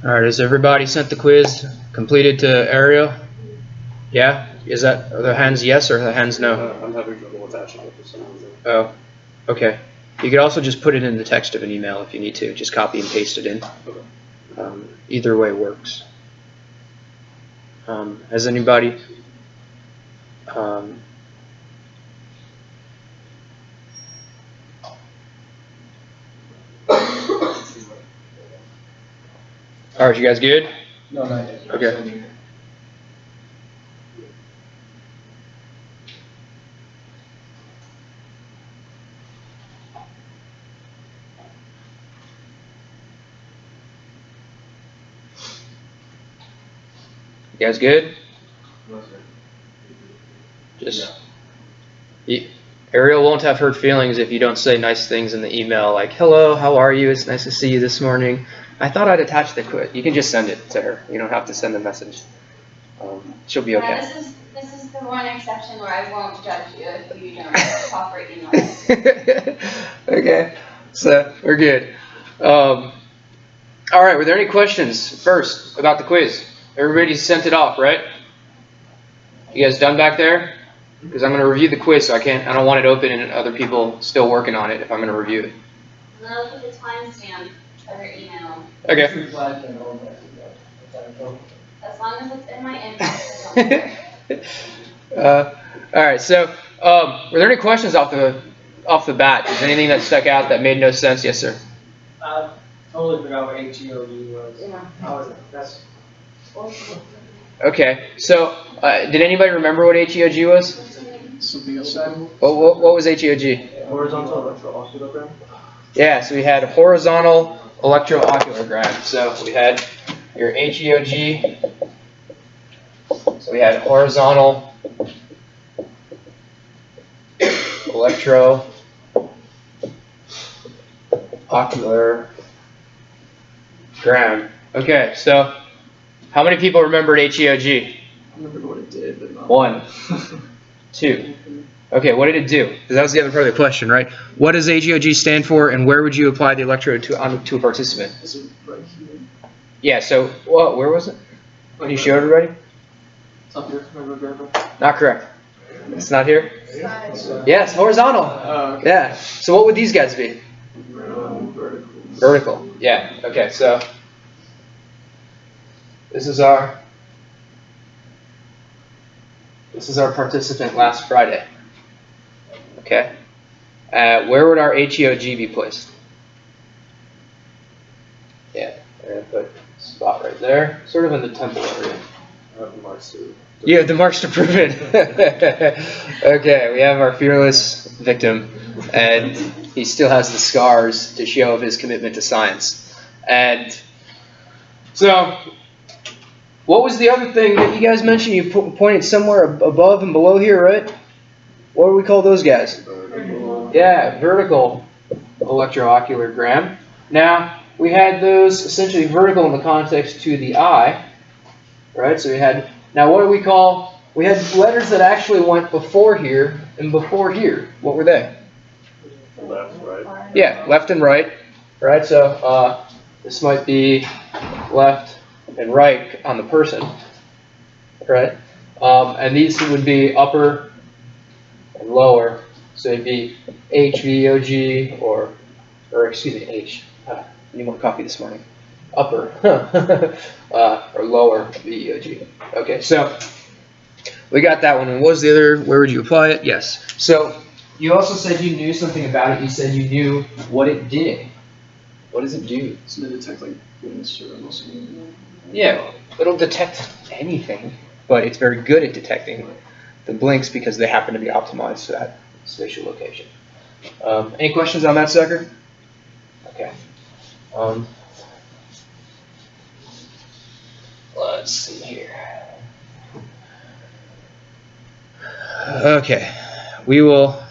All right, has everybody sent the quiz completed to Ariel? Yeah? Are the hands yes or the hands no? I'm having trouble attaching it for some reason. Oh, okay. You could also just put it in the text of an email if you need to. Just copy and paste it in. Okay. Either way works. Has anybody... all right, you guys good? No, not yet. Okay. You guys good? No, sir. Just... Ariel won't have hurt feelings if you don't say nice things in the email like, hello, how are you? It's nice to see you this morning. I thought I'd attach the quiz. You can just send it to her. You don't have to send the message. She'll be okay. Yeah, this is the one exception where I won't judge you if you don't cooperate email. Okay, so we're good. All right, were there any questions first about the quiz? Everybody sent it off, right? You guys done back there? Because I'm going to review the quiz, so I don't want it open and other people still working on it if I'm going to review it. And then look at the timestamp of your email. Okay. As long as it's in my inbox, I don't care. All right, so were there any questions off the bat? Is there anything that stuck out that made no sense? Yes, sir. I totally forgot what HEOG was. Yeah. That's Okay, so did anybody remember what HEOG was? Something else. What was HEOG? Horizontal electrooculogram. Yeah, so we had horizontal electrooculogram. So we had your HEOG. So we had horizontal electrooculogram. Okay, so how many people remembered HEOG? I remember what it did, but not. 1, 2. Okay, what did it do? Because that was the other part of the question, right? What does HEOG stand for, and where would you apply the electrode to a participant? Is it right here? Yeah, so, where was it? Can you show everybody? It's up here. Remember? Not correct. It's not here? Yes, horizontal. Oh, okay. Yeah. So what would these guys be? Vertical. Vertical. Yeah. Okay, so this is our participant last Friday. Okay. Where would our HEOG be placed? Yeah, we're gonna put a spot right there, sort of in the temple area. I have the marks to. You have the marks to prove it. Okay, we have our fearless victim, and he still has the scars to show of his commitment to science. And so, what was the other thing that you guys mentioned? You pointed somewhere above and below here, right? What do we call those guys? Vertical. Yeah, vertical electrooculogram. Now, we had those essentially vertical in the context to the eye, right? So we had, now what do we call, we had letters that actually went before here and before here. What were they? Left, right. Yeah, left and right, right? So this might be left and right on the person, right? And these would be upper and lower. So it'd be HVOG or excuse me, H. I need more coffee this morning. Upper or lower VEOG. Okay, so we got that one. And what was the other? Where would you apply it? Yes. So you also said you knew something about it. You said you knew what it did. What does it do? So they detect like blinks or muscle. Yeah, it'll detect anything, but it's very good at detecting the blinks because they happen to be optimized for that spatial location. Any questions on that sucker? Okay. Let's see here. Okay, we will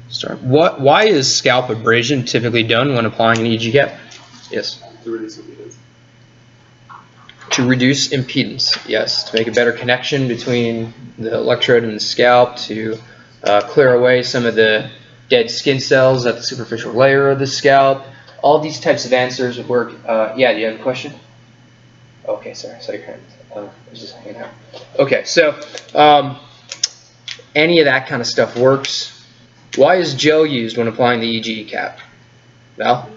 start. Why is scalp abrasion typically done when applying an EEG gap? Yes. To reduce impedance. To reduce impedance, yes. To make a better connection between the electrode and the scalp, to clear away some of the dead skin cells at the superficial layer of the scalp. All these types of answers would work. Yeah, do you have a question? Okay, sorry, your hand. I was just hanging out. Okay, so any of that kind of stuff works. Why is gel used when applying the EEG cap? Val?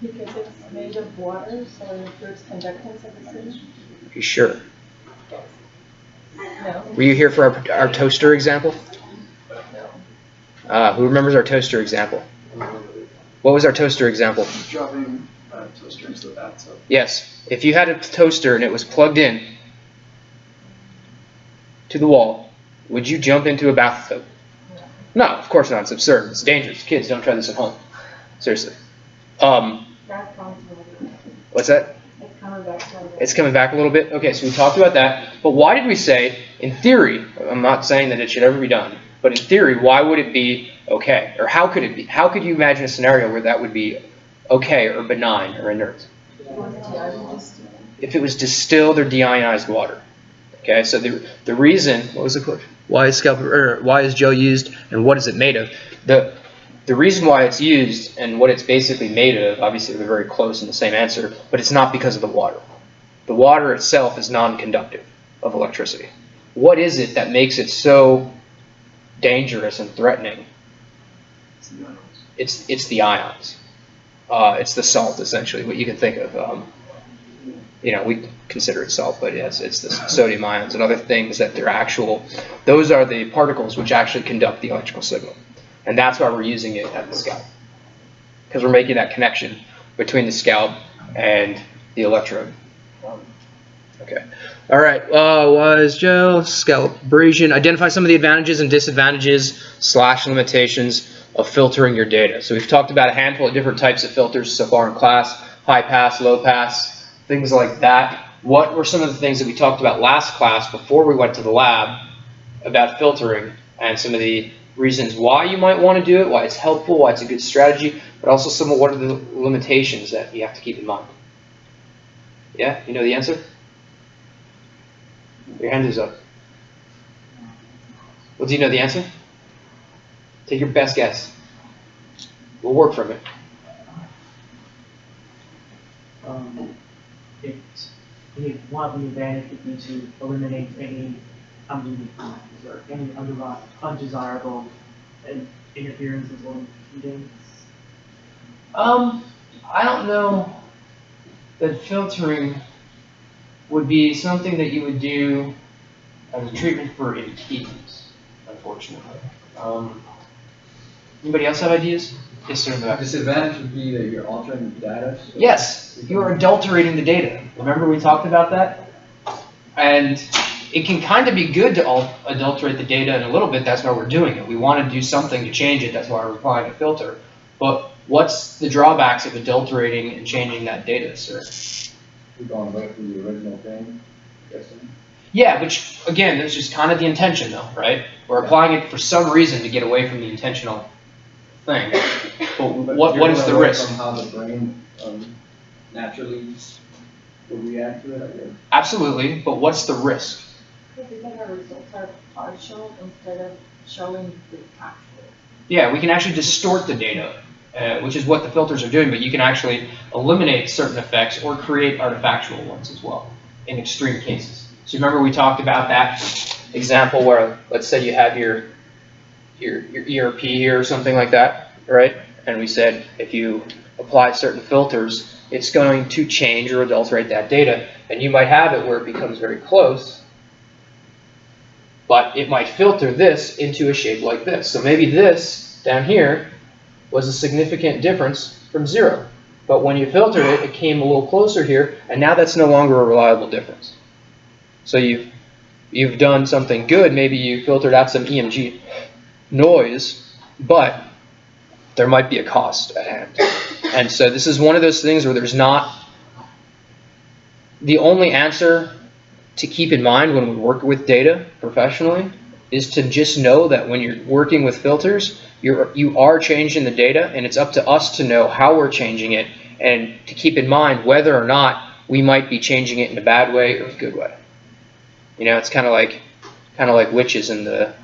Because it's made of water, so it improves conductance of the signal. Are you sure? No. Were you here for our toaster example? No. Who remembers our toaster example? What was our toaster example? Dropping toaster into the bathtub. Yes. If you had a toaster and it was plugged in to the wall, would you jump into a bathtub? No, of course not. It's absurd. It's dangerous. Kids, don't try this at home. Seriously. What's that? It's coming back a little bit. Okay, so we talked about that. But why did we say, in theory, I'm not saying that it should ever be done, but in theory, why would it be okay? Or how could it be? How could you imagine a scenario where that would be okay or benign or inert? If it was distilled or deionized water. Okay, so the reason, what was the question? Why is gel used and what is it made of? The reason why it's used and what it's basically made of, obviously they're very close in the same answer, but it's not because of the water. The water itself is non-conductive of electricity. What is it that makes it so dangerous and threatening? It's the ions. It's the salt, essentially, what you can think of. We consider it salt, but yes, it's the sodium ions and other things that those are the particles which actually conduct the electrical signal. And that's why we're using it at the scalp. Because we're making that connection between the scalp and the electrode. Okay. All right. Was gel, scalp abrasion. Identify some of the advantages and disadvantages / limitations of filtering your data. So we've talked about a handful of different types of filters so far in class. High pass, low pass, things like that. What were some of the things that we talked about last class before we went to the lab about filtering and some of the reasons why you might want to do it, why it's helpful, why it's a good strategy, but also some of what are the limitations that you have to keep in mind. Yeah? You know the answer? Your hand is up. Well, do you know the answer? Take your best guess. We'll work from it. One of the advantages would be to eliminate any unneeded or any undesirable interferences or impedance. I don't know that filtering would be something that you would do as a treatment for impedance, unfortunately. Anybody else have ideas? Yes, sir. The disadvantage would be that you're altering the data. So Yes, you are adulterating the data. Remember we talked about that? And it can kind of be good to adulterate the data in a little bit. That's why we're doing it. We want to do something to change it. That's why we're applying a filter. But what's the drawbacks of adulterating and changing that data, sir? We're going back to the original thing, guessing. Yeah, which, again, that's just kind of the intention, though, right? We're applying it for some reason to get away from the intentional thing. But what is the risk? From how the brain naturally would react to it, I guess. Absolutely, but what's the risk? Because our results are partial instead of showing the actual. Yeah, we can actually distort the data, which is what the filters are doing, but you can actually eliminate certain effects or create artifactual ones as well in extreme cases. So remember we talked about that example where, let's say you have your ERP here or something like that, right? And we said if you apply certain filters, it's going to change or adulterate that data. And you might have it where it becomes very close, but it might filter this into a shape like this. So maybe this down here was a significant difference from 0. But when you filtered it, it came a little closer here, and now that's no longer a reliable difference. So you've done something good. Maybe you filtered out some EMG noise, but there might be a cost at hand. And so this is one of those things where there's not the only answer to keep in mind when we work with data professionally is to just know that when you're working with filters, you are changing the data, and it's up to us to know how we're changing it and to keep in mind whether or not we might be changing it in a bad way or a good way. You know, it's kind of like witches in the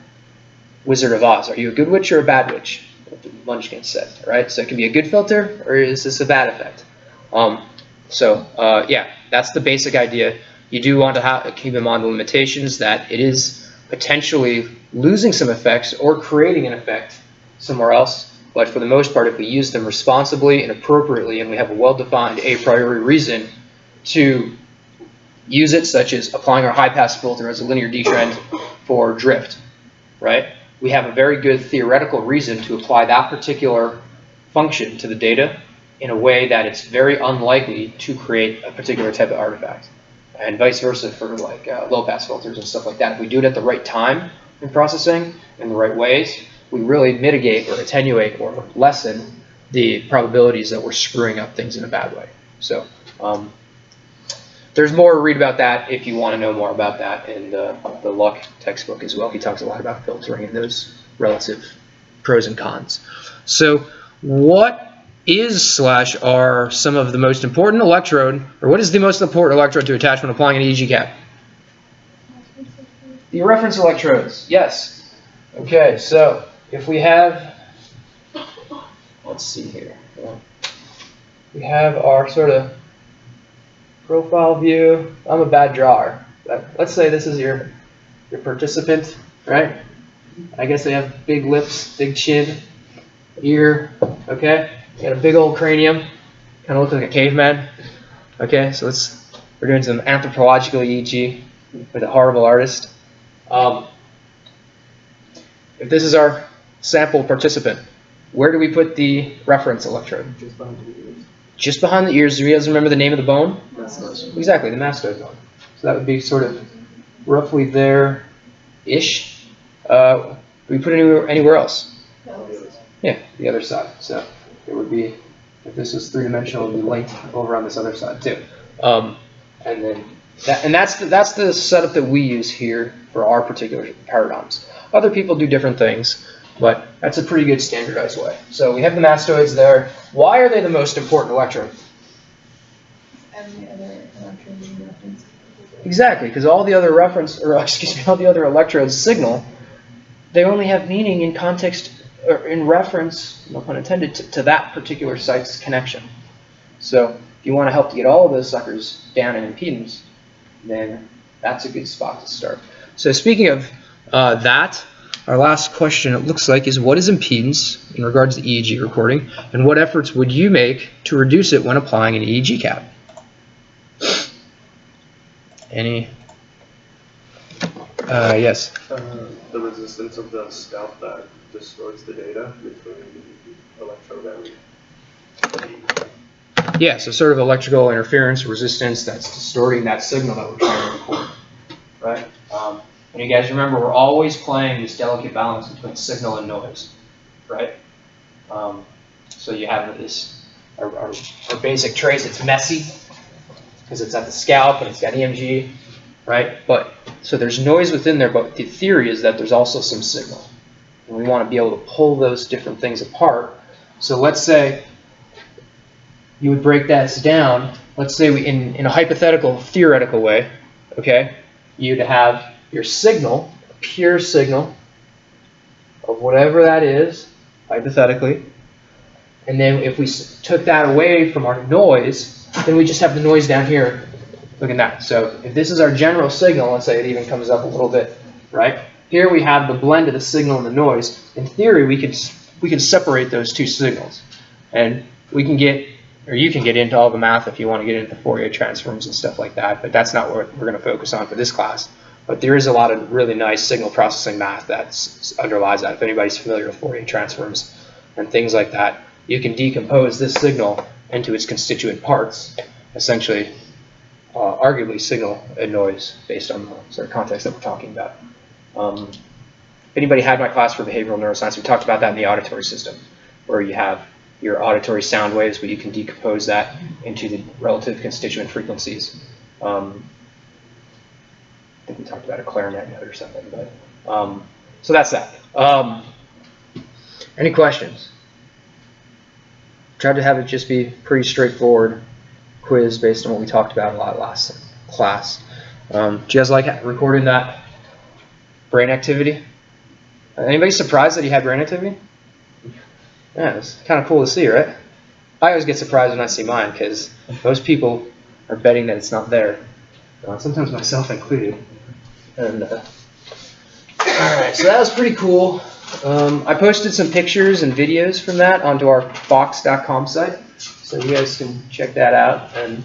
Wizard of Oz. Are you a good witch or a bad witch? What the Munchkin said, right? So it can be a good filter, or is this a bad effect? So yeah, that's the basic idea. You do want to keep in mind the limitations that it is potentially losing some effects or creating an effect somewhere else. But for the most part, if we use them responsibly and appropriately, and we have a well-defined a priori reason to use it, such as applying our high-pass filter as a linear detrend for drift, right? We have a very good theoretical reason to apply that particular function to the data in a way that it's very unlikely to create a particular type of artifact. And vice versa for like low-pass filters and stuff like that. If we do it at the right time in processing, in the right ways, we really mitigate or attenuate or lessen the probabilities that we're screwing up things in a bad way. So there's more to read about that if you want to know more about that in the Luck textbook as well. He talks a lot about filtering and those relative pros and cons. So what is / are some of the most important electrode, or what is the most important electrode to attach when applying an EEG cap? The reference electrodes, yes. Okay, so if we have, let's see here. We have our sort of profile view. I'm a bad drawer, but let's say this is your participant, right? I guess they have big lips, big chin, ear, okay? Got a big old cranium, kind of looks like a caveman. Okay, so we're doing some anthropological EEG with a horrible artist. If this is our sample participant, where do we put the reference electrode? Just behind the ears. Just behind the ears. Do you guys remember the name of the bone? Mastoid. Exactly, the mastoid bone. So that would be sort of roughly there-ish. Do we put it anywhere else? Yeah, the other side. So it would be, if this was three-dimensional, it would be linked over on this other side too. And then that's the setup that we use here for our particular paradigms. Other people do different things, but that's a pretty good standardized way. So we have the mastoids there. Why are they the most important electrode? Every other electrode being referenced. Exactly, because all the other all the other electrodes signal, they only have meaning in context or in reference, no pun intended, to that particular site's connection. So if you want to help to get all of those suckers down in impedance, then that's a good spot to start. So speaking of that, our last question, it looks like, is what is impedance in regards to EEG recording, and what efforts would you make to reduce it when applying an EEG cap? Any? Yes? The resistance of the scalp that distorts the data between the electrode and Yeah, so sort of electrical interference, resistance that's distorting that signal that we're trying to record, right? And you guys remember, we're always playing this delicate balance between signal and noise, right? So you have this, our basic trace, it's messy, because it's at the scalp and it's got EMG, right? But, so there's noise within there, but the theory is that there's also some signal. And we want to be able to pull those different things apart. So let's say you would break that down. Let's say we, in a hypothetical, theoretical way, okay, you'd have your signal, a pure signal of whatever that is, hypothetically, and then if we took that away from our noise, then we just have the noise down here. Look at that. So if this is our general signal, let's say it even comes up a little bit, right? Here we have the blend of the signal and the noise. In theory, we can separate those two signals, and we can get, or you can get into all the math if you want to get into Fourier transforms and stuff like that, but that's not what we're going to focus on for this class. But there is a lot of really nice signal processing math that underlies that. If anybody's familiar with Fourier transforms and things like that, you can decompose this signal into its constituent parts, essentially, arguably signal and noise based on the sort of context that we're talking about. If anybody had my class for behavioral neuroscience, we talked about that in the auditory system, where you have your auditory sound waves, but you can decompose that into the relative constituent frequencies. I think we talked about a clarinet note or something, but so that's that. Any questions? Tried to have it just be pretty straightforward quiz based on what we talked about a lot last class. Do you guys like recording that brain activity? Anybody surprised that he had brain activity? Yeah, it's kind of cool to see, right? I always get surprised when I see mine because most people are betting that it's not there. Sometimes myself included. And alright, so that was pretty cool. I posted some pictures and videos from that onto our box.com site, so you guys can check that out and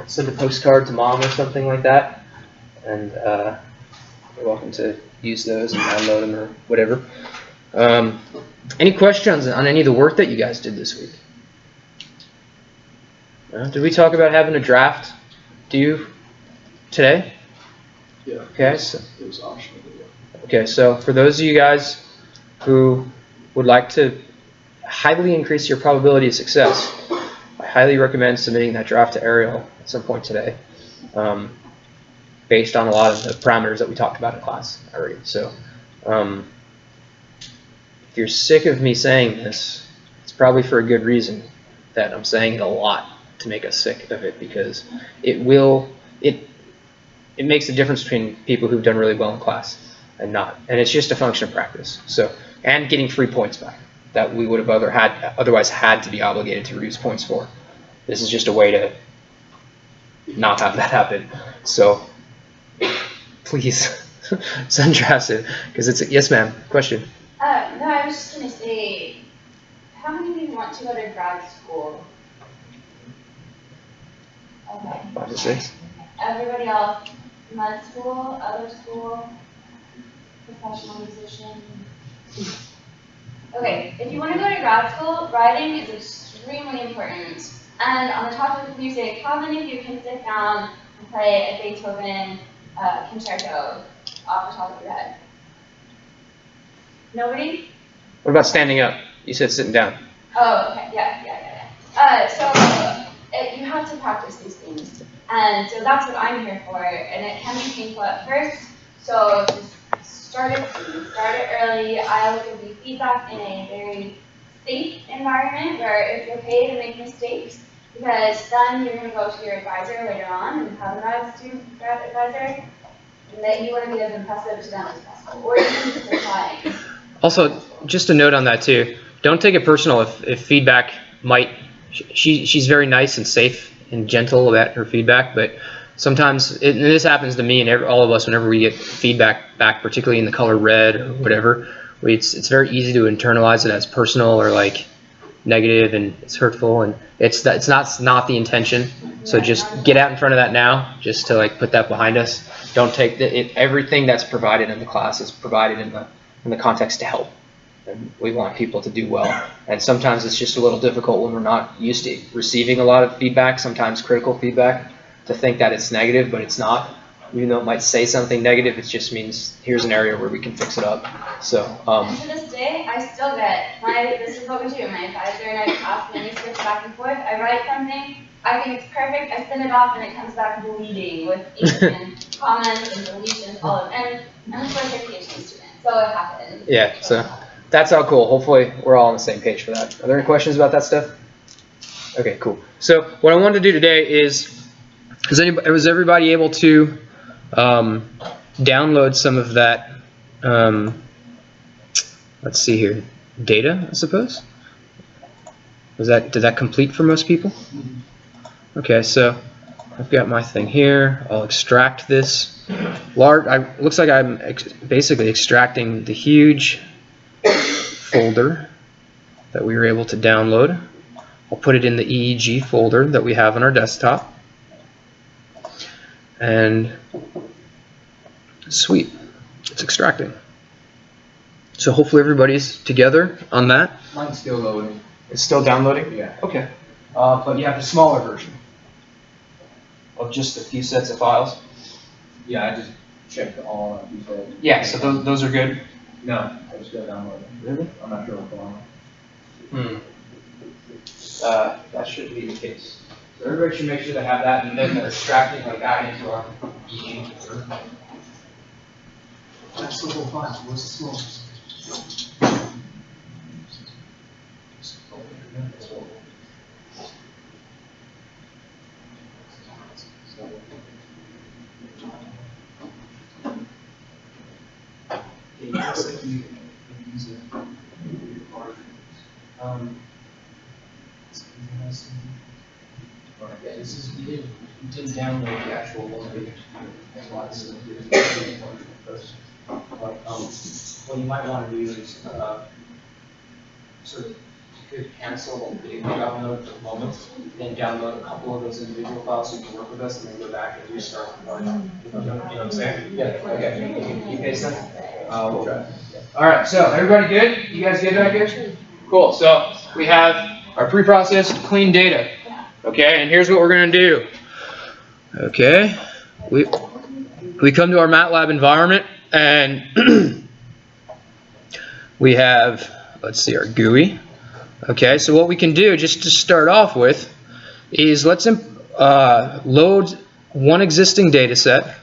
send a postcard to mom or something like that. And you're welcome to use those and download them or whatever. Any questions on any of the work that you guys did this week? Did we talk about having a draft due today? Yeah. Okay, so It was optional to do. okay, so for those of you guys who would like to highly increase your probability of success, I highly recommend submitting that draft to Ariel at some point today, based on a lot of the parameters that we talked about in class already. So if you're sick of me saying this, it's probably for a good reason that I'm saying it a lot to make us sick of it, because it makes a difference between people who've done really well in class and not. And it's just a function of practice. So, and getting free points back that we would have otherwise had to be obligated to reduce points for. This is just a way to not have that happen. So please send drafts in, because it's yes ma'am, question. No, I was just gonna say, how many of you want to go to grad school? Okay. 5 to 6. Everybody else, med school, other school, professional musician. Okay, if you want to go to grad school, writing is extremely important. And on the topic of music, how many of you can sit down and play a Beethoven concerto off the top of your head? Nobody? What about standing up? You said sitting down. Oh, okay, yeah. You have to practice these things. And so that's what I'm here for. And it can be painful at first. So just start it soon. Start it early. I will give you feedback in a very safe environment where it's okay to make mistakes, because then you're going to go to your advisor later on and have another student advisor, and that you want to be as impressive to them as possible, or even just applying. Also, just a note on that too. Don't take it personal if feedback might. She's very nice and safe and gentle about her feedback, but sometimes and this happens to me and all of us whenever we get feedback back, particularly in the color red or whatever. It's very easy to internalize it as personal or like negative, and it's hurtful, and it's not the intention. So just get out in front of that now, just to like put that behind us. Don't take everything that's provided in the class is provided in the context to help. And we want people to do well. And sometimes it's just a little difficult when we're not used to receiving a lot of feedback, sometimes critical feedback, to think that it's negative, but it's not. Even though it might say something negative, it just means here's an area where we can fix it up. So, and to this day, I still get, this is what we do, my advisor and I pass manuscripts back and forth. I write something, I think it's perfect, I send it off, and it comes back bleeding with ink and comments and deletions, all of it. And I'm a first PhD student, so it happens. yeah, so that's all cool. Hopefully we're all on the same page for that. Are there any questions about that stuff? Okay, cool. So what I wanted to do today is, was everybody able to download some of that, let's see here, data, I suppose? Did that complete for most people? Okay, so I've got my thing here. I'll extract this. Looks like I'm basically extracting the huge folder that we were able to download. I'll put it in the EEG folder that we have on our desktop. And sweet, it's extracting. So hopefully everybody's together on that. Mine's still loading. It's still downloading? Yeah. Okay. But you have the smaller version of just a few sets of files? Yeah, I just checked all of you said. Yeah, so those are good? No, I just got downloaded. Really? I'm not sure what's going on. That should be the case. So everybody should make sure they have that, and then they're extracting like that into our EEG folder. That's the whole file. What's the smallest? Yeah, this is, you didn't download the actual one. That's why it's what you might want to do is, sort of, you could cancel the video download for the moment, then download a couple of those individual files so you can work with us, and then go back and restart the part. You know what I'm saying? Yeah, okay. You paste them? We'll try. All right, so everybody good? You guys good back here? Cool, so we have our pre-processed clean data. Okay, and here's what we're going to do. Okay, we come to our MATLAB environment, and we have, let's see, our GUI. Okay, so what we can do, just to start off with, is let's load one existing data set.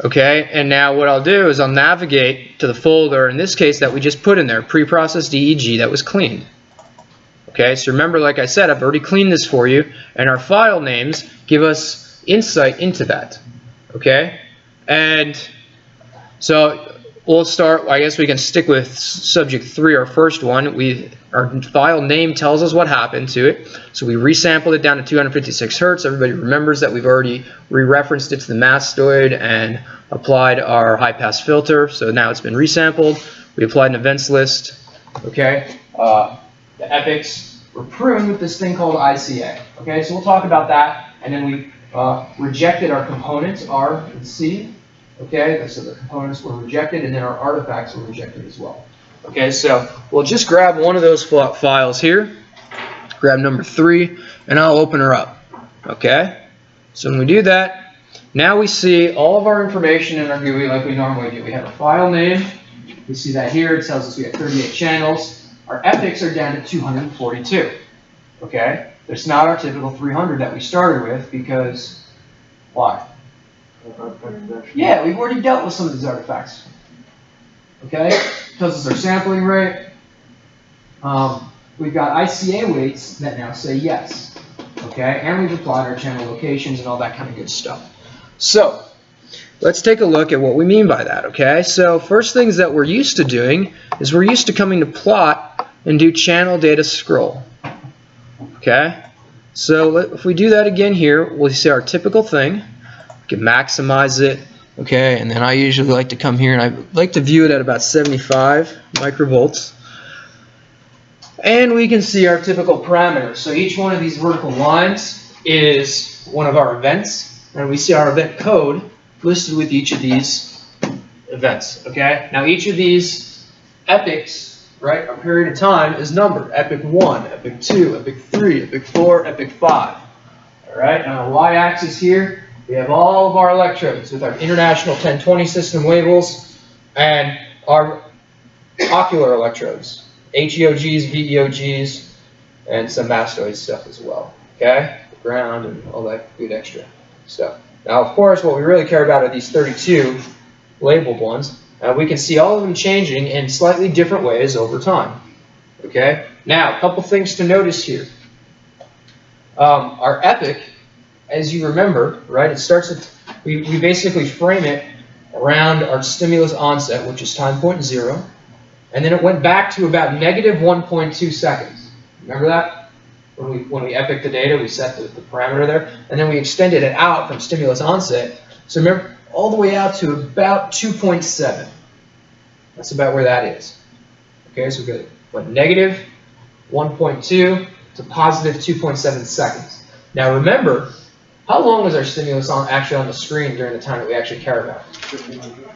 Okay, and now what I'll do is I'll navigate to the folder, in this case, that we just put in there, pre-processed EEG that was cleaned. Okay, so remember, like I said, I've already cleaned this for you, and our file names give us insight into that. Okay, and so we'll start, I guess we can stick with subject 3, our first one. Our file name tells us what happened to it. So we resampled it down to 256 hertz. Everybody remembers that we've already re-referenced it to the mastoid and applied our high-pass filter. So now it's been resampled. We applied an events list. Okay. The epochs were pruned with this thing called ICA. Okay, so we'll talk about that. And then we rejected our components, R and C. Okay, so the components were rejected, and then our artifacts were rejected as well. Okay, so we'll just grab one of those files here, grab number 3, and I'll open her up. Okay, so when we do that, now we see all of our information in our GUI like we normally do. We have a file name. We see that here. It tells us we have 38 channels. Our epochs are down to 242. Okay, it's not our typical 300 that we started with because why? Yeah, we've already dealt with some of these artifacts. Okay, tells us our sampling rate. We've got ICA weights that now say yes. Okay, and we've applied our channel locations and all that kind of good stuff. So let's take a look at what we mean by that. Okay, so first things that we're used to doing is we're used to coming to plot and do channel data scroll. Okay, so if we do that again here, we'll see our typical thing. We can maximize it. Okay, and then I usually like to come here and I like to view it at about 75 microvolts. And we can see our typical parameters. So each one of these vertical lines is one of our events, and we see our event code listed with each of these events. Okay, now each of these epochs, right, a period of time is numbered. Epoch 1, epoch 2, epoch 3, epoch 4, epoch 5. All right, and on the y-axis here, we have all of our electrodes with our International 1020 system labels and our ocular electrodes, HEOGs, VEOGs, and some mastoid stuff as well. Okay, ground and all that good extra stuff. Now, of course, what we really care about are these 32 labeled ones. We can see all of them changing in slightly different ways over time. Okay, now a couple things to notice here. Our epoch, as you remember, right, it starts at, we basically frame it around our stimulus onset, which is time point 0, and then it went back to about negative 1.2 seconds. Remember that? When we epoch the data, we set the parameter there, and then we extended it out from stimulus onset. So remember, all the way out to about 2.7. That's about where that is. Okay, so we went negative 1.2 to positive 2.7 seconds. Now remember, how long was our stimulus actually on the screen during the time that we actually care about? 1500.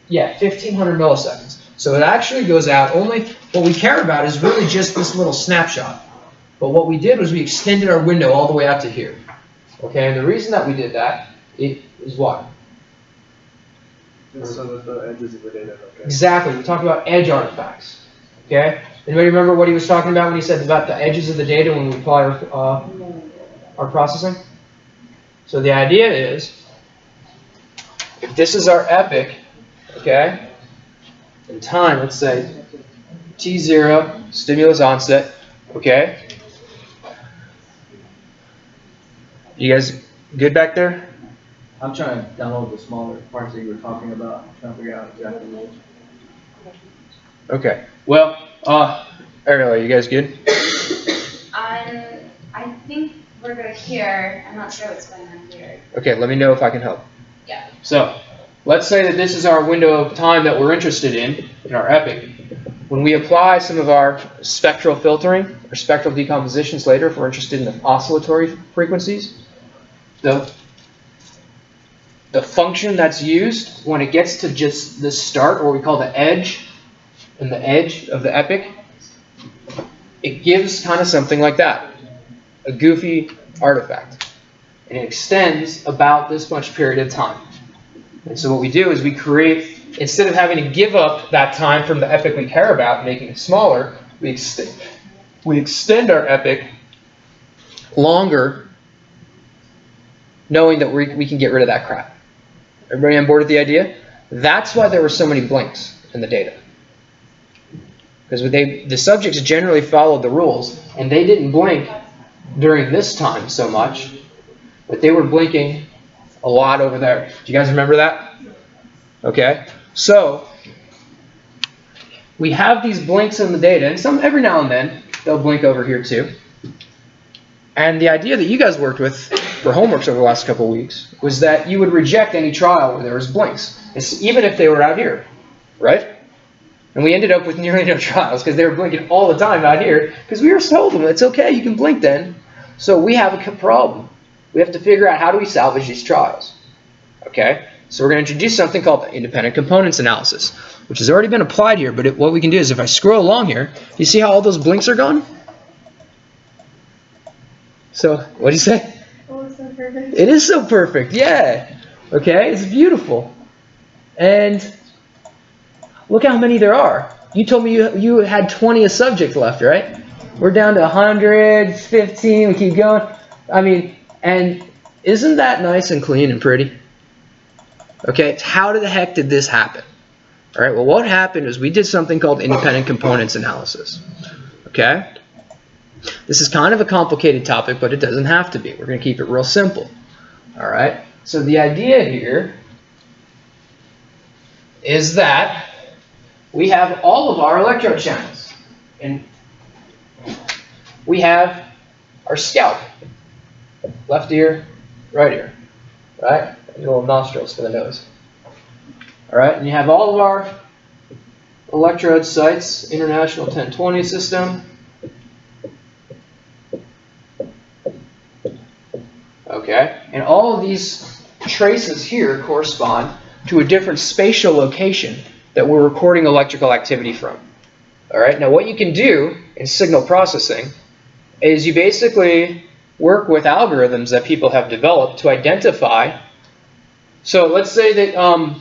Yeah, 1500 milliseconds. So it actually goes out only, what we care about is really just this little snapshot. But what we did was we extended our window all the way out to here. Okay, and the reason that we did that is what? So that the edges of the data are okay. Exactly, we talked about edge artifacts. Okay, anybody remember what he was talking about when he said about the edges of the data when we apply our processing? So the idea is, if this is our epoch, okay, in time, let's say T0, stimulus onset, okay. You guys good back there? I'm trying to download the smaller parts that you were talking about. I'm trying to figure out exactly what it is. Okay. Well, Ariel, are you guys good? I think we're we're good here. I'm not sure what's going on here. Okay, let me know if I can help. Yeah. So, let's say that this is our window of time that we're interested in our epoch. When we apply some of our spectral filtering or spectral decompositions later, if we're interested in the oscillatory frequencies, the function that's used when it gets to just the start, or what we call the edge, and the edge of the epoch, it gives kind of something like that, a goofy artifact. And it extends about this much period of time. And so what we do is we create, instead of having to give up that time from the epoch we care about, making it smaller, we extend our epoch longer, knowing that we can get rid of that crap. Everybody on board with the idea? That's why there were so many blinks in the data. Because the subjects generally followed the rules, and they didn't blink during this time so much, but they were blinking a lot over there. Do you guys remember that? Okay. So, we have these blinks in the data, and every now and then, they'll blink over here too. And the idea that you guys worked with for homeworks over the last couple of weeks was that you would reject any trial where there was blinks, even if they were out here, right? And we ended up with nearly no trials because they were blinking all the time out here because we were told them, it's okay, you can blink then. So we have a problem. We have to figure out how do we salvage these trials. Okay? So we're going to introduce something called the independent components analysis, which has already been applied here, but what we can do is if I scroll along here, you see how all those blinks are gone? So, what do you say? Oh, it's so perfect. It is so perfect, yeah. Okay, it's beautiful. And look how many there are. You told me you had 20 a subject left, right? We're down to 115, we keep going. I mean, and isn't that nice and clean and pretty? Okay, how the heck did this happen? All right, well, what happened is we did something called independent components analysis. Okay? This is kind of a complicated topic, but it doesn't have to be. We're going to keep it real simple. All right? So the idea here is that we have all of our electrode channels. And we have our scalp. Left ear, right ear. Right? Little nostrils for the nose. All right? And you have all of our electrode sites, International 1020 system. Okay? And all of these traces here correspond to a different spatial location that we're recording electrical activity from. All right? Now what you can do in signal processing is you basically work with algorithms that people have developed to identify. So let's say that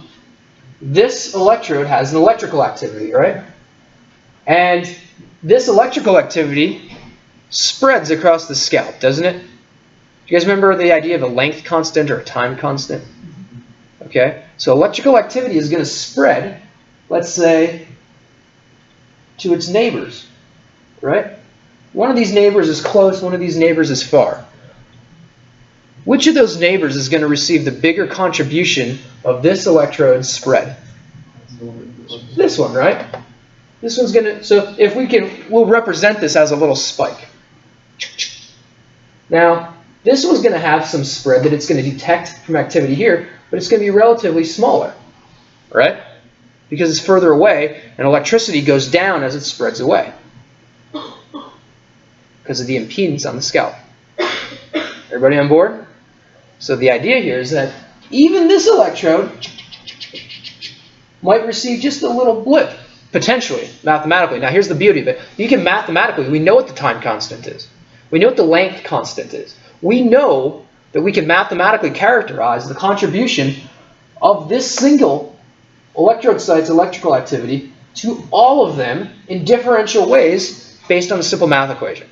this electrode has an electrical activity, right? And this electrical activity spreads across the scalp, doesn't it? Do you guys remember the idea of a length constant or a time constant? Okay, so electrical activity is going to spread, let's say, to its neighbors, right? One of these neighbors is close, one of these neighbors is far. Which of those neighbors is going to receive the bigger contribution of this electrode spread? This one, right? This one's going to, so if we can, we'll represent this as a little spike. Now, this one's going to have some spread that it's going to detect from activity here, but it's going to be relatively smaller, right? Because it's further away, and electricity goes down as it spreads away because of the impedance on the scalp. Everybody on board? So the idea here is that even this electrode might receive just a little blip, potentially, mathematically. Now here's the beauty of it. You can mathematically, we know what the time constant is. We know what the length constant is. We know that we can mathematically characterize the contribution of this single electrode site's electrical activity to all of them in differential ways based on a simple math equation.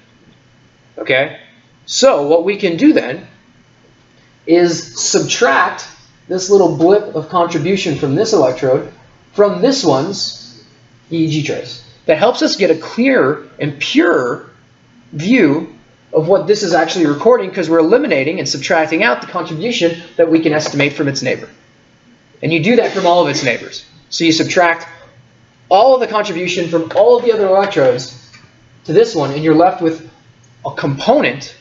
Okay? So what we can do then is subtract this little blip of contribution from this electrode from this one's EEG trace. That helps us get a clearer and purer view of what this is actually recording because we're eliminating and subtracting out the contribution that we can estimate from its neighbor. And you do that from all of its neighbors. So you subtract all of the contribution from all of the other electrodes to this one, and you're left with a component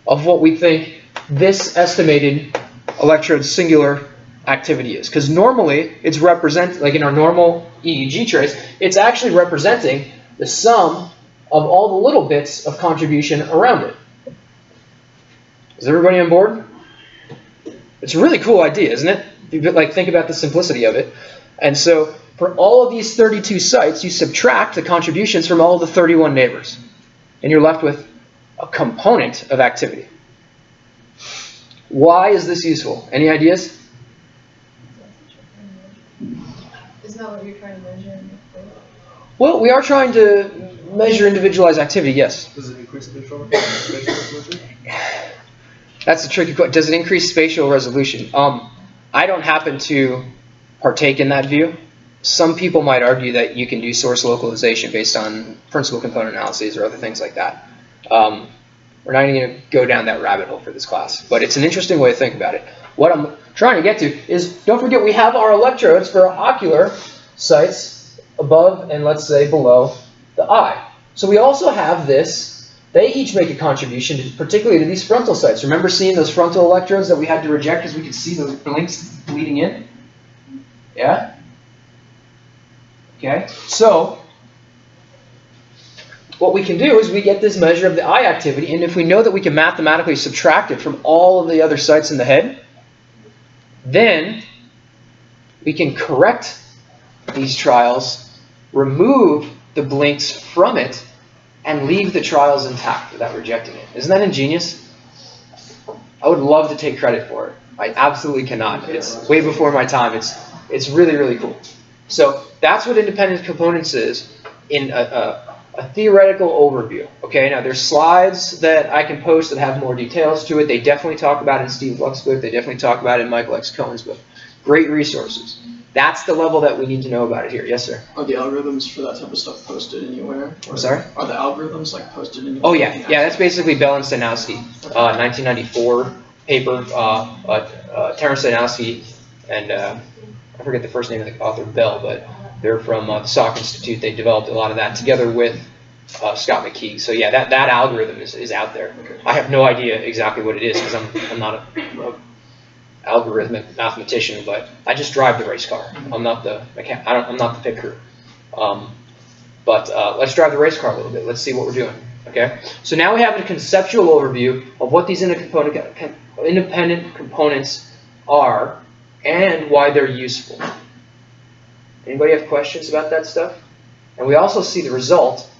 of what we think this estimated electrode singular activity is. Because normally it's represent, like in our normal EEG trace, it's actually representing the sum of all the little bits of contribution around it. Is everybody on board? It's a really cool idea, isn't it? If you like think about the simplicity of it. And so for all of these 32 sites, you subtract the contributions from all of the 31 neighbors. And you're left with a component of activity. Why is this useful? Any ideas? Isn't that what you're trying to measure in your code? Well, we are trying to measure individualized activity, yes. Does it increase spatial resolution? That's a tricky question. Does it increase spatial resolution? I don't happen to partake in that view. Some people might argue that you can do source localization based on principal component analyses or other things like that. We're not even going to go down that rabbit hole for this class, but it's an interesting way to think about it. What I'm trying to get to is, don't forget we have our electrodes for our ocular sites above and let's say below the eye. So we also have this, they each make a contribution, particularly to these frontal sites. Remember seeing those frontal electrodes that we had to reject because we could see those blinks bleeding in? Yeah? Okay, so what we can do is we get this measure of the eye activity, and if we know that we can mathematically subtract it from all of the other sites in the head, then we can correct these trials, remove the blinks from it, and leave the trials intact without rejecting it. Isn't that ingenious? I would love to take credit for it. I absolutely cannot. It's way before my time. It's really, really cool. So that's what independent components is in a theoretical overview. Okay, now there's slides that I can post that have more details to it. They definitely talk about it in Steve Luck's book. They definitely talk about it in Michael X. Cohen's book. Great resources. That's the level that we need to know about it here. Yes, sir? Are the algorithms for that type of stuff posted anywhere? I'm sorry? Are the algorithms like posted anywhere? Oh yeah, yeah. That's basically Bell and Stanowski, 1994 paper. Terence Stanowski and I forget the first name of the author, Bell, but they're from the Salk Institute. They developed a lot of that together with Scott McKee. So yeah, that algorithm is out there. I have no idea exactly what it is because I'm not a algorithmic mathematician, but I just drive the race car. I'm not the I'm not the pit crew. But let's drive the race car a little bit. Let's see what we're doing. Okay. So now we have a conceptual overview of what these independent components are and why they're useful. Anybody have questions about that stuff? And we also see the result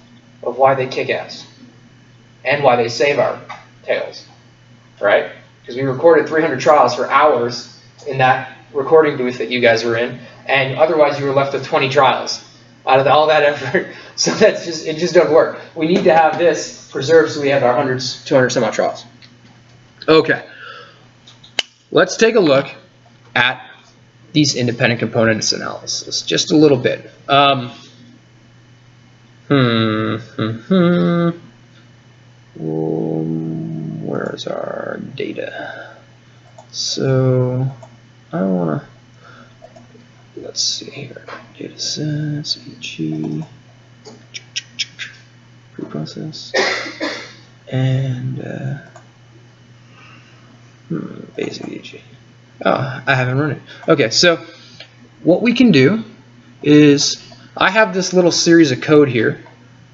of why they kick ass and why they save our tails, right? Because we recorded 300 trials for hours in that recording booth that you guys were in, and otherwise you were left with 20 trials out of all that effort. So it just doesn't work. We need to have this preserved so we have our 200 some odd trials. Okay, let's take a look at these independent components analysis just a little bit. Where's our data? So I want to, let's see here, data sets, EEG, preprocess, and basic EEG. Oh, I haven't run it. Okay, so what we can do is I have this little series of code here.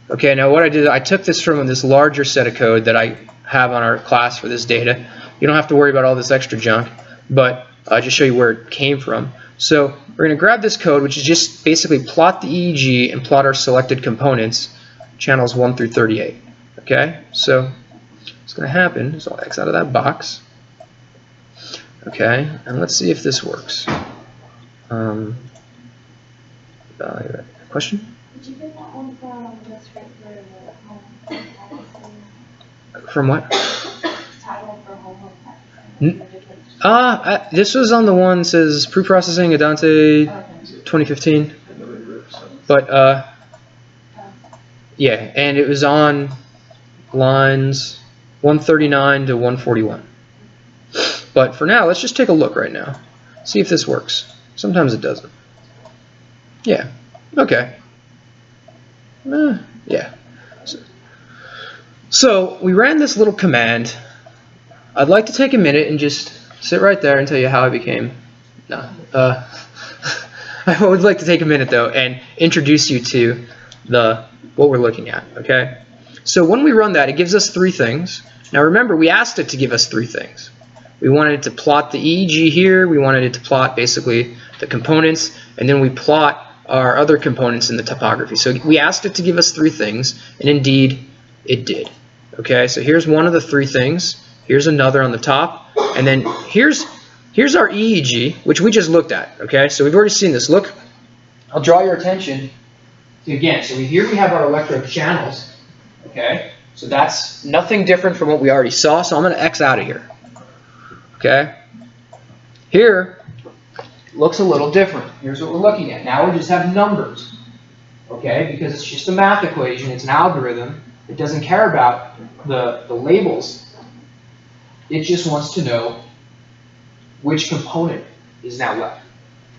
Okay, now what I did, I took this from this larger set of code that I have on our class for this data. You don't have to worry about all this extra junk, but I'll just show you where it came from. So we're going to grab this code, which is just basically plot the EEG and plot our selected components, channels 1 through 38. Okay, so what's going to happen is I'll X out of that box. Okay, and let's see if this works. Question? Did you get that one from the descriptor From what? title for home practicing? This was on the one that says pre-processing Addante 2015. But yeah, and it was on lines 139 to 141. But for now, let's just take a look right now. See if this works. Sometimes it doesn't. Yeah. Okay. Yeah. So we ran this little command I'd like to take a minute and just sit right there and tell you how I became. No. I would like to take a minute though and introduce you to what we're looking at. Okay. So when we run that, it gives us 3 things. Now remember, we asked it to give us 3 things. We wanted it to plot the EEG here. We wanted it to plot basically the components, and then we plot our other components in the topography. So we asked it to give us 3 things, and indeed it did. Okay, so here's one of the 3 things. Here's another on the top, and then here's our EEG, which we just looked at. Okay, so we've already seen this. Look, I'll draw your attention to, again, so here we have our electrode channels. Okay, so that's nothing different from what we already saw, so I'm going to X out of here. Okay, here looks a little different. Here's what we're looking at. Now we just have numbers. Okay, because it's just a math equation, it's an algorithm. It doesn't care about the labels. It just wants to know which component is now left.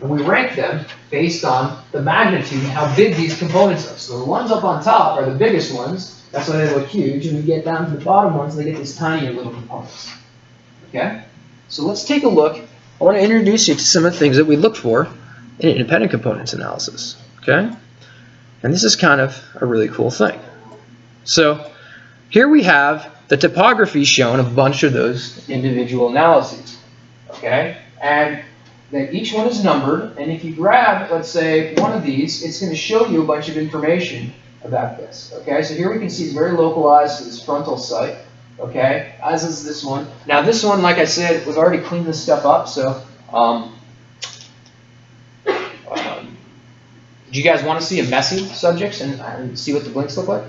And we rank them based on the magnitude and how big these components are. So the ones up on top are the biggest ones. That's why they look huge. And we get down to the bottom ones, they get these tiny little components. Okay? So let's take a look. I want to introduce you to some of the things that we look for in independent components analysis. Okay? And this is kind of a really cool thing. So here we have the topography shown of a bunch of those individual analyses. Okay? And then each one is numbered, and if you grab, let's say, one of these, it's going to show you a bunch of information about this. Okay? So here we can see it's very localized to this frontal site. Okay? As is this one. Now this one, like I said, we've already cleaned this stuff up, so do you guys want to see a messy subjects and see what the blinks look like?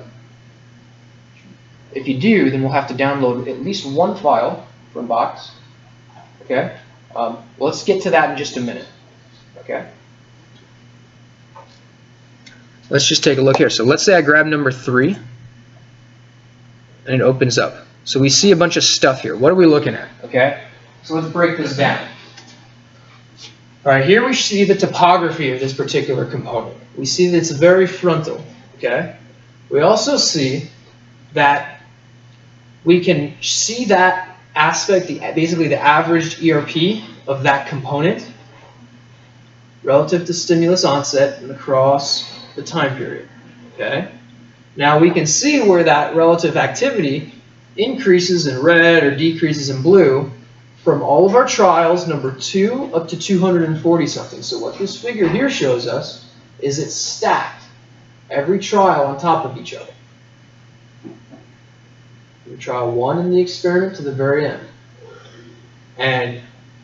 If you do, then we'll have to download at least one file from Box. Okay? Let's get to that in just a minute. Okay? Let's just take a look here. So let's say I grab number 3, and it opens up. So we see a bunch of stuff here. What are we looking at? Okay? So let's break this down. All right, here we see the topography of this particular component. We see that it's very frontal. Okay? We also see that we can see that aspect, basically the averaged ERP of that component relative to stimulus onset and across the time period. Okay? Now we can see where that relative activity increases in red or decreases in blue from all of our trials, number 2 up to 240 something. So what this figure here shows us is it's stacked, every trial on top of each other. We trial 1 in the experiment to the very end. And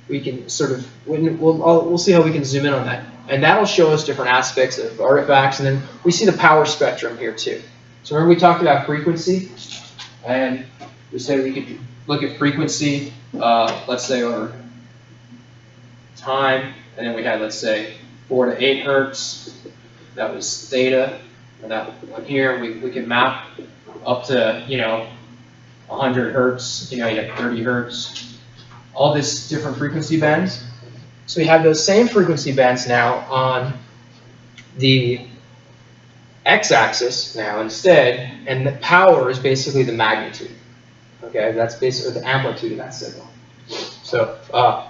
we can sort of, we'll see how we can zoom in on that. And that'll show us different aspects of artifacts, and then we see the power spectrum here too. So remember we talked about frequency, and we said we could look at frequency, let's say over time, and then we had, let's say, 4 to 8 hertz. That was theta, and that one here we can map up to 100 hertz. You have 30 hertz. All these different frequency bands. So we have those same frequency bands now on the x-axis now instead, and the power is basically the magnitude. Okay, that's basically the amplitude of that signal. So,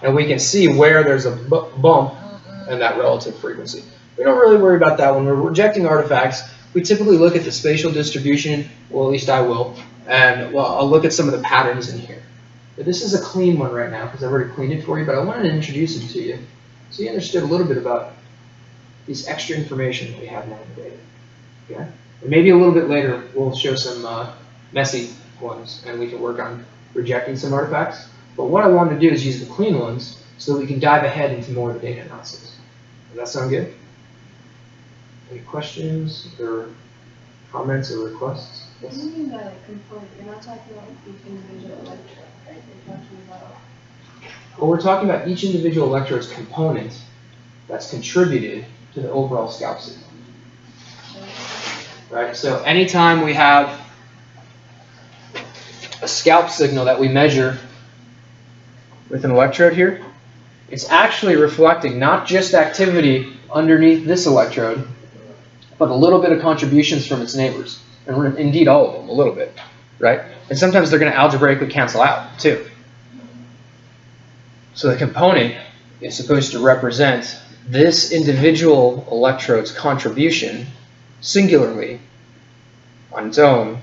and we can see where there's a bump in that relative frequency. We don't really worry about that when we're rejecting artifacts. We typically look at the spatial distribution, well, at least I will, and I'll look at some of the patterns in here. But this is a clean one right now because I've already cleaned it for you, but I wanted to introduce it to you so you understood a little bit about this extra information that we have now in the data. Okay? And maybe a little bit later we'll show some messy ones and we can work on rejecting some artifacts. But what I wanted to do is use the clean ones so that we can dive ahead into more of the data analysis. Does that sound good? Any questions or comments or requests? Yes? What do you mean by component? You're not talking about each individual electrode, right? You're talking about... Well, we're talking about each individual electrode's component that's contributed to the overall scalp signal. Right? So anytime we have a scalp signal that we measure with an electrode here, it's actually reflecting not just activity underneath this electrode, but a little bit of contributions from its neighbors. And indeed all of them, a little bit. Right? And sometimes they're going to algebraically cancel out, too. So the component is supposed to represent this individual electrode's contribution singularly on its own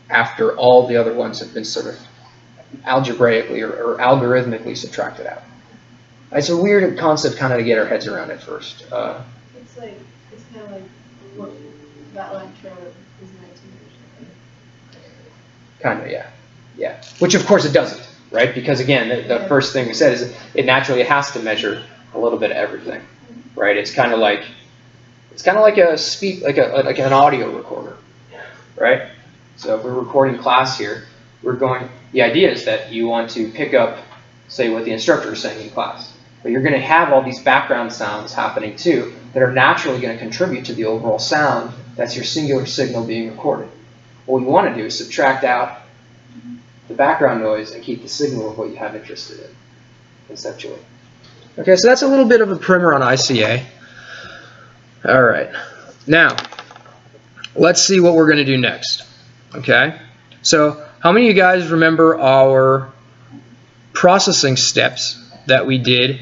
after all the other ones have been sort of algebraically or algorithmically subtracted out. It's a weird concept kind of to get our heads around at first. It's kind of like what that electrode is meant to measure. Kind of, yeah. Yeah. Which of course it doesn't, right? Because again, the first thing we said is it naturally has to measure a little bit of everything, right? It's kind of like an audio recorder, right? So if we're recording class here, the idea is that you want to pick up, say, what the instructor is saying in class. But you're going to have all these background sounds happening too that are naturally going to contribute to the overall sound that's your singular signal being recorded. What we want to do is subtract out the background noise and keep the signal of what you have interested in, conceptually. Okay, so that's a little bit of a primer on ICA. All right. Now, let's see what we're going to do next. Okay? So, how many of you guys remember our processing steps that we did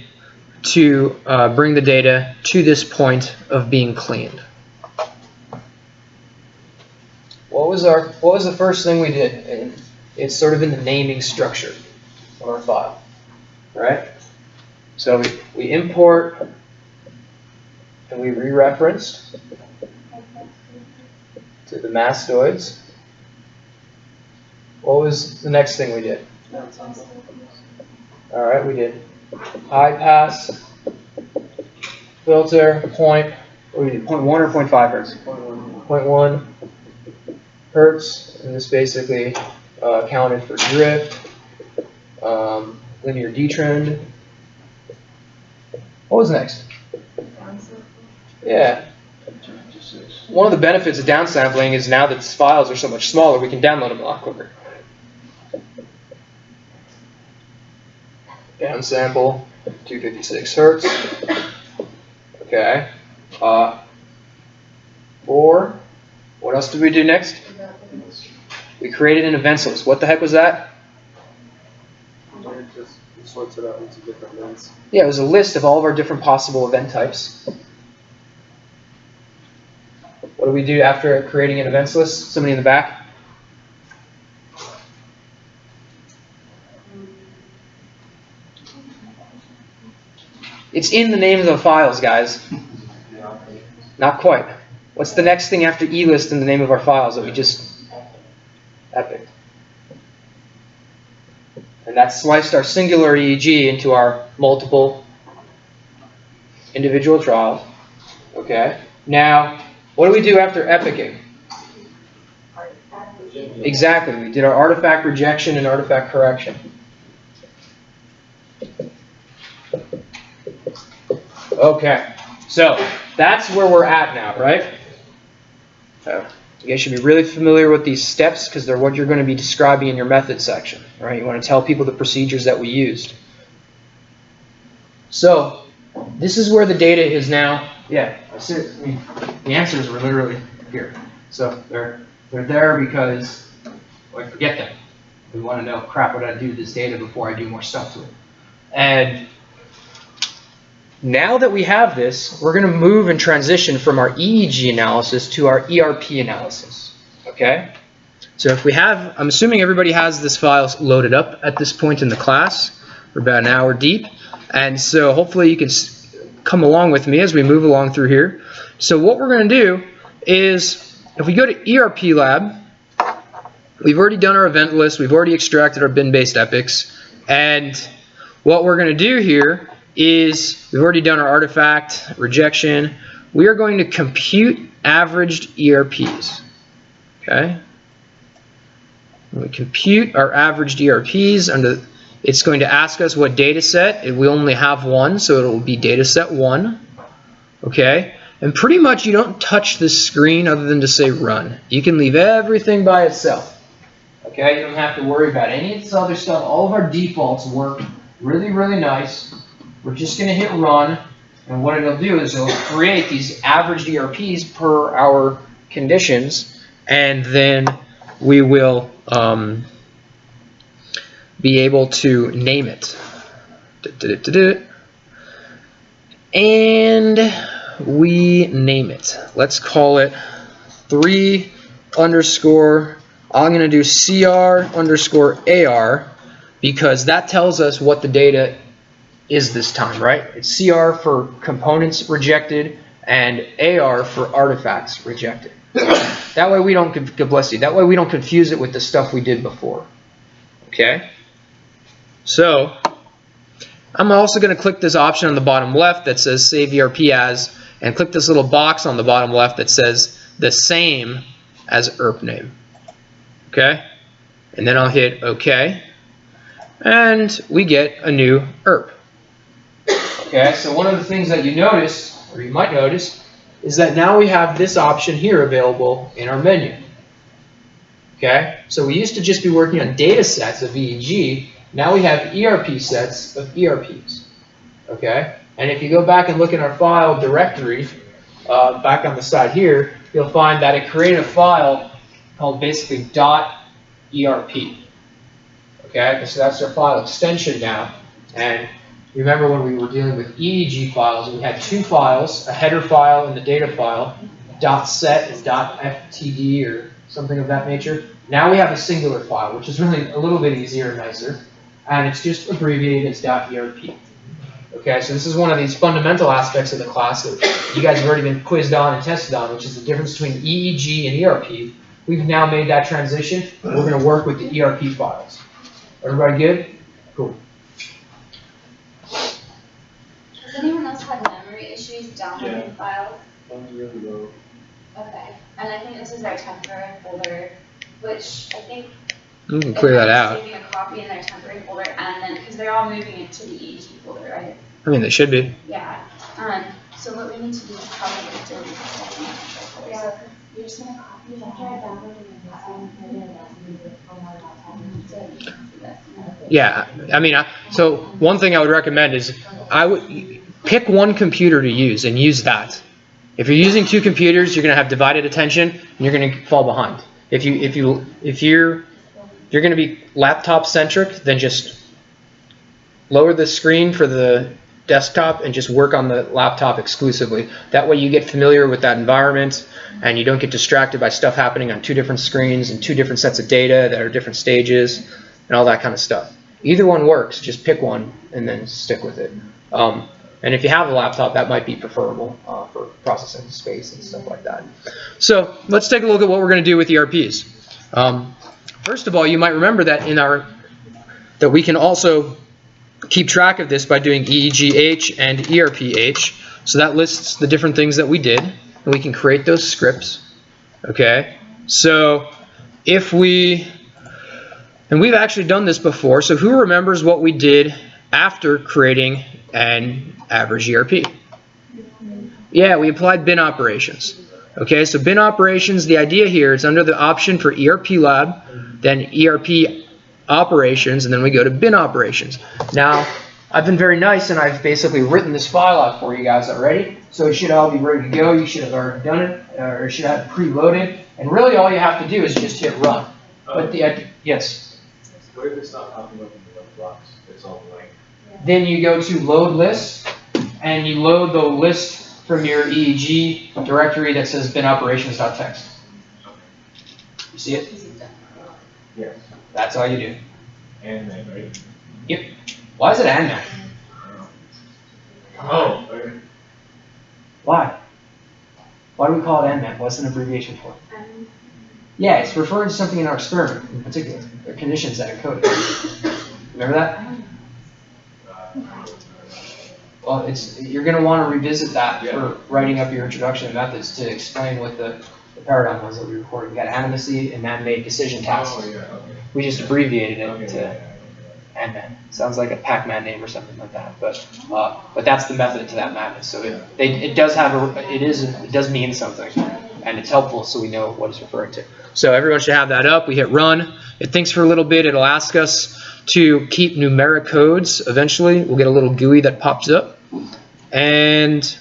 to bring the data to this point of being cleaned? What was the first thing we did? And it's sort of in the naming structure of our file, right? So we import and we re-referenced to the mastoids. What was the next thing we did? All right, we did high pass filter point. What did we do? 0.1 or 0.5 hertz? 0.1 hertz, and this basically accounted for drift, linear detrend. What was next? Yeah. One of the benefits of downsampling is now that these files are so much smaller, we can download them a lot quicker. Downsample, 256 hertz. Okay. 4. What else did we do next? We created an events list. What the heck was that? It just sorts it out into different events. Yeah, it was a list of all of our different possible event types. What do we do after creating an events list? Somebody in the back? It's in the names of the files, guys. Not quite. What's the next thing after elist in the name of our files that we just epic? And that sliced our singular EEG into our multiple individual trials. Okay. Now, what do we do after epicing? Exactly. We did our artifact rejection and artifact correction. Okay. So, that's where we're at now, right? You guys should be really familiar with these steps because they're what you're going to be describing in your method section. Right? You want to tell people the procedures that we used. So, this is where the data is now. Yeah, the answers are literally here. So they're there because I forget them. We want to know, crap, what do I do to this data before I do more stuff to it? And now that we have this, we're going to move and transition from our EEG analysis to our ERP analysis. Okay? So if we have, I'm assuming everybody has this file loaded up at this point in the class. We're about an hour deep. And so hopefully you can come along with me as we move along through here. So what we're going to do is, if we go to ERP lab, we've already done our event list. We've already extracted our bin-based epics. And what we're going to do here is, we've already done our artifact rejection. We are going to compute averaged ERPs. Okay? When we compute our averaged ERPs, it's going to ask us what data set. We only have one, so it will be data set 1. Okay? And pretty much you don't touch this screen other than to say run. You can leave everything by itself. Okay? You don't have to worry about any of this other stuff. All of our defaults work really, really nice. We're just going to hit run. And what it'll do is it'll create these averaged ERPs per our conditions. And then we will be able to name it. And we name it. Let's call it 3 underscore, I'm going to do CR underscore AR because that tells us what the data is this time, right? It's CR for components rejected and AR for artifacts rejected. That way we don't, God bless you, that way we don't confuse it with the stuff we did before. Okay? So, I'm also going to click this option on the bottom left that says Save ERP As, and click this little box on the bottom left that says the same as ERP name. Okay? And then I'll hit OK. And we get a new ERP. Okay, so one of the things that you notice, or you might notice, is that now we have this option here available in our menu. Okay, so we used to just be working on data sets of EEG. Now we have ERP sets of ERPs. Okay, and if you go back and look in our file directory, back on the side here, you'll find that it created a file called basically .erp. Okay, so that's our file extension now. And remember when we were dealing with EEG files, we had 2 files, a header file and the data file, .set and .ftd or something of that nature. Now we have a singular file, which is really a little bit easier and nicer, and it's just abbreviated as .erp. Okay, so this is one of these fundamental aspects of the class that you guys have already been quizzed on and tested on, which is the difference between EEG and ERP. We've now made that transition, and we're going to work with the ERP files. Everybody good? Cool. Does anyone else have memory issues downloading files? Really low. Okay, and I think this is their temporary folder, which I think We can clear that out. saving a copy in their temporary folder, and then because they're all moving it to the EEG folder, right? I mean, they should be. Yeah. So what we need to do is probably delete the second folder. Yeah. So you're just gonna copy it after I download it and put it on my laptop. So you can see that. Yeah, I mean, so one thing I would recommend is I would pick one computer to use and use that. If you're using 2 computers, you're going to have divided attention and you're going to fall behind. If you're going to be laptop centric, then just lower the screen for the desktop and just work on the laptop exclusively. That way you get familiar with that environment and you don't get distracted by stuff happening on 2 different screens and 2 different sets of data that are different stages and all that kind of stuff. Either one works, just pick one and then stick with it. And if you have a laptop, that might be preferable for processing space and stuff like that. So let's take a look at what we're going to do with ERPs. First of all, you might remember that that we can also keep track of this by doing EEGH and ERPH. So that lists the different things that we did, and we can create those scripts. Okay, so if and we've actually done this before, so who remembers what we did after creating an average ERP? Yeah, we applied bin operations. Okay, so bin operations, the idea here is under the option for ERP lab, then ERP operations, and then we go to bin operations. Now, I've been very nice and I've basically written this file out for you guys already, so it should all be ready to go. You should have already done it, or it should have it preloaded, and really all you have to do is just hit run. But yes? What if it's not popping up in the box? It's all blank. Then you go to load list, and you load the list from your EEG directory that says binoperations.txt. You see it? Yes. That's all you do. And then, right? Yep. Why is it and then? Oh, okay. Why? Why do we call it NMAP? What's an abbreviation for? Yeah, it's referring to something in our experiment in particular. The conditions that encode it. Remember that? Well, you're going to want to revisit that for writing up your introduction methods to explain what the paradigm was that we recorded. We got animacy and man-made decision tasks. Oh, yeah, okay. We just abbreviated it Okay, to yeah. NMAP. Sounds like a Pac-Man name or something like that, but that's the method to that madness. So it does mean something, and it's helpful so we know what it's referring to. So everyone should have that up. We hit run. It thinks for a little bit. It'll ask us to keep numeric codes. Eventually, we'll get a little GUI that pops up, and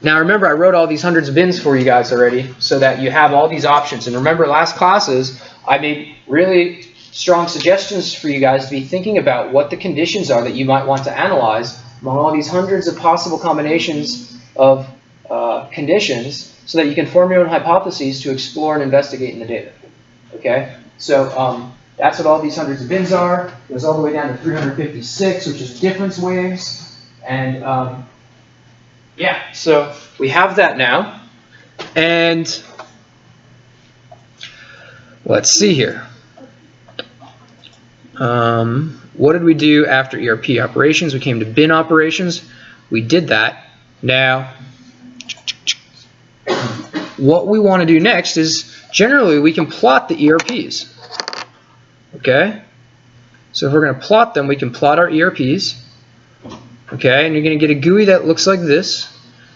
now remember, I wrote all these hundreds of bins for you guys already so that you have all these options. And remember, last classes, I made really strong suggestions for you guys to be thinking about what the conditions are that you might want to analyze among all these hundreds of possible combinations of conditions so that you can form your own hypotheses to explore and investigate in the data. Okay? So that's what all these hundreds of bins are. It goes all the way down to 356, which is difference waves. And yeah, so we have that now. And let's see here. What did we do after ERP operations? We came to bin operations. We did that. Now, what we want to do next is, generally, we can plot the ERPs. Okay? So if we're going to plot them, we can plot our ERPs. Okay? And you're going to get a GUI that looks like this.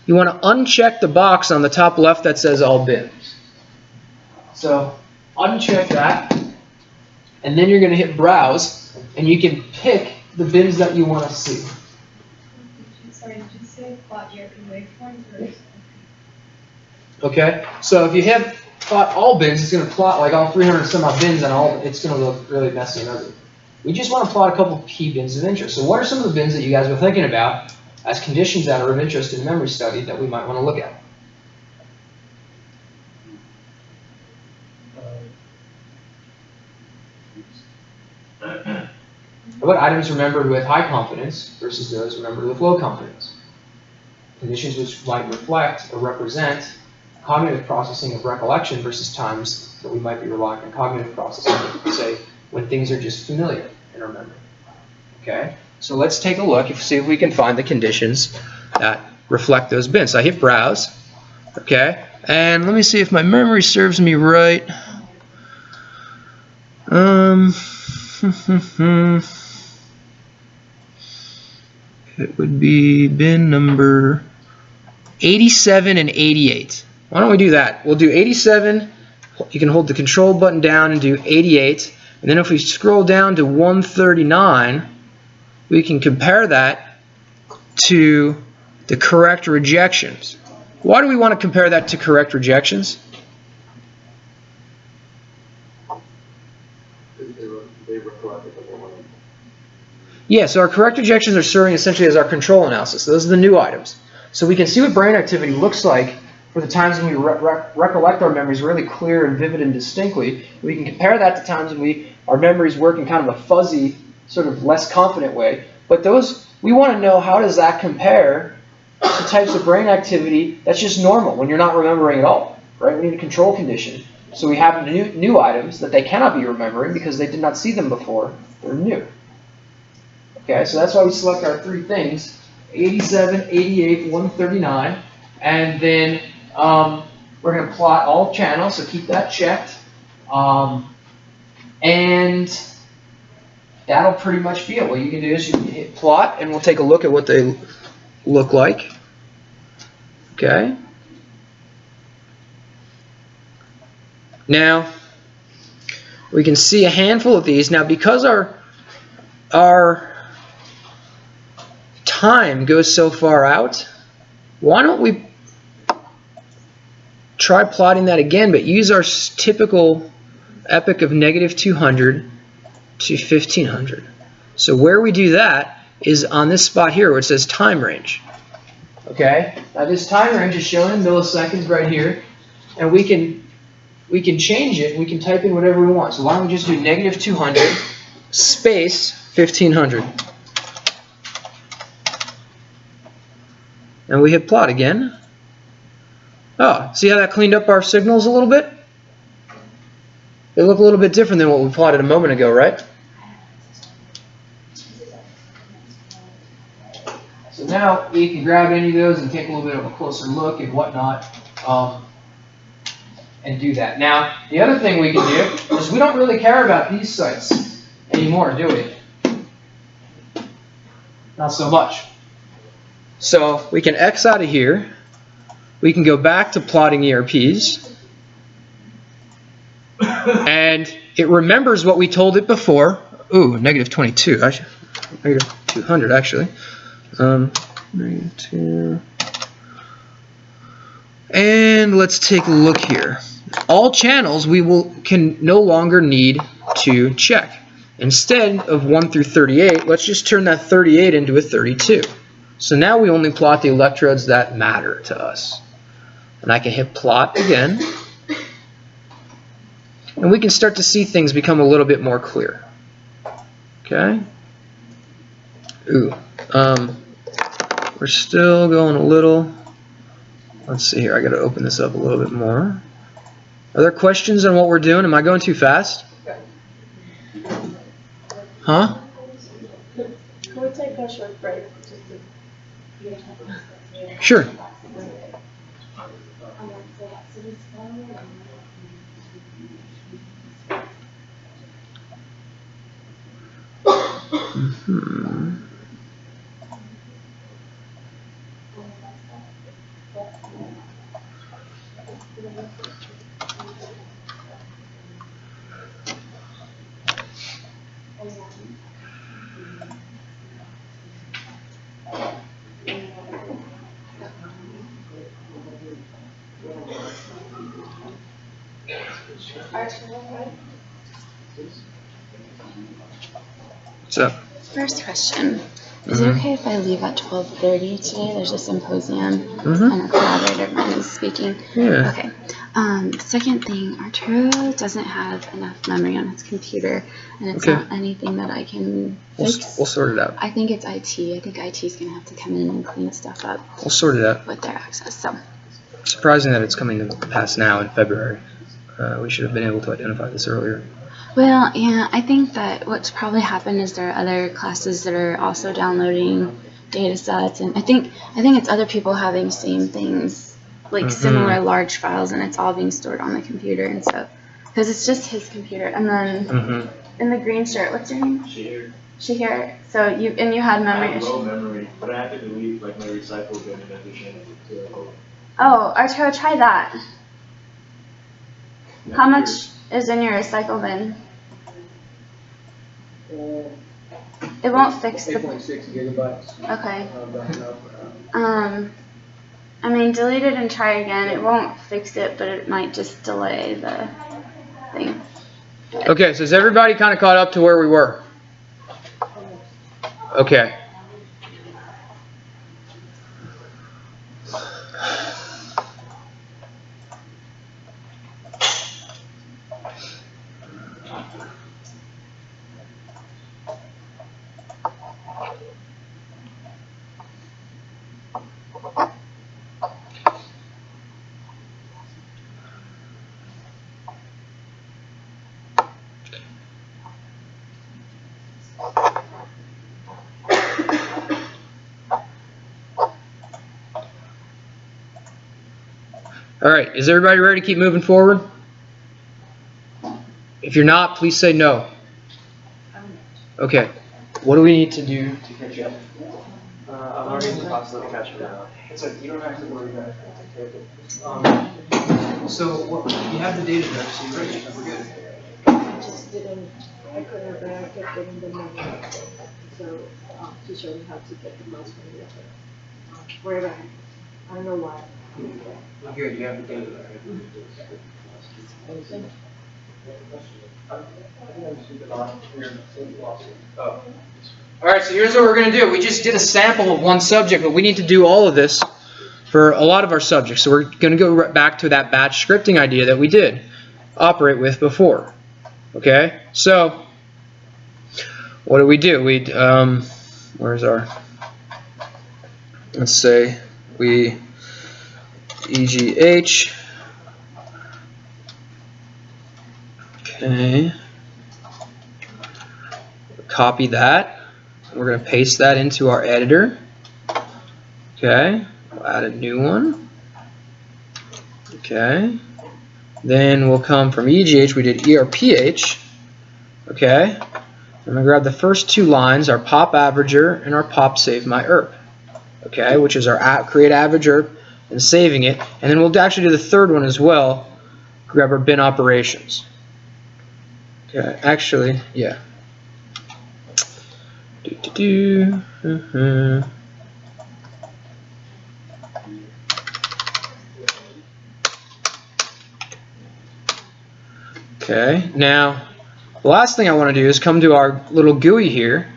You want to uncheck the box on the top left that says all bins. So uncheck that. And then you're going to hit browse. And you can pick the bins that you want to see. Sorry, did you say plot ERP waveforms or? Okay, so if you hit plot all bins, it's going to plot like all 300 some odd bins, and it's going to look really messy and ugly. We just want to plot a couple key bins of interest. So what are some of the bins that you guys were thinking about as conditions that are of interest in memory study that we might want to look at? What items remembered with high confidence versus those remembered with low confidence? Conditions which might reflect or represent cognitive processing of recollection versus times that we might be relying on cognitive processing, say, when things are just familiar in our memory. Okay? So let's take a look and see if we can find the conditions that reflect those bins. So I hit browse. Okay? And let me see if my memory serves me right. It would be bin number 87 and 88. Why don't we do that? We'll do 87. You can hold the control button down and do 88. And then if we scroll down to 139, we can compare that to the correct rejections. Why do we want to compare that to correct rejections? Yeah, so our correct rejections are serving essentially as our control analysis. So those are the new items. So we can see what brain activity looks like for the times when we recollect our memories really clear and vivid and distinctly. We can compare that to times when our memories work in kind of a fuzzy, sort of less confident way. But those, we want to know, how does that compare to types of brain activity that's just normal when you're not remembering at all, right? We need a control condition. So we have new items that they cannot be remembering because they did not see them before. They're new. Okay, so that's why we select our three things, 87, 88, 139, and then we're going to plot all channels, so keep that checked. And that'll pretty much be it. What you can do is you can hit plot, and we'll take a look at what they look like. Okay. Now, we can see a handful of these. Now, because our time goes so far out, why don't we try plotting that again, but use our typical epoch of -200 to 1500. So where we do that is on this spot here where it says time range. Okay, now this time range is shown in milliseconds right here, and we can change it. We can type in whatever we want. So why don't we just do -200 space 1500. And we hit plot again. Oh, see how that cleaned up our signals a little bit? They look a little bit different than what we plotted a moment ago, right? So now you can grab any of those and take a little bit of a closer look and whatnot, and do that. Now, the other thing we can do is we don't really care about these sites anymore, do we? Not so much. So we can X out of here. We can go back to plotting ERPs. And it remembers what we told it before. Ooh, -22. -200 actually. -2. And let's take a look here. All channels we can no longer need to check. Instead of 1 through 38, let's just turn that 38 into a 32. So now we only plot the electrodes that matter to us. And I can hit plot again. And we can start to see things become a little bit more clear. Okay? Ooh. We're still going a little. Let's see here. I got to open this up a little bit more. Are there questions on what we're doing? Am I going too fast? Huh? Can we take a short break? Sure. What's up? First question. Is it okay if I leave at 12:30 today? There's a symposium and a collaborator of mine is speaking. Yeah. Okay. Second thing, Arturo doesn't have enough memory on his computer, and it's not anything that I can fix. We'll sort it out. I think it's IT. I think IT is going to have to come in and clean stuff up. We'll sort it out. With their access. So. Surprising that it's coming to pass now in February. We should have been able to identify this earlier. Well, yeah, I think that what's probably happened is there are other classes that are also downloading data sets, and I think it's other people having the same things, like similar large files, and it's all being stored on the computer and stuff. Because it's just his computer. And then in the green shirt, what's your name? Shahir. So you had memory issues. Low memory, but I have to delete like my recycle bin in addition to. Oh, Arturo, try that. How much is in your recycle bin? It won't fix the. 8.6 gigabytes. Okay. I mean, delete it and try again. It won't fix it, but it might just delay the thing. Okay, so is everybody kind of caught up to where we were? Okay. All right, is everybody ready to keep moving forward? If you're not, please say no. Okay, what do we need to do to catch up? I'm already in the process of catching up. It's like, you don't have to worry about it. So you have the data there, so you're ready. We're good. I couldn't, but I kept getting the money. So he showed me how to get the most from the other. Wherever. I don't know why. We're good, you have the data there. Alright, so here's what we're going to do. We just did a sample of one subject, but we need to do all of this for a lot of our subjects. So we're going to go back to that batch scripting idea that we did operate with before. Okay, so what do? We, where's our, let's say we EGH. Okay, copy that. We're going to paste that into our editor. Okay, we'll add a new one. Okay, then we'll come from EGH, we did ERPH. Okay, I'm going to grab the first two lines, our pop averager and our pop save my ERP. Okay, which is our create average ERP and saving it. And then we'll actually do the third one as well, grab our bin operations. Okay, actually, yeah. Okay, now The last thing I want to do is come to our little GUI here.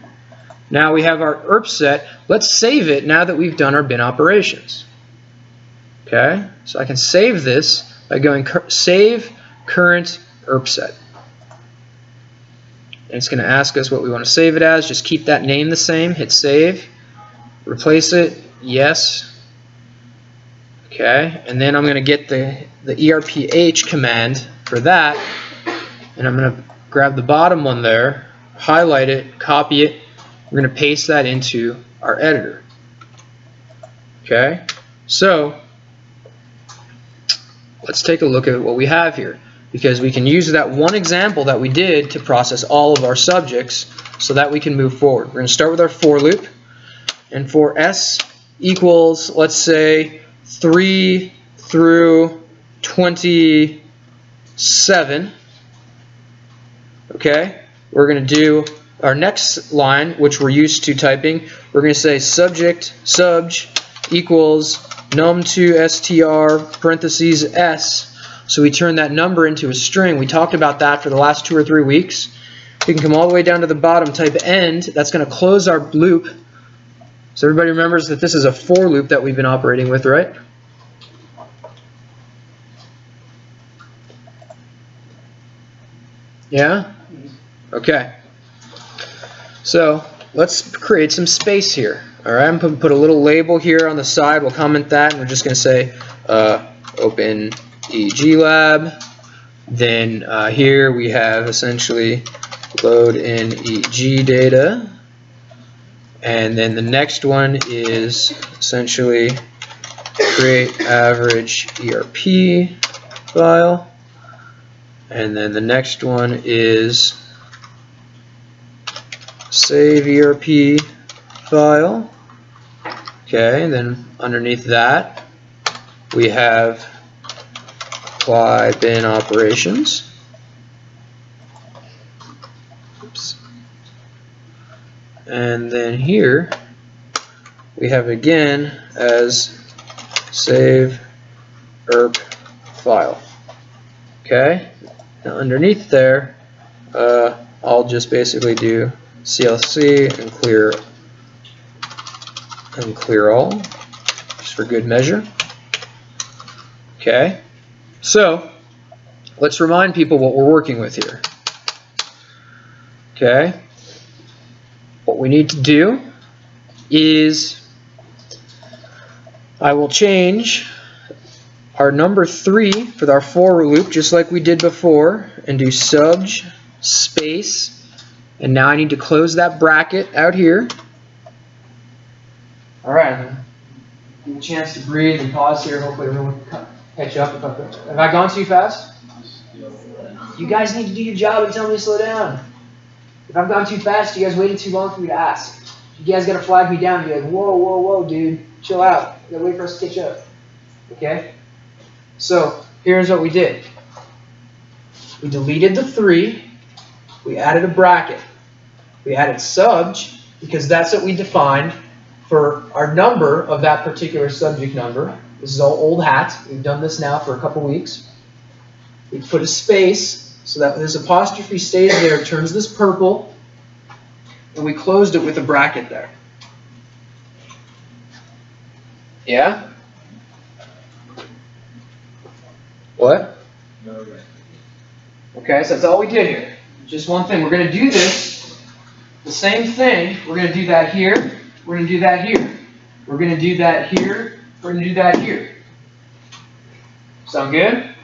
Now we have our ERP set. Let's save it now that we've done our bin operations. Okay, so I can save this by going save current ERP set. And it's going to ask us what we want to save it as. Just keep that name the same. Hit save. Replace it. Yes. Okay, and then I'm going to get the ERPH command for that. And I'm going to grab the bottom one there, highlight it, copy it. We're going to paste that into our editor. Okay, so let's take a look at what we have here, because we can use that one example that we did to process all of our subjects so that we can move forward. We're going to start with our for loop, and for s equals, let's say, 3 through 27. Okay, we're going to do our next line, which we're used to typing. We're going to say subject subj equals num2 str parentheses s. So we turn that number into a string. We talked about that for the last 2 or 3 weeks. We can come all the way down to the bottom, type end. That's going to close our loop. So everybody remembers that this is a for loop that we've been operating with, right? Yeah? Okay. So let's create some space here. All right, I'm going to put a little label here on the side. We'll comment that, and we're just going to say open EEG lab. Then here we have essentially load in EEG data. And then the next one is essentially create average ERP file. And then the next one is save ERP file. Okay, and then underneath that we have apply bin operations. Oops. And then here we have again as save ERP file. Okay, now underneath there I'll just basically do CLC and clear all, just for good measure. Okay, so let's remind people what we're working with here. Okay, what we need to do is I will change our number 3 for our for loop just like we did before, and do subj space, and now I need to close that bracket out here. Alright, I'm going to give a chance to breathe and pause here. Hopefully everyone can catch up. Have I gone too fast? You guys need to do your job and tell me to slow down. If I've gone too fast, you guys waited too long for me to ask. You guys got to flag me down and be like, whoa, whoa, whoa, dude, chill out. You got to wait for us to catch up. Okay? So here's what we did. We deleted the 3. We added a bracket. We added subj because that's what we defined for our number of that particular subject number. This is all old hat. We've done this now for a couple weeks. We put a space so that this apostrophe stays there, turns this purple, and we closed it with a bracket there. Yeah? What? Okay, so that's all we did here. Just one thing. We're going to do this, the same thing. We're going to do that here. We're going to do that here. We're going to do that here. We're going to do that here. Sound good?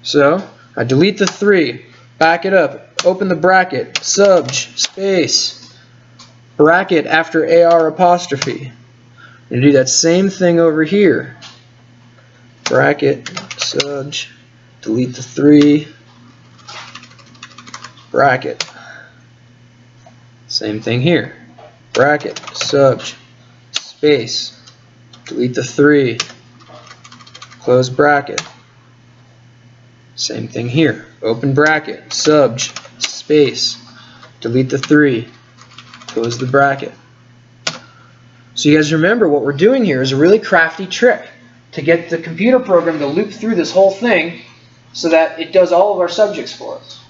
So, I delete the 3, back it up, open the bracket, subj, space, bracket after AR apostrophe. I'm going to do that same thing over here. Bracket, subj, delete the 3, bracket. Same thing here. Bracket, subj, space, delete the 3, close bracket. Same thing here. Open bracket, subj, space, delete the 3, close the bracket. So you guys remember what we're doing here is a really crafty trick to get the computer program to loop through this whole thing so that it does all of our subjects for us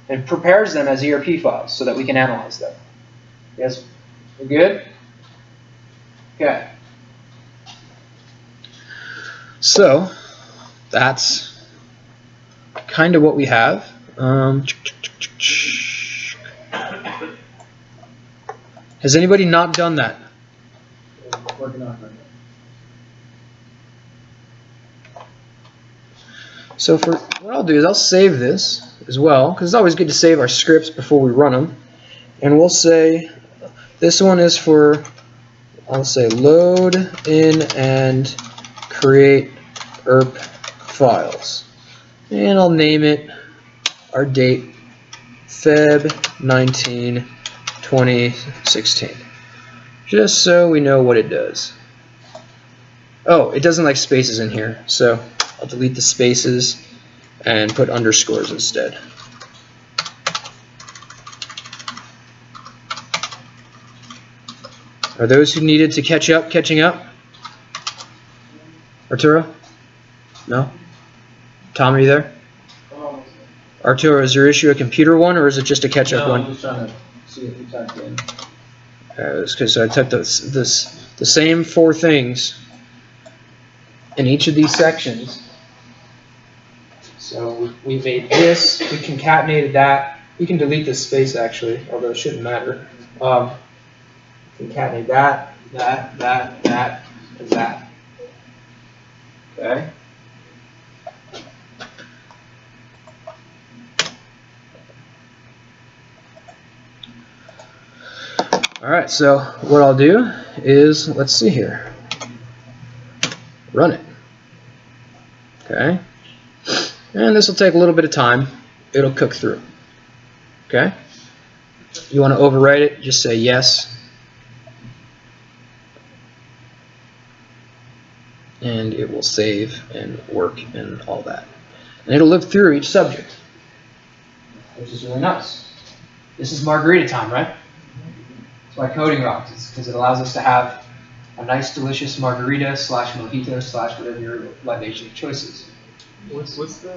and prepares them as ERP files so that we can analyze them. Yes, we're good? Okay. So that's kind of what we have. Has anybody not done that? Working on it. So for what I'll do is I'll save this as well, because it's always good to save our scripts before we run them. And we'll say this one is for, I'll say load in and create ERP files. And I'll name it our date, Feb 19, 2016. Just so we know what it does. Oh, it doesn't like spaces in here, so I'll delete the spaces and put underscores instead. Are those who needed to catch up catching up? Arturo? No? Tom, are you there? Arturo, is your issue a computer one or is it just a catch-up one? I'm just trying to see if you typed in. Okay, so I took the same 4 things in each of these sections. So we made this, we concatenated that. We can delete this space actually, although it shouldn't matter. Concatenate that, and that. Okay. All right, so what I'll do is, let's see here. Run it. Okay. And this will take a little bit of time. It'll cook through. Okay. You want to overwrite it, just say yes. And it will save and work and all that. And it'll live through each subject, which is really nice. This is margarita time, right? That's why coding rocks, because it allows us to have a nice, delicious margarita / mojito / whatever your libation of choice is. What's the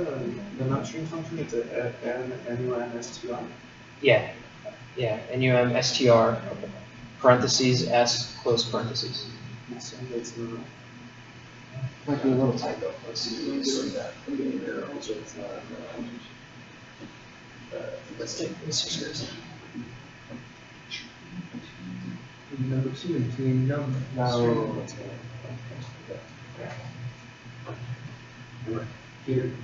nutstring function? It's a NUMSTR? Yeah, NUMSTR, parentheses, S, close parentheses. It's not. Might be a little typo. Let's see if we can sort that. Let's take this here. Number 2 between number. No.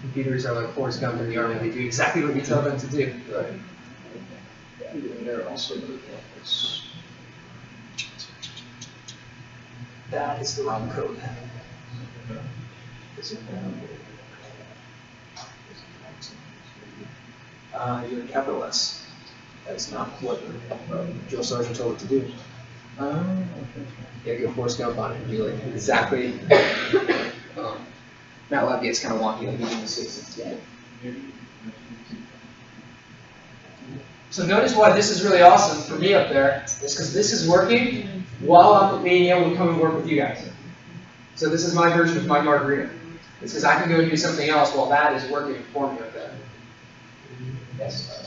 Computers are like Forrest Gump in the army. They do exactly what you tell them to do. Right. They're also good at this. That is the wrong code. You're a capital S. That's not what Joe Sargent told it to do. Yeah, go Forrest Gump on it and be like exactly. MATLAB gets kind of wonky, like even the systems. Yeah. So notice why this is really awesome for me up there is because this is working while I'm being able to come and work with you guys. So this is my version of my margarita. It's because I can go do something else while that is working for me up there. Yes.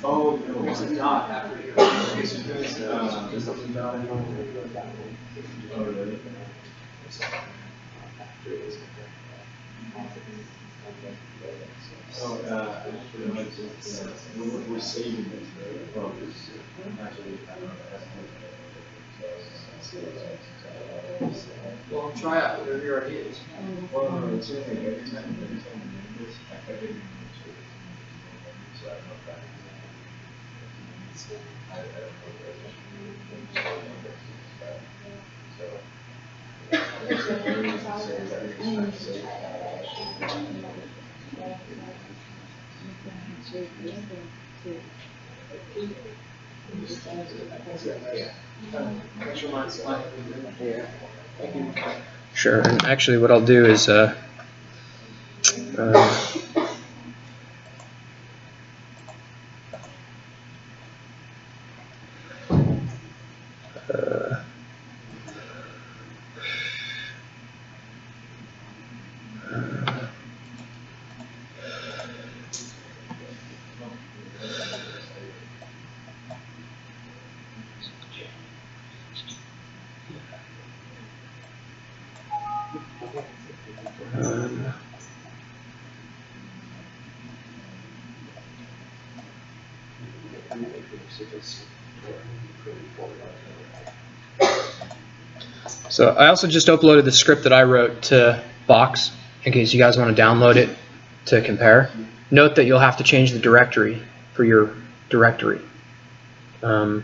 Oh, no, it's not after your. Oh, really? Oh, actually, I just, we're saving it, right? Well, actually, I don't know. Well, try out whatever your idea is. Well, no, it's okay, every time you this, I didn't even know it. So I don't know if that. I don't Yeah. Sure. And actually, what I'll do is so I also just uploaded the script that I wrote to Box in case you guys want to download it to compare. Note that you'll have to change the directory for your directory. I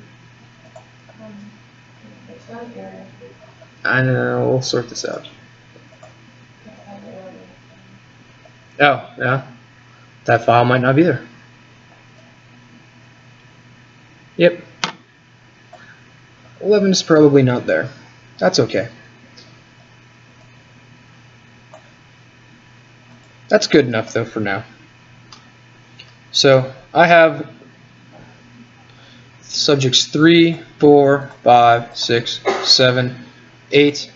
know, we'll sort this out. Oh, yeah. That file might not be there. Yep. 11 is probably not there. That's okay. That's good enough though for now. So I have subjects 3, 4, 5, 6, 7, 8,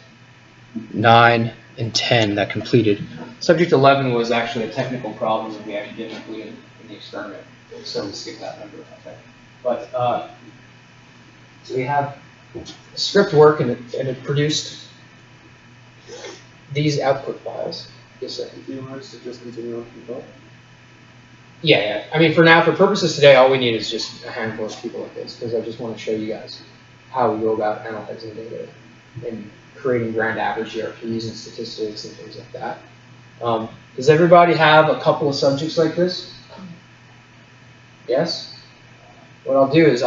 9, and 10 that completed. Subject 11 was actually a technical problem that we actually didn't include in the experiment, so we skipped that number. Okay. But so we have script work and it produced these output files. Yes, sir. Do you want us to just continue on from both? Yeah. I mean, for now, for purposes today, all we need is just a handful of people like this, because I just want to show you guys how we go about analyzing data and creating grand average ERPs and statistics and things like that. Does everybody have a couple of subjects like this? Yes? What I'll do is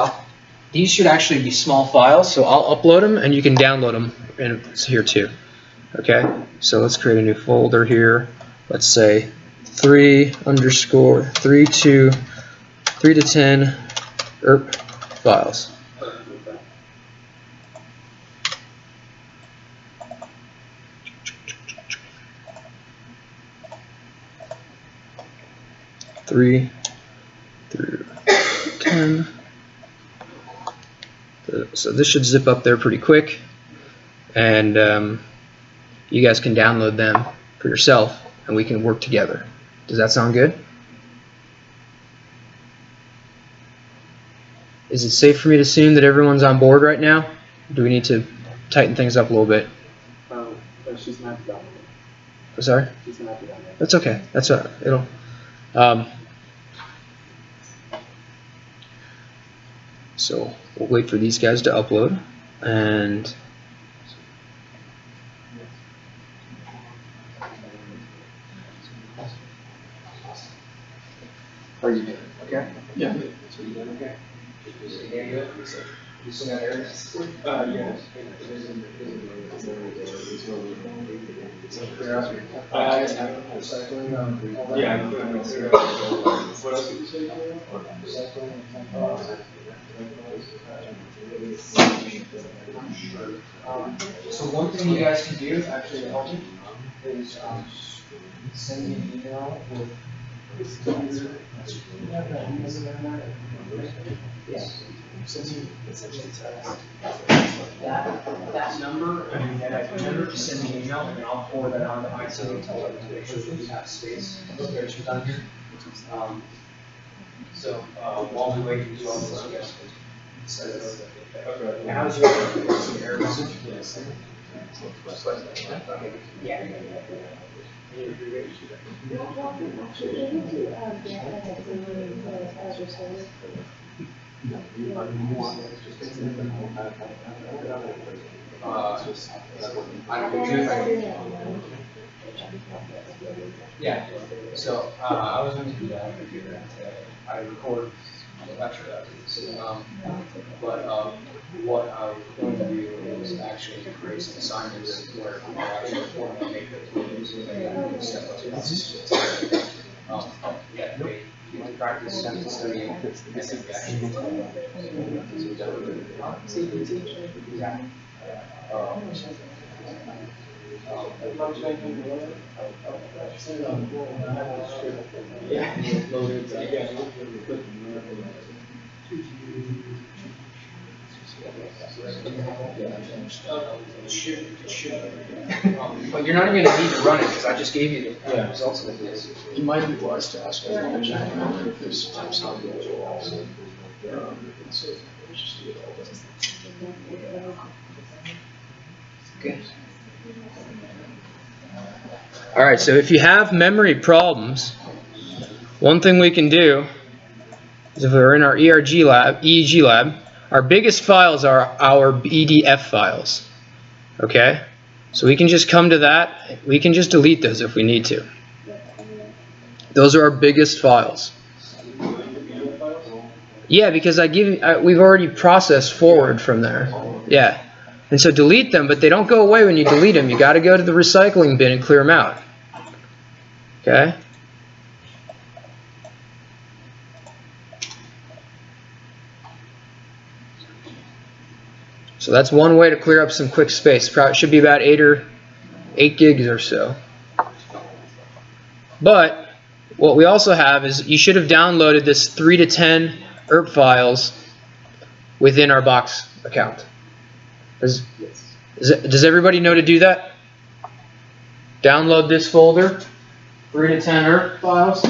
these should actually be small files, so I'll upload them and you can download them and it's here too. Okay, so let's create a new folder here. Let's say 3 to 10 ERP files. Three through 10. So this should zip up there pretty quick, and you guys can download them for yourself, and we can work together. Does that sound good? Is it safe for me to assume that everyone's on board right now? Do we need to tighten things up a little bit? She's not done. I'm sorry? She's not done. That's okay. That's it'll. So we'll wait for these guys to upload, and are you doing okay? Yeah. So you doing okay? You still got errors? Yes. Yeah. What else did you say? So one thing you guys can do actually to help you is send me an email with that number, that IP number, just send me an email and I'll forward that on to IC and tell them to make sure that we have space filtration on here. So while we wait, do all this, you guys can set it up. How's your error message? Yeah. Yeah. So I was going to do that. I record the lecture afterwards. But what I was going to do is actually create some assignments where people actually formally make the clues and they step up to this. Yeah, they practice sentence studying and actually. Yeah. But you're not even going to need to run it because I just gave you the results of this. It might be wise to ask everyone if this time's not going to also. Okay. All right, so if you have memory problems, one thing we can do is if we're in our EEG lab, our biggest files are our EDF files. Okay? So we can just come to that. We can just delete those if we need to. Those are our biggest files. Yeah, because we've already processed forward from there. Yeah. And so delete them, but they don't go away when you delete them. You got to go to the recycling bin and clear them out. Okay? So that's one way to clear up some quick space. Probably should be about 8 gigs or so. But what we also have is you should have downloaded this 3 to 10 ERP files within our Box account. Does everybody know to do that? Download this folder, 3 to 10 ERP files.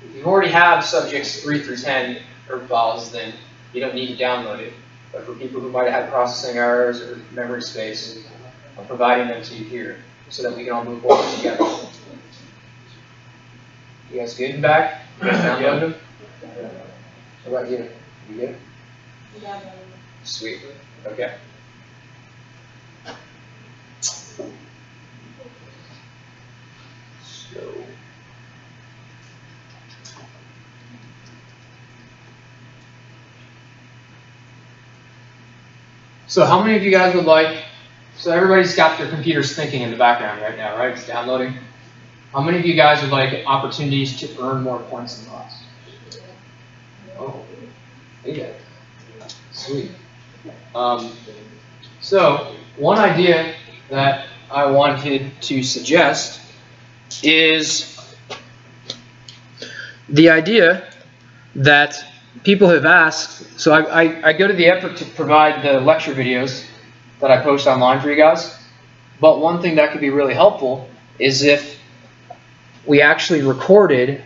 If you already have subjects 3 through 10 ERP files, then you don't need to download it. But for people who might have had processing errors or memory space, I'm providing them to you here so that we can all move forward together. You guys good and back? You guys download them? What about you? You good? Sweet. Okay. So how many of you guys would like, so everybody's got their computers thinking in the background right now, right? It's downloading. How many of you guys would like opportunities to earn more points in class? Oh, yeah. Sweet. So one idea that I wanted to suggest is the idea that people have asked. So I go to the effort to provide the lecture videos that I post online for you guys. But one thing that could be really helpful is if we actually recorded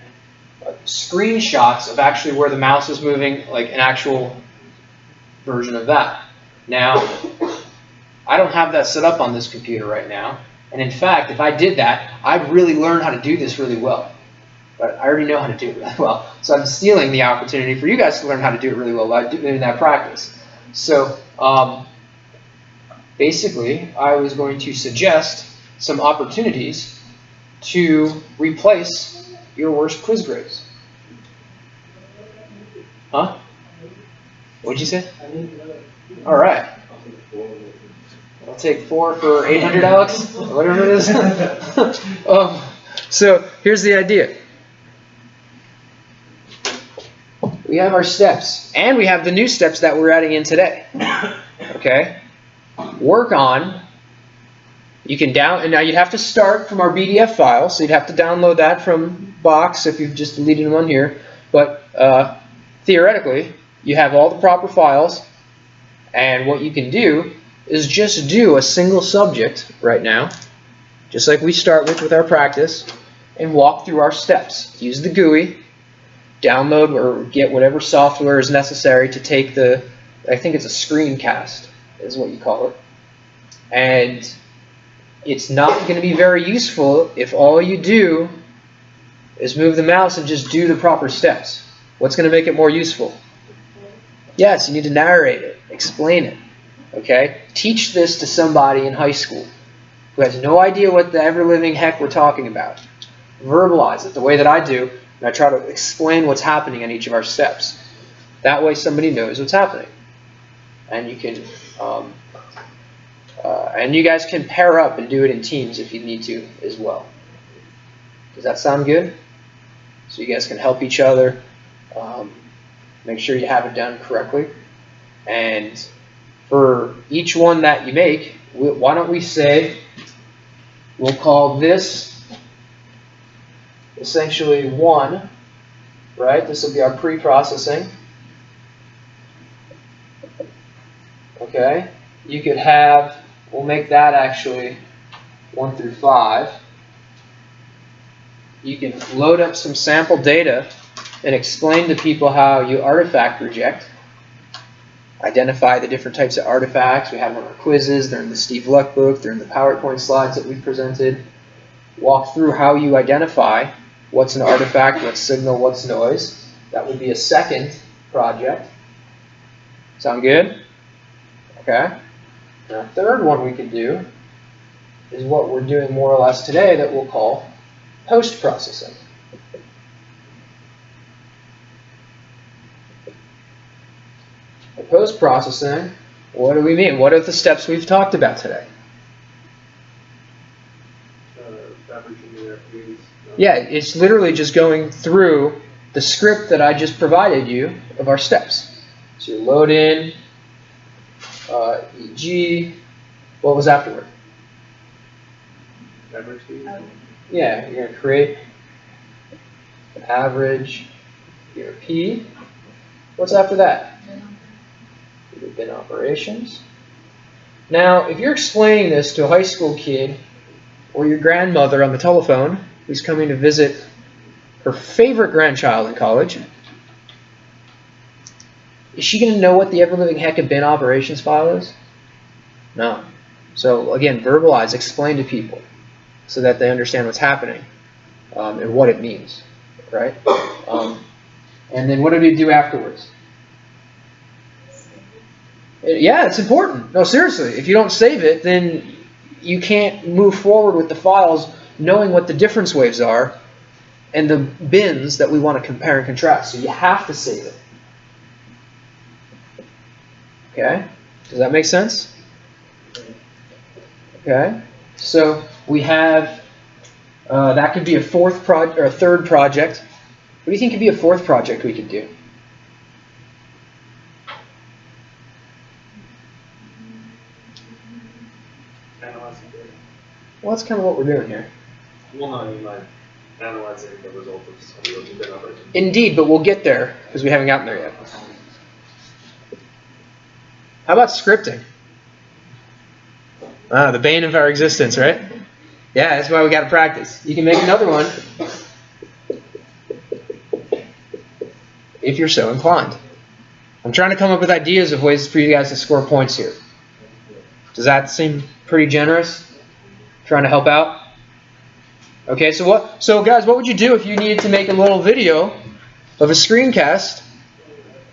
screenshots of actually where the mouse is moving, like an actual version of that. Now, I don't have that set up on this computer right now. And in fact, if I did that, I'd really learn how to do this really well. But I already know how to do it really well. So I'm stealing the opportunity for you guys to learn how to do it really well by doing that practice. So basically, I was going to suggest some opportunities to replace your worst quiz grades. Huh? What'd you say? All right. I'll take 4 for 800, Alex, or whatever it is. So here's the idea. We have our steps, and we have the new steps that we're adding in today. Okay? Work on. You can and now you'd have to start from our PDF file, so you'd have to download that from Box if you've just deleted one here. But theoretically, you have all the proper files, and what you can do is just do a single subject right now, just like we start with our practice, and walk through our steps. Use the GUI, download or get whatever software is necessary to take I think it's a screencast, is what you call it. And it's not going to be very useful if all you do is move the mouse and just do the proper steps. What's going to make it more useful? Yes, you need to narrate it, explain it. Okay? Teach this to somebody in high school who has no idea what the ever-living heck we're talking about. Verbalize it the way that I do, and I try to explain what's happening on each of our steps. That way somebody knows what's happening. And you can, and you guys can pair up and do it in teams if you need to as well. Does that sound good? So you guys can help each other. Make sure you have it done correctly. And for each one that you make, why don't we say, we'll call this essentially 1, right? This will be our pre-processing. Okay? You could have, we'll make that actually 1 through 5. You can load up some sample data and explain to people how you artifact reject. Identify the different types of artifacts. We have them in our quizzes. They're in the Steve Luck book. They're in the PowerPoint slides that we presented. Walk through how you identify what's an artifact, what's signal, what's noise. That would be a second project. Sound good? Okay. Now, a third one we could do is what we're doing more or less today that we'll call post-processing. Post-processing, what do we mean? What are the steps we've talked about today? Yeah, it's literally just going through the script that I just provided you of our steps. So you load in, EEG, what was afterward? Average. Yeah, you're going to create an average ERP. What's after that? Bin operations. Now, if you're explaining this to a high school kid or your grandmother on the telephone who's coming to visit her favorite grandchild in college, is she going to know what the ever-living heck a bin operations file is? No. So again, verbalize, explain to people so that they understand what's happening and what it means, right? And then what do we do afterwards? Yeah, it's important. No, seriously. If you don't save it, then you can't move forward with the files knowing what the difference waves are and the bins that we want to compare and contrast. So you have to save it. Okay? Does that make sense? Okay? So we have, that could be a third project. What do you think could be a fourth project we could do? Analyzing data. Well, that's kind of what we're doing here. Well, no, I mean like analyzing the result of something that you've been operating. Indeed, but we'll get there because we haven't gotten there yet. How about scripting? Ah, the bane of our existence, right? Yeah, that's why we got to practice. You can make another one if you're so inclined. I'm trying to come up with ideas of ways for you guys to score points here. Does that seem pretty generous? Trying to help out? Okay, so guys, what would you do if you needed to make a little video of a screencast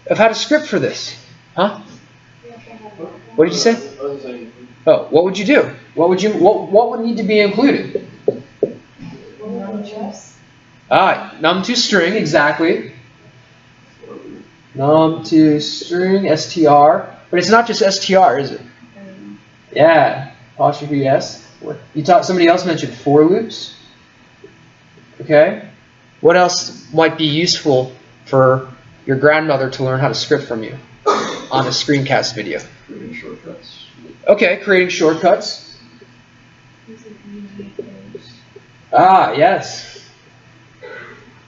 of how to script for this? Huh? What did you say? Oh, what would you do? What would need to be included? Ah, num2string, exactly. Num2string, str. But it's not just str, is it? Yeah, apostrophe s. Somebody else mentioned for loops. Okay. What else might be useful for your grandmother to learn how to script from you on a screencast video? Creating shortcuts. Okay, creating shortcuts. Ah, yes.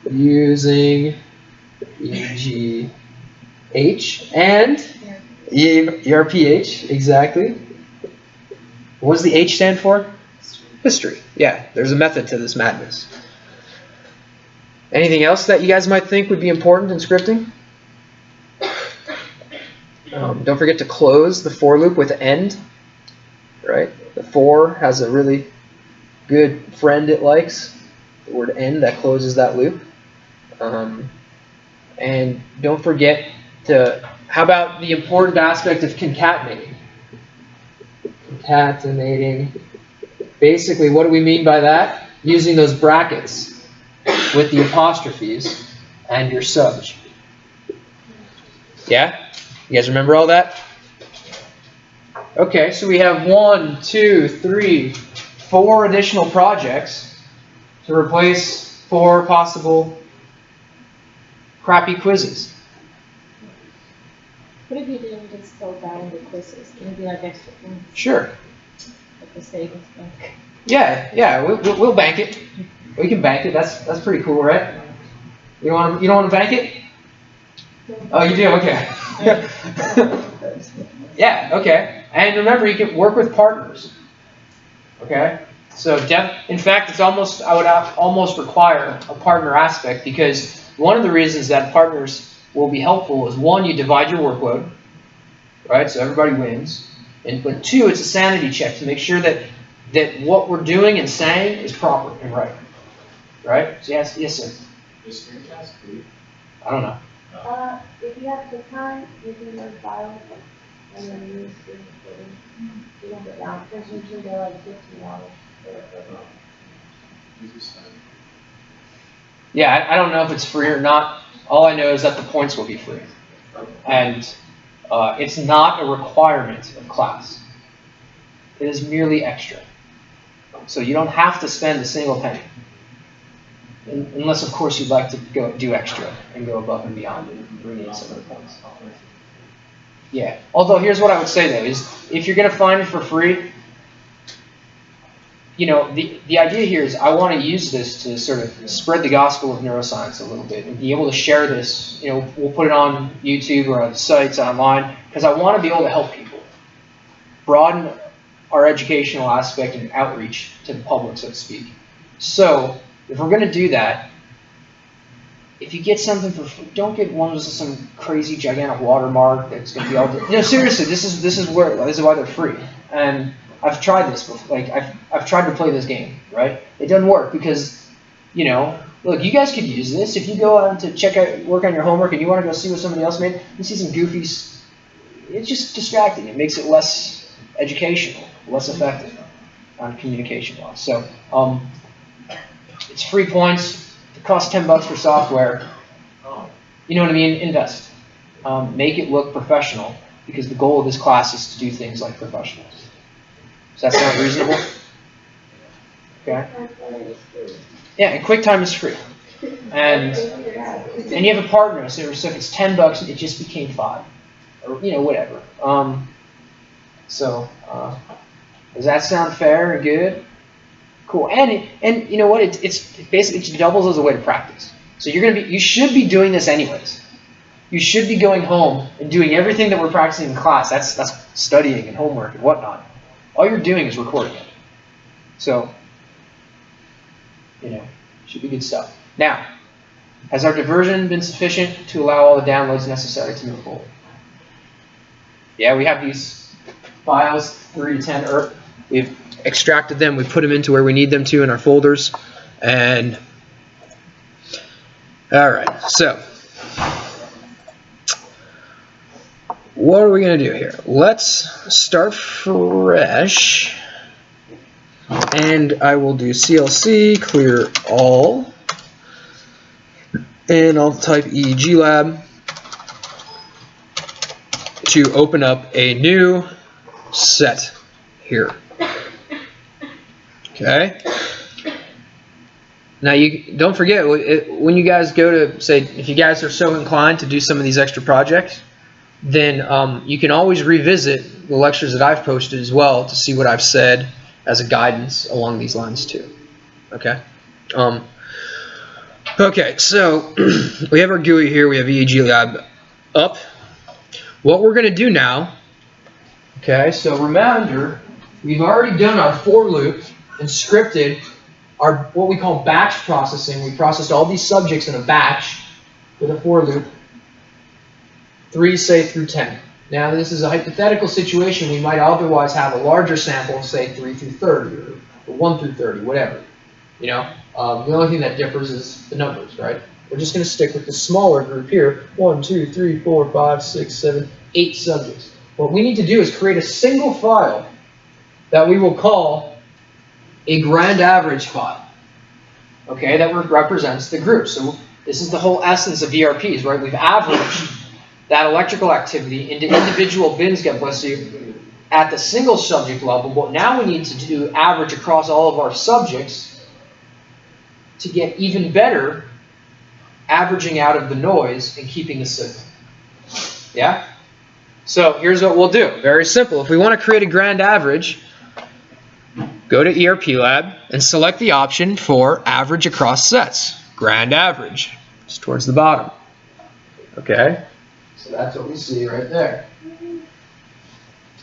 Using EEG and earpiece, exactly. What does the H stand for? History. Yeah, there's a method to this madness. Anything else that you guys might think would be important in scripting? Don't forget to close the for loop with end. Right? The for has a really good friend it likes, the word end, that closes that loop. And don't forget to, how about the important aspect of concatenating? Concatenating. Basically, what do we mean by that? Using those brackets with the apostrophes and your subj. Yeah? You guys remember all that? Okay, so we have 1, 2, 3, 4 additional projects to replace 4 possible crappy quizzes. What if you didn't just go down the quizzes? Can you do like extra points? Sure. Like the savings bank? Yeah, we'll bank it. We can bank it. That's pretty cool, right? You don't want to bank it? Oh, you do? Okay. Yeah, okay. And remember, you can work with partners. Okay? So, in fact, I would almost require a partner aspect, because one of the reasons that partners will be helpful is, one, you divide your workload, right? So everybody wins. But 2, it's a sanity check to make sure that what we're doing and saying is proper and right. Right? So yes, sir. Is screencast free? I don't know. If you have the time, you can learn files and then use screen recording. You don't get down, because usually they're like $15 for Yeah, I don't know if it's free or not. All I know is that the points will be free. And it's not a requirement of class. It is merely extra. So you don't have to spend a single penny. Unless, of course, you'd like to go do extra and go above and beyond and bring in some of the points. Yeah. Although, here's what I would say, though, is if you're going to find it for free, the idea here is I want to use this to sort of spread the gospel of neuroscience a little bit and be able to share this. We'll put it on YouTube or on sites online, because I want to be able to help people. Broaden our educational aspect and outreach to the public, so to speak. So, if we're going to do that, if you get something for free, don't get one with some crazy gigantic watermark that's going to be all. Seriously, this is why they're free. And I've tried this before. Like I've tried to play this game, right? It doesn't work because, look, you guys could use this if you go out to work on your homework and you want to go see what somebody else made. You see some goofies. It's just distracting. It makes it less educational, less effective. on communication loss. So it's free points. It costs $10 for software. You know what I mean? Invest. Make it look professional, because the goal of this class is to do things like professionals. Does that sound reasonable? Okay. Yeah, and QuickTime is free. And you have a partner, so if it's $10, it just became $5, or whatever. Does that sound fair and good? Cool. And you know what? It's basically, it doubles as a way to practice. So you should be doing this anyways. You should be going home and doing everything that we're practicing in class. That's studying and homework and whatnot. All you're doing is recording it. So, should be good stuff. Now, has our diversion been sufficient to allow all the downloads necessary to move forward? Yeah, we have these files, 3 to 10 We've extracted them. We put them into where we need them to in our folders. And all right, so what are we going to do here? Let's start fresh. And I will do CLC, clear all. And I'll type EEG lab to open up a new set here. Okay. Now you don't forget, when you guys go to, say, if you guys are so inclined to do some of these extra projects, then you can always revisit the lectures that I've posted as well to see what I've said as a guidance along these lines too. Okay. Okay, so we have our GUI here. We have EEG lab up. What we're going to do now, okay, so reminder, we've already done our for loop and scripted our what we call batch processing. We processed all these subjects in a batch with a for loop, 3, say, through 10. Now, this is a hypothetical situation. We might otherwise have a larger sample, say 3 through 30 or 1 through 30, whatever. The only thing that differs is the numbers, right? We're just going to stick with the smaller group here. 1, 2, 3, 4, 5, 6, 7, 8 subjects. What we need to do is create a single file that we will call a grand average file, okay, that represents the group. So this is the whole essence of ERPs, right? We've averaged that electrical activity into individual bins, God bless you, at the single subject level. But now we need to do average across all of our subjects to get even better averaging out of the noise and keeping the signal. Yeah? So here's what we'll do. Very simple. If we want to create a grand average, go to ERP Lab and select the option for average across sets. Grand average. It's towards the bottom. Okay? So that's what we see right there.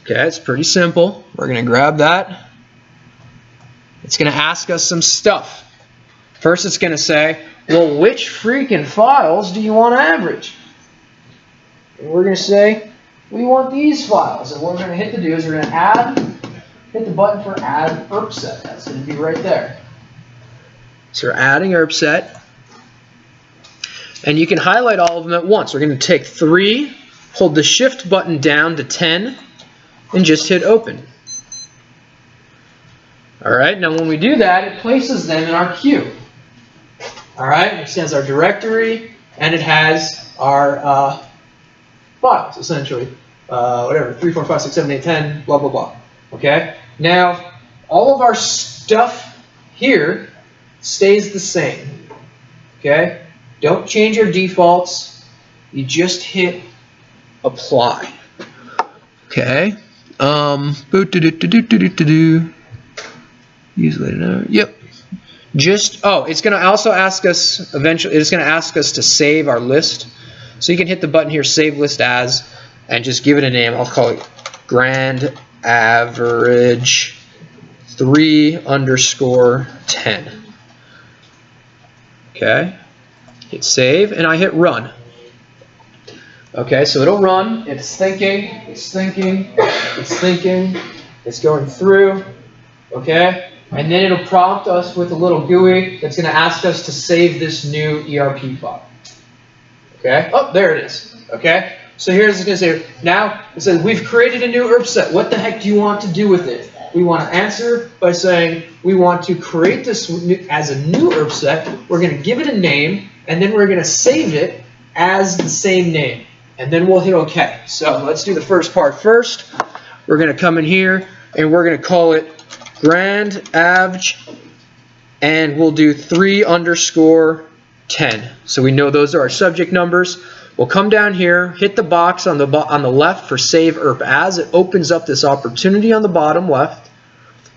Okay, it's pretty simple. We're going to grab that. It's going to ask us some stuff. First, it's going to say, well, which freaking files do you want to average? And we're going to say, we want these files. And what we're going to hit to do is we're going to hit the button for add ERP set. That's going to be right there. So we're adding ERP set. And you can highlight all of them at once. We're going to take 3, hold the shift button down to 10, and just hit open. All right, now when we do that, it places them in our queue. All right, it has our directory, and it has our files, essentially. Whatever, 3, 4, 5, 6, 7, 8, 10, blah, blah, blah. Okay, now all of our stuff here stays the same. Okay, don't change your defaults. You just hit apply. Okay. Use later. Yep. It's going to also ask us eventually. It's going to ask us to save our list. So you can hit the button here, save list as, and just give it a name. I'll call it grand average 3_10. Okay. Hit save, and I hit run. Okay, so it'll run. It's thinking. It's thinking. It's thinking. It's going through. Okay. And then it'll prompt us with a little GUI that's going to ask us to save this new ERP file. Okay? Oh, there it is. Okay? So here's what it's going to say. Now, it says, we've created a new ERP set. What the heck do you want to do with it? we want to answer by saying we want to create this as a new ERP set. We're going to give it a name, and then we're going to save it as the same name. And then we'll hit OK. So let's do the first part first. We're going to come in here, and we're going to call it grand average, and we'll do 3_10. So we know those are our subject numbers. We'll come down here, hit the box on the left for Save ERP As. It opens up this opportunity on the bottom left.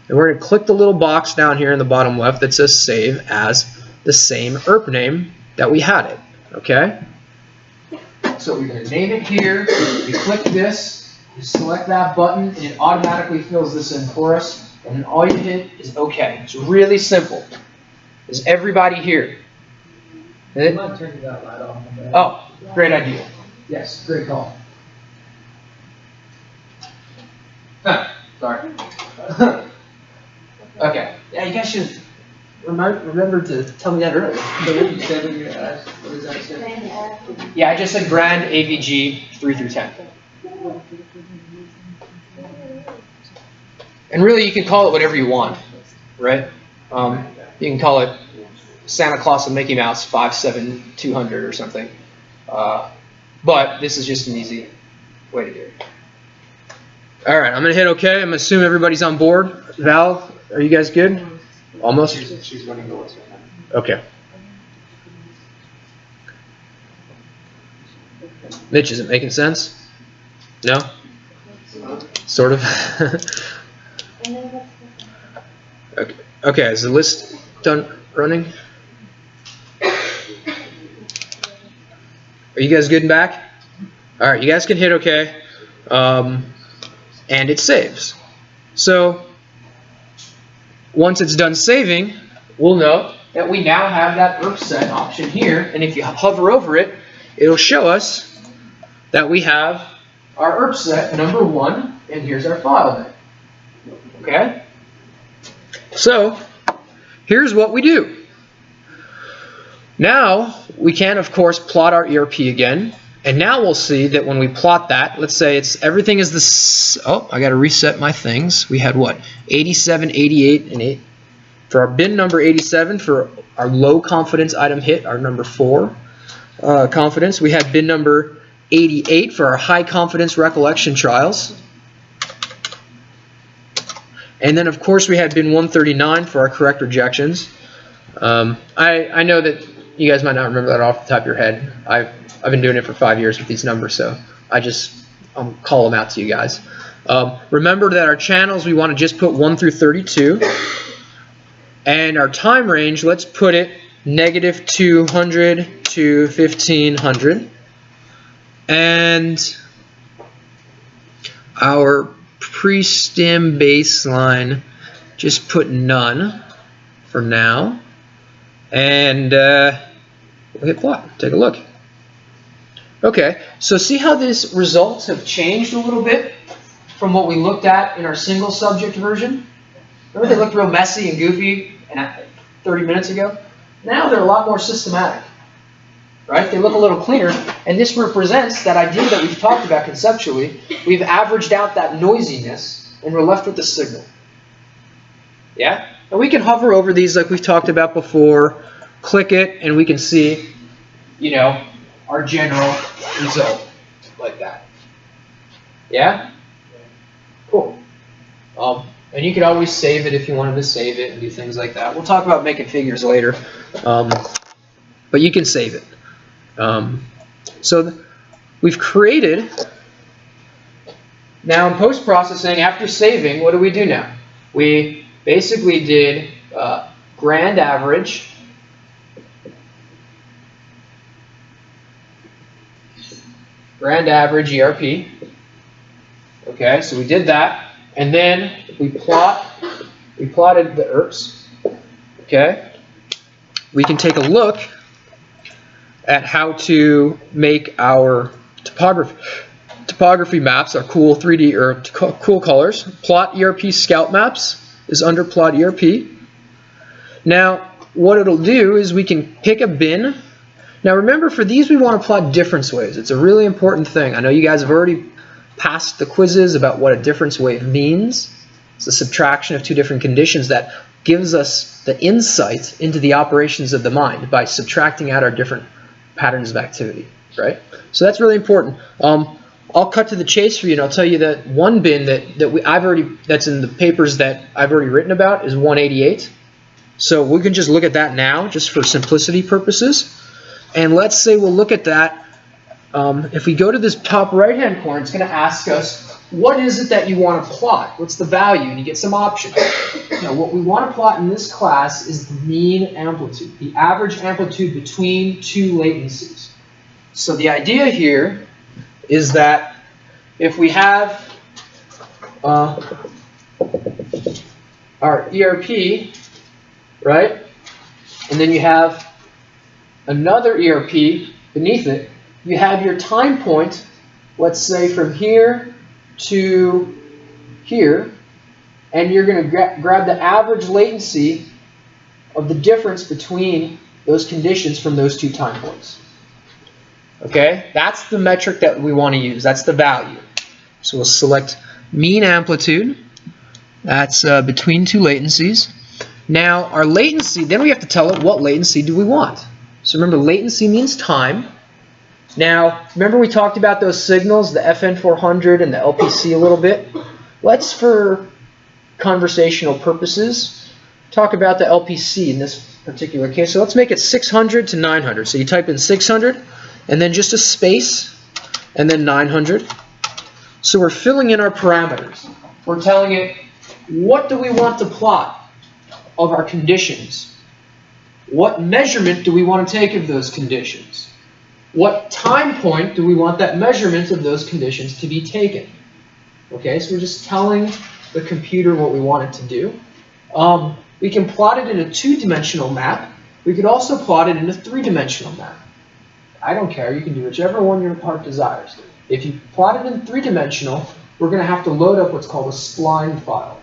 And we're going to click the little box down here in the bottom left that says Save As the same ERP name that we had it. Okay? So we're going to name it here. We click this, you select that button, and it automatically fills this in for us. And then all you hit is OK. It's really simple. Is everybody here? You might turn that light off. Oh, great idea. Yes, great call. Sorry. Okay. Yeah, you guys should remember to tell me that earlier. So what you said when you asked, what does that say? Yeah, I just said grand AVG 3-10. And really, you can call it whatever you want, right? You can call it Santa Claus and Mickey Mouse 57200 or something. But this is just an easy way to do it. All right, I'm going to hit OK. I'm going to assume everybody's on board. Val, are you guys good? Almost? She's running the list right now. Okay. Mitch, is it making sense? No? Sort of? Okay. Okay, is the list done running? Are you guys good and back? All right, you guys can hit OK. And it saves. So once it's done saving, we'll know that we now have that ERP set option here. And if you hover over it, it'll show us that we have our ERP set number 1, and here's our file name. Okay? So here's what we do. Now we can, of course, plot our ERP again. And now we'll see that when we plot that, let's say it's everything is this. Oh, I got to reset my things. We had what? 87, 88, and 8. For our bin number 87, for our low confidence item hit, our number 4 confidence, we had bin number 88 for our high confidence recollection trials. And then, of course, we had bin 139 for our correct rejections. I know that you guys might not remember that off the top of your head. I've been doing it for 5 years with these numbers, so I just call them out to you guys. Remember that our channels, we want to just put 1 through 32. And our time range, let's put it -200 to 1500. And our pre-stim baseline, just put none for now. And we'll hit plot. Take a look. Okay, so see how these results have changed a little bit from what we looked at in our single subject version? Remember they looked real messy and goofy 30 minutes ago? Now they're a lot more systematic, right? They look a little cleaner, and this represents that idea that we've talked about conceptually. We've averaged out that noisiness, and we're left with the signal. Yeah? And we can hover over these like we've talked about before, click it, and we can see, you know, our general result like that. Yeah? Cool. And you could always save it if you wanted to save it and do things like that. We'll talk about making figures later. But you can save it. So we've created, now in post-processing, after saving, what do we do now? We basically did grand average ERP. Okay, so we did that, and then we plotted the ERPs. Okay, we can take a look at how to make our topography maps, our cool 3D or cool colors. Plot ERP Scout Maps is under Plot ERP. Now, what it'll do is we can pick a bin. Now remember, for these we want to plot difference waves. It's a really important thing. I know you guys have already passed the quizzes about what a difference wave means. It's the subtraction of two different conditions that gives us the insight into the operations of the mind by subtracting out our different patterns of activity, right? So that's really important. I'll cut to the chase for you, and I'll tell you that one bin that's in the papers that I've already written about is 188. So we can just look at that now, just for simplicity purposes. And let's say we'll look at that. If we go to this top right-hand corner, it's going to ask us, what is it that you want to plot? What's the value? And you get some options. Now, what we want to plot in this class is the mean amplitude, the average amplitude between two latencies. So the idea here is that if we have our ERP, right, and then you have another ERP beneath it, you have your time point, let's say from here to here, and you're going to grab the average latency of the difference between those conditions from those two time points. Okay, that's the metric that we want to use. That's the value. So we'll select mean amplitude. That's between two latencies. Now our latency, then we have to tell it what latency do we want. So remember, latency means time. Now, remember we talked about those signals, the FN400 and the LPC a little bit? Let's, for conversational purposes, talk about the LPC in this particular case. So let's make it 600 to 900. So you type in 600, and then just a space, and then 900. So we're filling in our parameters. We're telling it, what do we want to plot of our conditions? What measurement do we want to take of those conditions? What time point do we want that measurement of those conditions to be taken? Okay, so we're just telling the computer what we want it to do. We can plot it in a two-dimensional map. We could also plot it in a three-dimensional map. I don't care, you can do whichever one your heart desires. If you plot it in three-dimensional, we're going to have to load up what's called a spline file.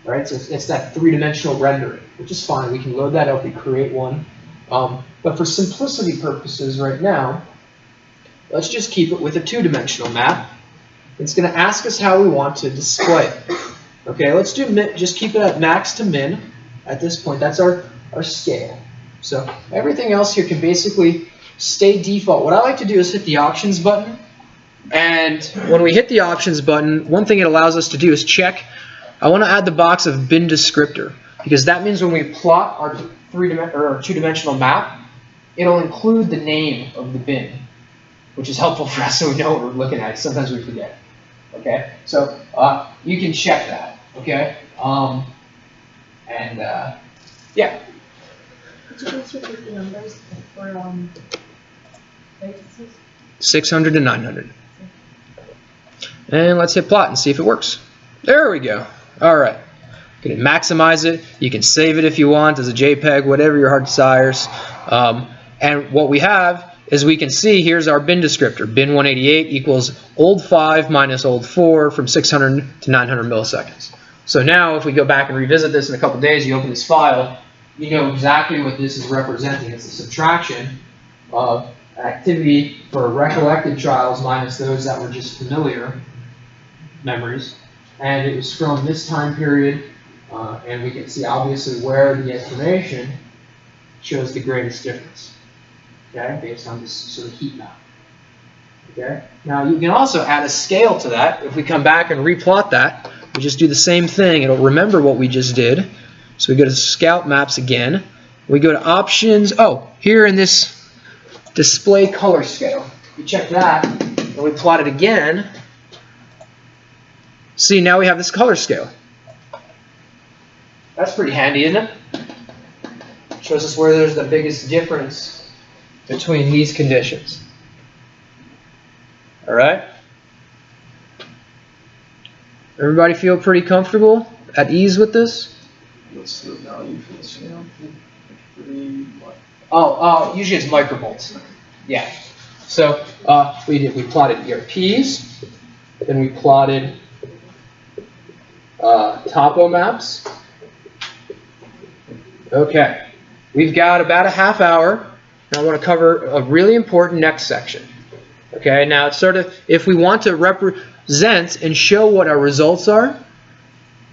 Right? So it's that three-dimensional rendering, which is fine. We can load that up, we create one. But for simplicity purposes right now, let's just keep it with a two-dimensional map. It's going to ask us how we want to display it. Okay, let's do just keep it at max to min at this point. That's our scale. So everything else here can basically stay default. What I like to do is hit the options button. And when we hit the options button, one thing it allows us to do is check. I want to add the box of bin descriptor, because that means when we plot our two-dimensional map, it'll include the name of the bin, which is helpful for us so we know what we're looking at. Sometimes we forget. Okay, so you can check that. Okay, yeah. Could you just repeat the numbers for latencies? 600 to 900. And let's hit plot and see if it works. There we go. All right. You can maximize it. You can save it if you want as a JPEG, whatever your heart desires. And what we have is we can see here's our bin descriptor. Bin 188 equals old 5 minus old 4 from 600 to 900 milliseconds. So now if we go back and revisit this in a couple days, you open this file, you know exactly what this is representing. It's a subtraction of activity for recollected trials minus those that were just familiar memories. And it was from this time period, and we can see obviously where the information shows the greatest difference, okay, based on this sort of heat map. Okay. Now you can also add a scale to that. If we come back and replot that, we just do the same thing. It'll remember what we just did. So we go to Scout Maps again. We go to Options. Oh, here in this Display Color Scale. We check that, and we plot it again. See, now we have this color scale. That's pretty handy, isn't it? Shows us where there's the biggest difference between these conditions. All right? Everybody feel pretty comfortable, at ease with this? What's the value for the scale? Usually it's microvolts. Yeah. So we plotted ERPs, then we plotted topo maps. Okay, we've got about a half hour, and I want to cover a really important next section. Okay, now it's sort of, if we want to represent and show what our results are,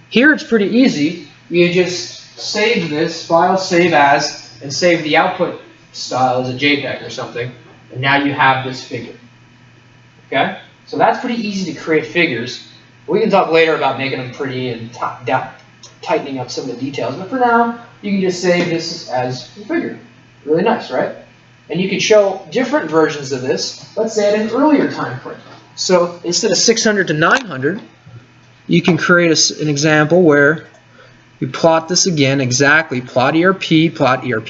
Here it's pretty easy. You just save this, file save as, and save the output style as a JPEG or something, and now you have this figure. Okay? So that's pretty easy to create figures. We can talk later about making them pretty and tightening up some of the details, but for now, you can just save this as a figure. Really nice, right? And you can show different versions of this, let's say at an earlier time frame. So instead of 600 to 900, you can create an example where you plot this again exactly, plot ERP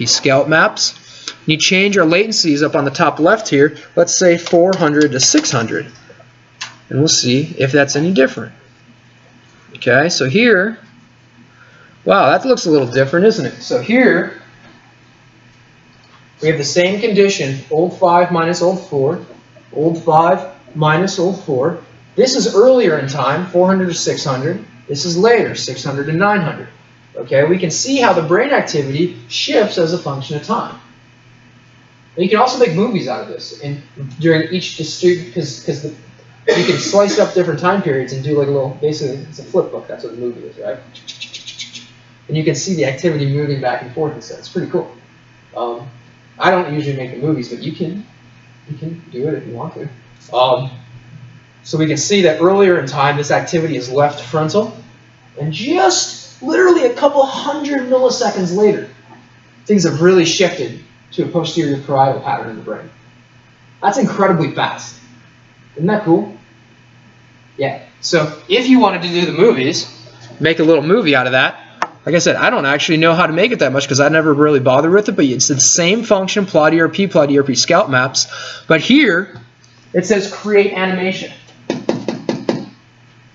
scalp maps. You change our latencies up on the top left here, let's say 400 to 600. And we'll see if that's any different. Okay, so here, wow, that looks a little different, isn't it? So here, we have the same condition, old 5 minus old 4, old 5 minus old 4. This is earlier in time, 400 to 600. This is later, 600 to 900. Okay, we can see how the brain activity shifts as a function of time. And you can also make movies out of this, and during each because you can slice up different time periods and do like a little, basically it's a flip book, that's what a movie is, right? And you can see the activity moving back and forth and stuff. It's pretty cool. I don't usually make the movies, but you can do it if you want to. So we can see that earlier in time, this activity is left frontal, and just literally a couple hundred milliseconds later, things have really shifted to a posterior parietal pattern in the brain. That's incredibly fast. Isn't that cool? Yeah. So if you wanted to do the movies, make a little movie out of that. Like I said, I don't actually know how to make it that much because I never really bothered with it, but it's the same function, plot ERP scalp maps. But here, it says create animation.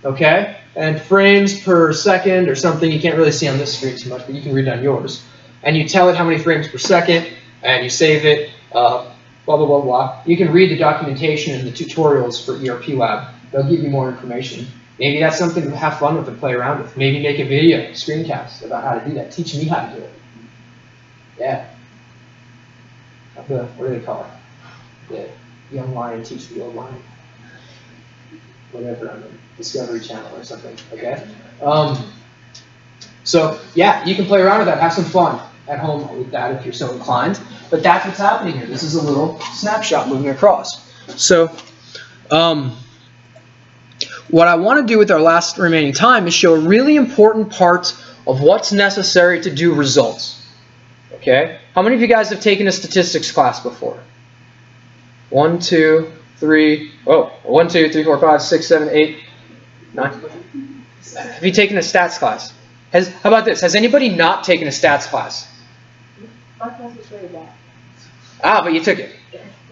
Okay? And frames per second or something, you can't really see on this screen too much, but you can read on yours. And you tell it how many frames per second, and you save it, blah, blah, blah, blah. You can read the documentation and the tutorials for ERP Lab. They'll give you more information. Maybe that's something to have fun with and play around with. Maybe make a video, screencast about how to do that. Teach me how to do it. Yeah. What do they call it? The young lion teach the old lion. Whatever, on the Discovery Channel or something. Okay. So yeah, you can play around with that. Have some fun at home with that if you're so inclined. But that's what's happening here. This is a little snapshot moving across. So what I want to do with our last remaining time is show a really important part of what's necessary to do results. Okay? How many of you guys have taken a statistics class before? 1, 2, 3, 1, 2, 3, 4, 5, 6, 7, 8, 9. Have you taken a stats class? How about this? Has anybody not taken a stats class? Ah, but you took it.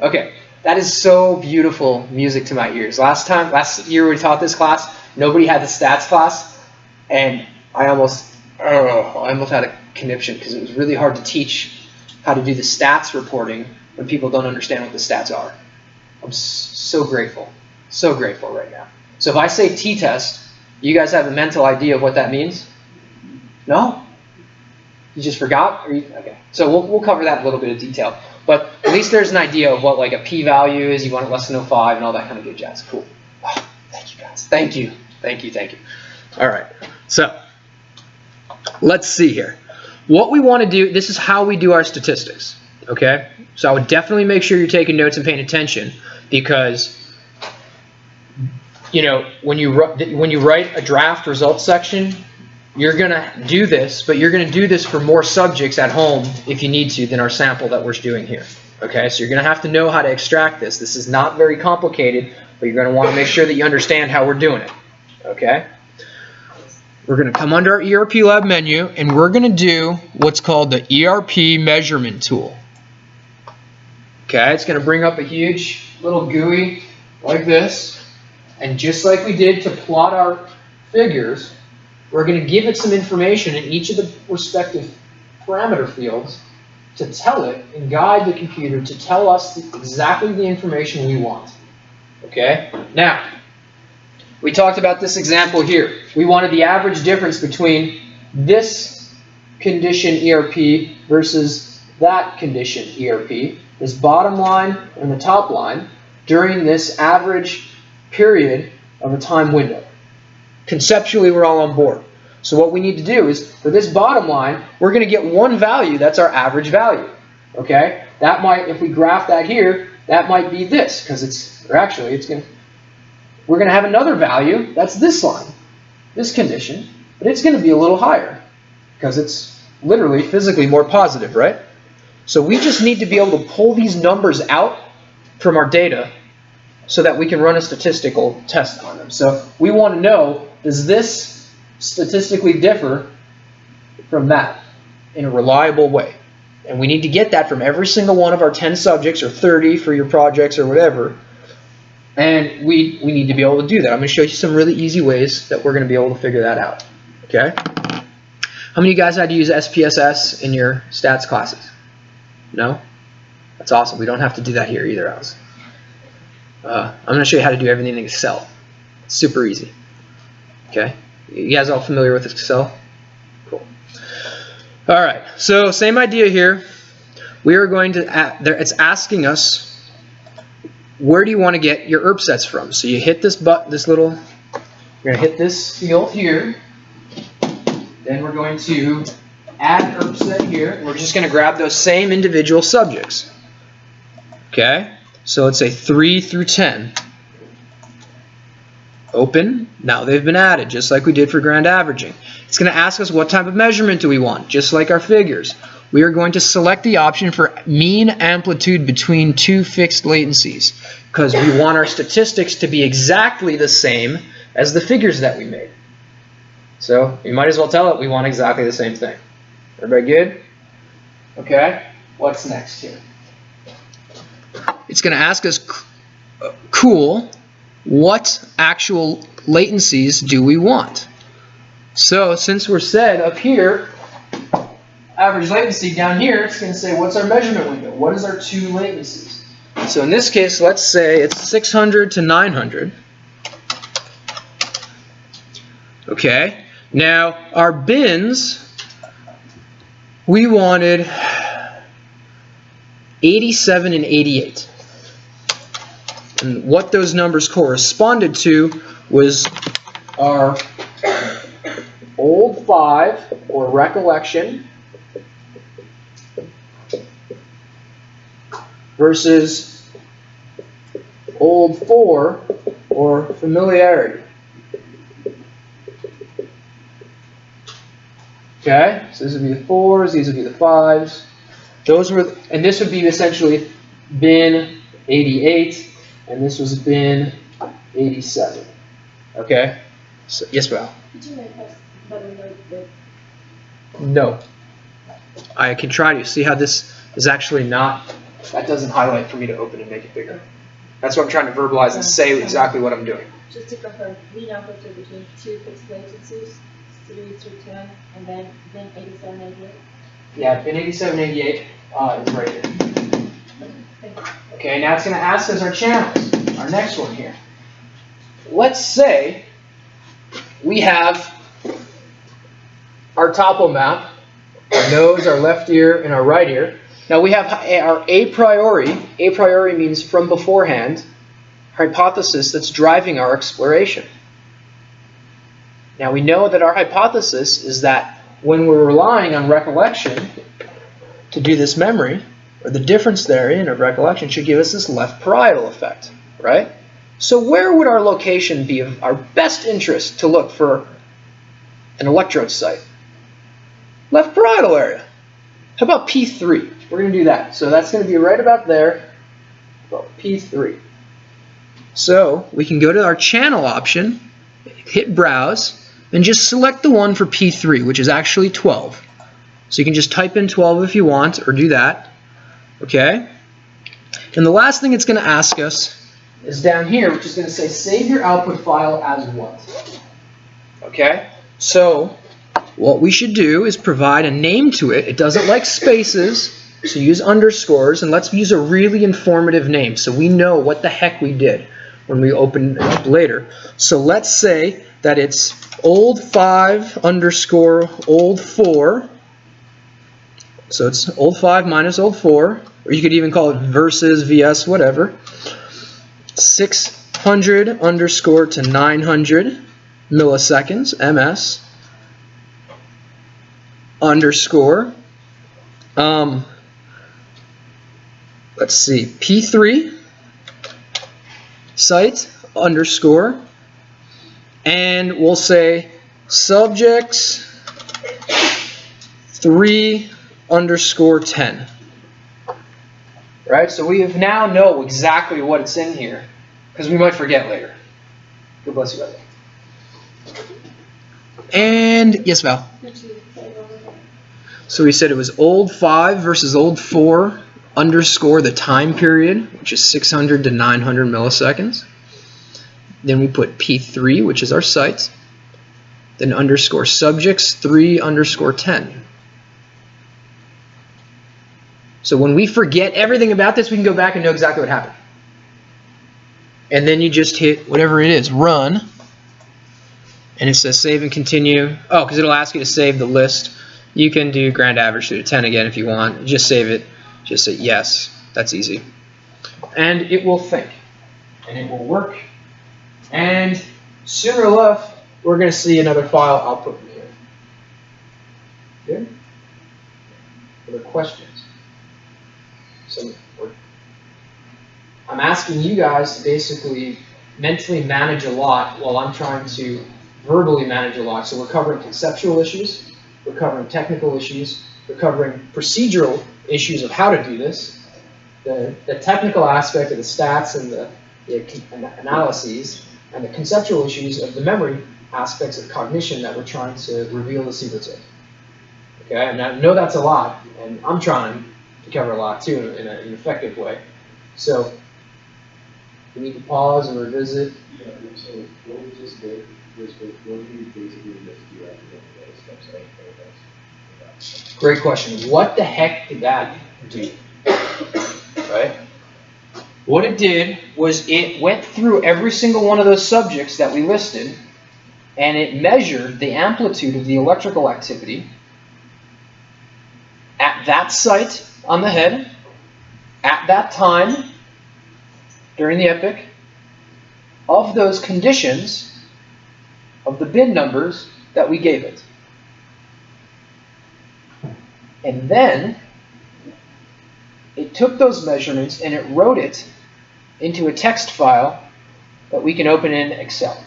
Okay. That is so beautiful music to my ears. Last year we taught this class, nobody had the stats class, and I almost had a conniption because it was really hard to teach how to do the stats reporting when people don't understand what the stats are. I'm so grateful right now. So if I say t-test, you guys have a mental idea of what that means? No? You just forgot? Okay. So we'll cover that in a little bit of detail. But at least there's an idea of what like a p-value is. You want it less than 0.5 and all that kind of good jazz. Cool. Oh, thank you guys. Thank you. All right. So let's see here. What we want to do, this is how we do our statistics. Okay? So I would definitely make sure you're taking notes and paying attention because, you know, when you write a draft results section, you're going to do this, but you're going to do this for more subjects at home if you need to than our sample that we're doing here. Okay, so you're going to have to know how to extract this. This is not very complicated, but you're going to want to make sure that you understand how we're doing it. Okay? We're going to come under our ERP Lab menu, and we're going to do what's called the ERP measurement tool. Okay, it's going to bring up a huge little GUI like this, and just like we did to plot our figures, we're going to give it some information in each of the respective parameter fields to tell it and guide the computer to tell us exactly the information we want. Okay? Now, we talked about this example here. We wanted the average difference between this condition ERP versus that condition ERP, this bottom line and the top line, during this average period of a time window. Conceptually, we're all on board. So what we need to do is, for this bottom line, we're going to get one value, that's our average value. Okay? That might, if we graph that here, that might be this, because it's, or actually, it's going to, we're going to have another value, that's this line, this condition, but it's going to be a little higher, because it's literally physically more positive, right? So we just need to be able to pull these numbers out from our data so that we can run a statistical test on them. So we want to know, does this statistically differ from that in a reliable way? And we need to get that from every single one of our 10 subjects or 30 for your projects or whatever. And we need to be able to do that. I'm going to show you some really easy ways that we're going to be able to figure that out. Okay? How many of you guys had to use SPSS in your stats classes? No? That's awesome. We don't have to do that here either, Alice. I'm going to show you how to do everything in Excel. It's super easy. Okay? You guys all familiar with Excel? Cool. All right. So same idea here. We are going to, it's asking us, where do you want to get your ERP sets from? So you hit this little, you're going to hit this field here. Then we're going to add ERP set here. We're just going to grab those same individual subjects. Okay? So let's say 3 through 10. Open. Now they've been added, just like we did for grand averaging. It's going to ask us what type of measurement do we want, just like our figures. We are going to select the option for mean amplitude between two fixed latencies, because we want our statistics to be exactly the same as the figures that we made. So you might as well tell it we want exactly the same thing. Everybody good? Okay. What's next here? It's going to ask us, cool, what actual latencies do we want? So since we're said up here, average latency down here, it's going to say, what's our measurement window? What is our two latencies? So in this case, let's say it's 600 to 900. Okay. Now, our bins, we wanted 87 and 88. And what those numbers corresponded to was our old 5, or recollection, versus old 4, or familiarity. Okay, so this would be the 4s, these would be the 5s. Those were, and this would be essentially bin 88. And this was bin 87. Okay? So, yes, Val? Did you make us better note that? No. I can try to. See how this is actually not, that doesn't highlight for me to open and make it bigger. That's what I'm trying to verbalize and say exactly what I'm doing. Just to confirm, mean amplitude between two fixed latencies, 3 through 10, and then bin 87, 88? Yeah, bin 87, 88 is right here. Okay, now it's going to ask us our channels, our next one here. Let's say we have our topo map, our nose, our left ear, and our right ear. Now we have our a priori means from beforehand, hypothesis that's driving our exploration. Now we know that our hypothesis is that when we're relying on recollection to do this memory, or the difference therein of recollection should give us this left parietal effect, right? So where would our location be of our best interest to look for an electrode site? Left parietal area. How about P3? We're going to do that. So that's going to be right about there, about P3. So we can go to our channel option, hit browse, and just select the one for P3, which is actually 12. So you can just type in 12 if you want, or do that. Okay? And the last thing it's going to ask us is down here, which is going to say, save your output file as what? Okay? So what we should do is provide a name to it. It doesn't like spaces, so use underscores, and let's use a really informative name so we know what the heck we did when we open it up later. So let's say that it's old 5 underscore old 4. So it's old 5 minus old 4, or you could even call it versus, vs, whatever. 600 underscore to 900 milliseconds, ms. underscore, let's see, P3 site underscore, and we'll say subjects 3 underscore 10. Right, so we have now know exactly what it's in here, because we might forget later. God bless you, brother. And yes, Val. So we said it was old 5 versus old 4 underscore the time period, which is 600 to 900 milliseconds. Then we put P3, which is our site. Then underscore subjects 3 underscore 10. So when we forget everything about this, we can go back and know exactly what happened. And then you just hit whatever it is, run. And it says save and continue. Oh, because it'll ask you to save the list. You can do grand average through 10 again if you want. Just save it. Just say yes. That's easy. And it will think. And it will work. And sooner or less, we're going to see another file output from here. Good? Other questions? So I'm asking you guys to basically mentally manage a lot while I'm trying to verbally manage a lot. So we're covering conceptual issues, we're covering technical issues, we're covering procedural issues of how to do this, the technical aspect of the stats and the analyses, and the conceptual issues of the memory aspects of cognition that we're trying to reveal the secrets of. Okay, and I know that's a lot, and I'm trying to cover a lot too in an effective way. So we need to pause and revisit. Yeah, so what we just did was what we basically just do after those steps, right? Great question. What the heck did that do? Right? What it did was it went through every single one of those subjects that we listed, and it measured the amplitude of the electrical activity at that site on the head, at that time, during the epoch, of those conditions, of the bin numbers that we gave it. And then it took those measurements and it wrote it into a text file that we can open in Excel.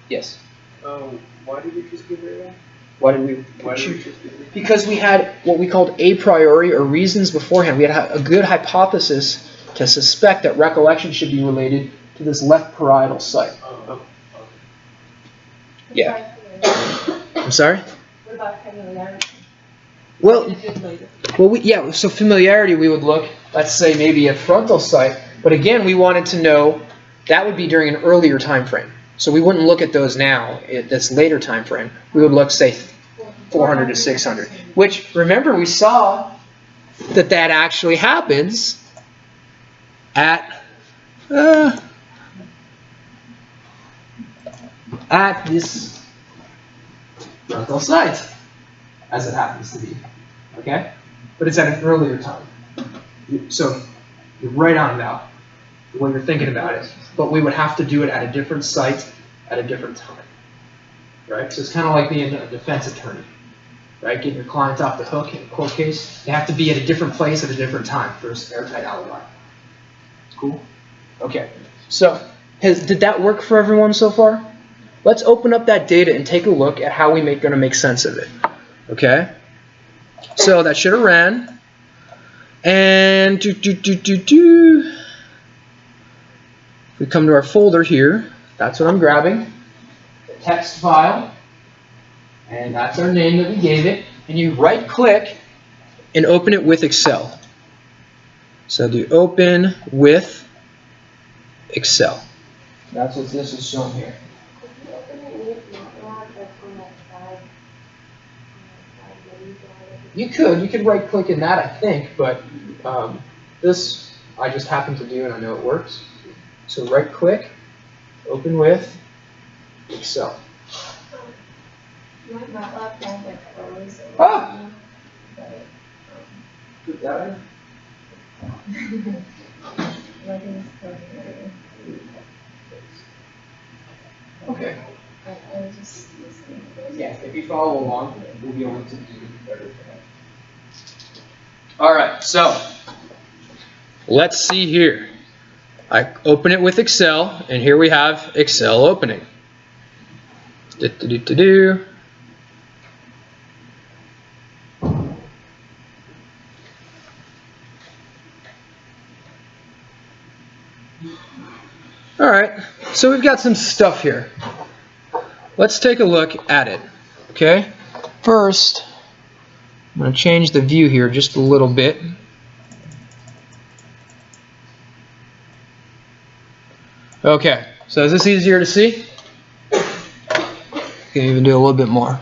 Yes? Why did you choose Boomerang? Why did we choose? Because we had what we called a priori, or reasons beforehand. We had a good hypothesis to suspect that recollection should be related to this left parietal site. Yeah. I'm sorry? What about familiarity? Well, so familiarity, we would look, let's say maybe a frontal site, but again, we wanted to know that would be during an earlier time frame. So we wouldn't look at those now, at this later time frame. We would look, say, 400 to 600, which, remember, we saw that actually happens at this frontal site, as it happens to be, okay? But it's at an earlier time. So you're right on now, the way you're thinking about it. But we would have to do it at a different site at a different time, right? So it's kind of like being a defense attorney, right? Getting your client off the hook in a court case. They have to be at a different place at a different time for an airtight alibi. Cool? Okay. So did that work for everyone so far? Let's open up that data and take a look at how we're going to make sense of it. Okay? So that should have ran. And we come to our folder here. That's what I'm grabbing. The text file. And that's our name that we gave it. And you right click and open it with Excel. So do open with Excel. That's what this is showing here. You could right click in that, I think, but this I just happen to do and I know it works. So right click, open with Excel. My MATLAB has like rows. Ah! Put that in. Okay. I was just listening. Yeah, if you follow along, we'll be able to do everything. All right, so let's see here. I open it with Excel, and here we have Excel opening. Do-do-do-do-do. All right, so we've got some stuff here. Let's take a look at it, okay? First, I'm going to change the view here just a little bit. Okay, so is this easier to see? Can even do a little bit more.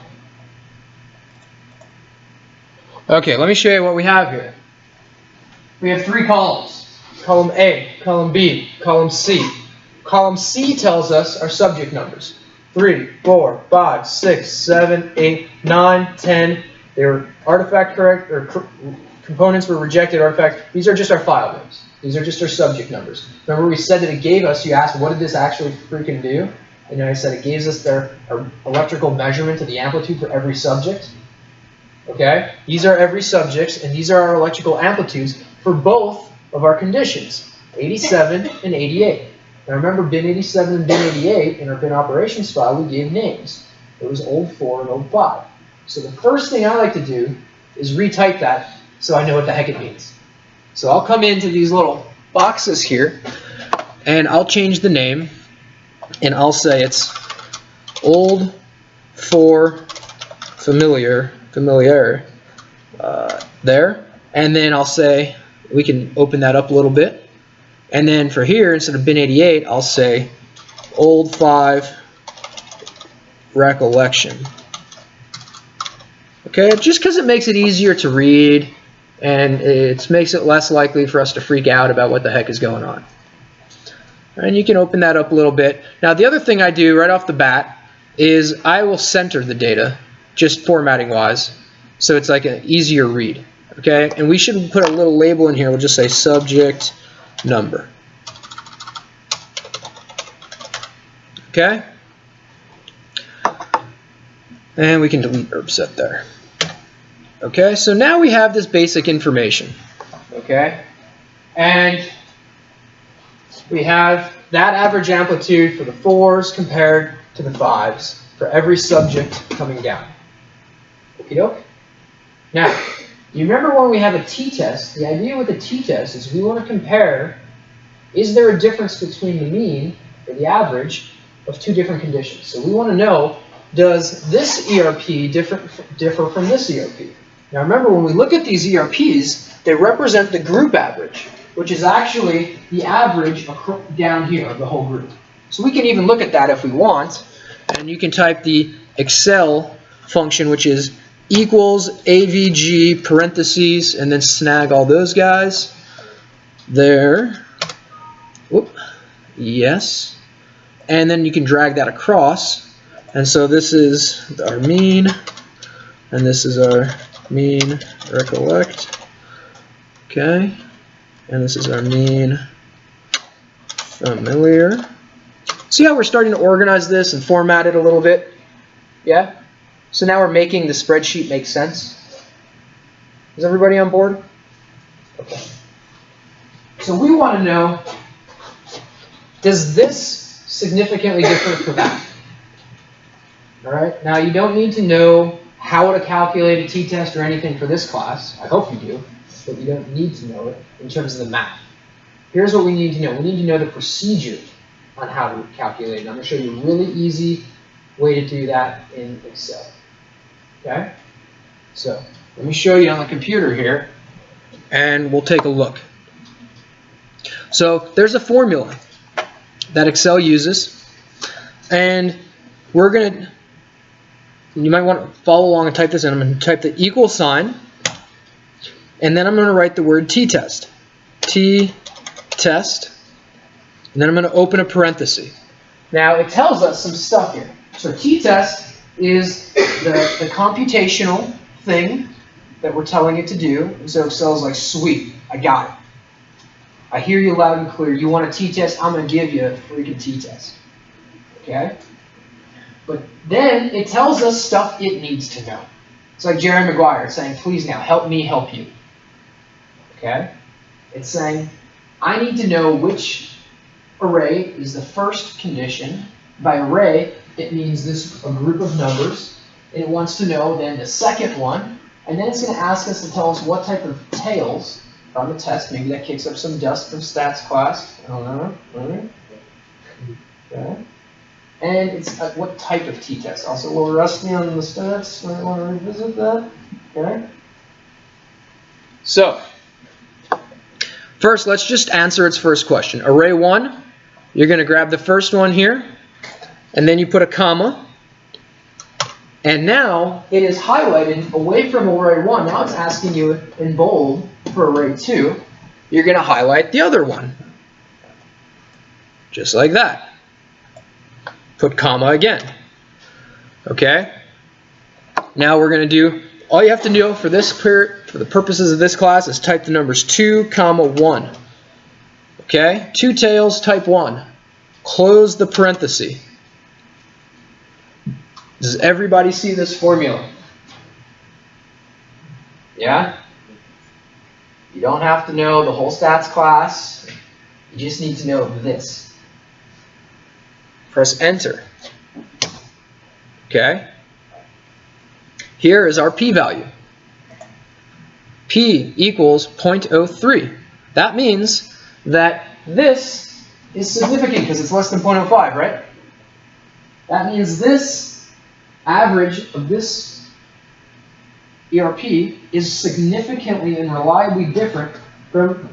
Okay, let me show you what we have here. We have 3 columns. Column A, column B, column C. Column C tells us our subject numbers. 3, 4, 5, 6, 7, 8, 9, 10. They were artifact correct, or components were rejected artifact. These are just our file names. These are just our subject numbers. Remember we said that it gave us, you asked what did this actually freaking do? And I said it gives us our electrical measurement of the amplitude for every subject. Okay? These are every subjects, and these are our electrical amplitudes for both of our conditions, 87 and 88. Now remember bin 87 and bin 88 in our bin operations file we gave names. It was old 4 and old 5. So the first thing I like to do is retype that so I know what the heck it means. So I'll come into these little boxes here and I'll change the name and I'll say it's old 4 familiar there, and then I'll say we can open that up a little bit, and then for here instead of bin 88 I'll say old 5 recollection. Okay, just because it makes it easier to read and it makes it less likely for us to freak out about what the heck is going on. And you can open that up a little bit. Now the other thing I do right off the bat is I will center the data, just formatting wise, so it's like an easier read. Okay, and we should put a little label in here. We'll just say subject number. Okay, and we can delete herb set there. Okay, so now we have this basic information. Okay, and we have that average amplitude for the 4s compared to the 5s for every subject coming down. Okie doke. Now, you remember when we have a t-test, the idea with a t-test is we want to compare, is there a difference between the mean or the average of 2 different conditions? So we want to know, does this ERP differ from this ERP? Now remember, when we look at these ERPs, they represent the group average, which is actually the average down here of the whole group. So we can even look at that if we want, and you can type the Excel function, which is equals AVG parentheses, and then snag all those guys. There. Whoop. Yes. And then you can drag that across. And so this is our mean, and this is our mean recollect. Okay. And this is our mean familiar. See how we're starting to organize this and format it a little bit? Yeah? So now we're making the spreadsheet make sense. Is everybody on board? Okay. So we want to know, does this significantly differ from that? All right. Now you don't need to know how to calculate a t-test or anything for this class. I hope you do, but you don't need to know it in terms of the math. Here's what we need to know. We need to know the procedure on how to calculate it. I'm going to show you a really easy way to do that in Excel. Okay? So let me show you on the computer here, and we'll take a look. So there's a formula that Excel uses, and we're going to, you might want to follow along and type this in. I'm going to type the equal sign, and then I'm going to write the word t-test. T-test. And then I'm going to open a parenthesis. Now it tells us some stuff here. So t-test is the computational thing that we're telling it to do. And so Excel's like, sweet, I got it. I hear you loud and clear. You want a t-test? I'm going to give you a freaking t-test. Okay? But then it tells us stuff it needs to know. It's like Jerry Maguire saying, please now, help me help you. Okay? It's saying, I need to know which array is the first condition. By array, it means a group of numbers. And it wants to know then the second one. And then it's going to ask us to tell us what type of tails on the test. Maybe that kicks up some dust from stats class. I don't know. Okay. And it's what type of t-test. Also a little rusty on the stats. Might want to revisit that. Okay. So, first, let's just answer its first question. Array 1, you're going to grab the first one here, and then you put a comma. And now it is highlighted away from array 1. Now it's asking you in bold for array 2. You're going to highlight the other one. Just like that. Put comma again. Okay? Now we're going to do, all you have to do for the purposes of this class is type the numbers 2, 1. Okay? 2 tails, type 1. Close the parenthesis. Does everybody see this formula? Yeah? You don't have to know the whole stats class. You just need to know this. Press enter. Okay? Here is our p-value. P equals 0.03. That means that this is significant because it's less than 0.05, right? That means this average of this ERP is significantly and reliably different from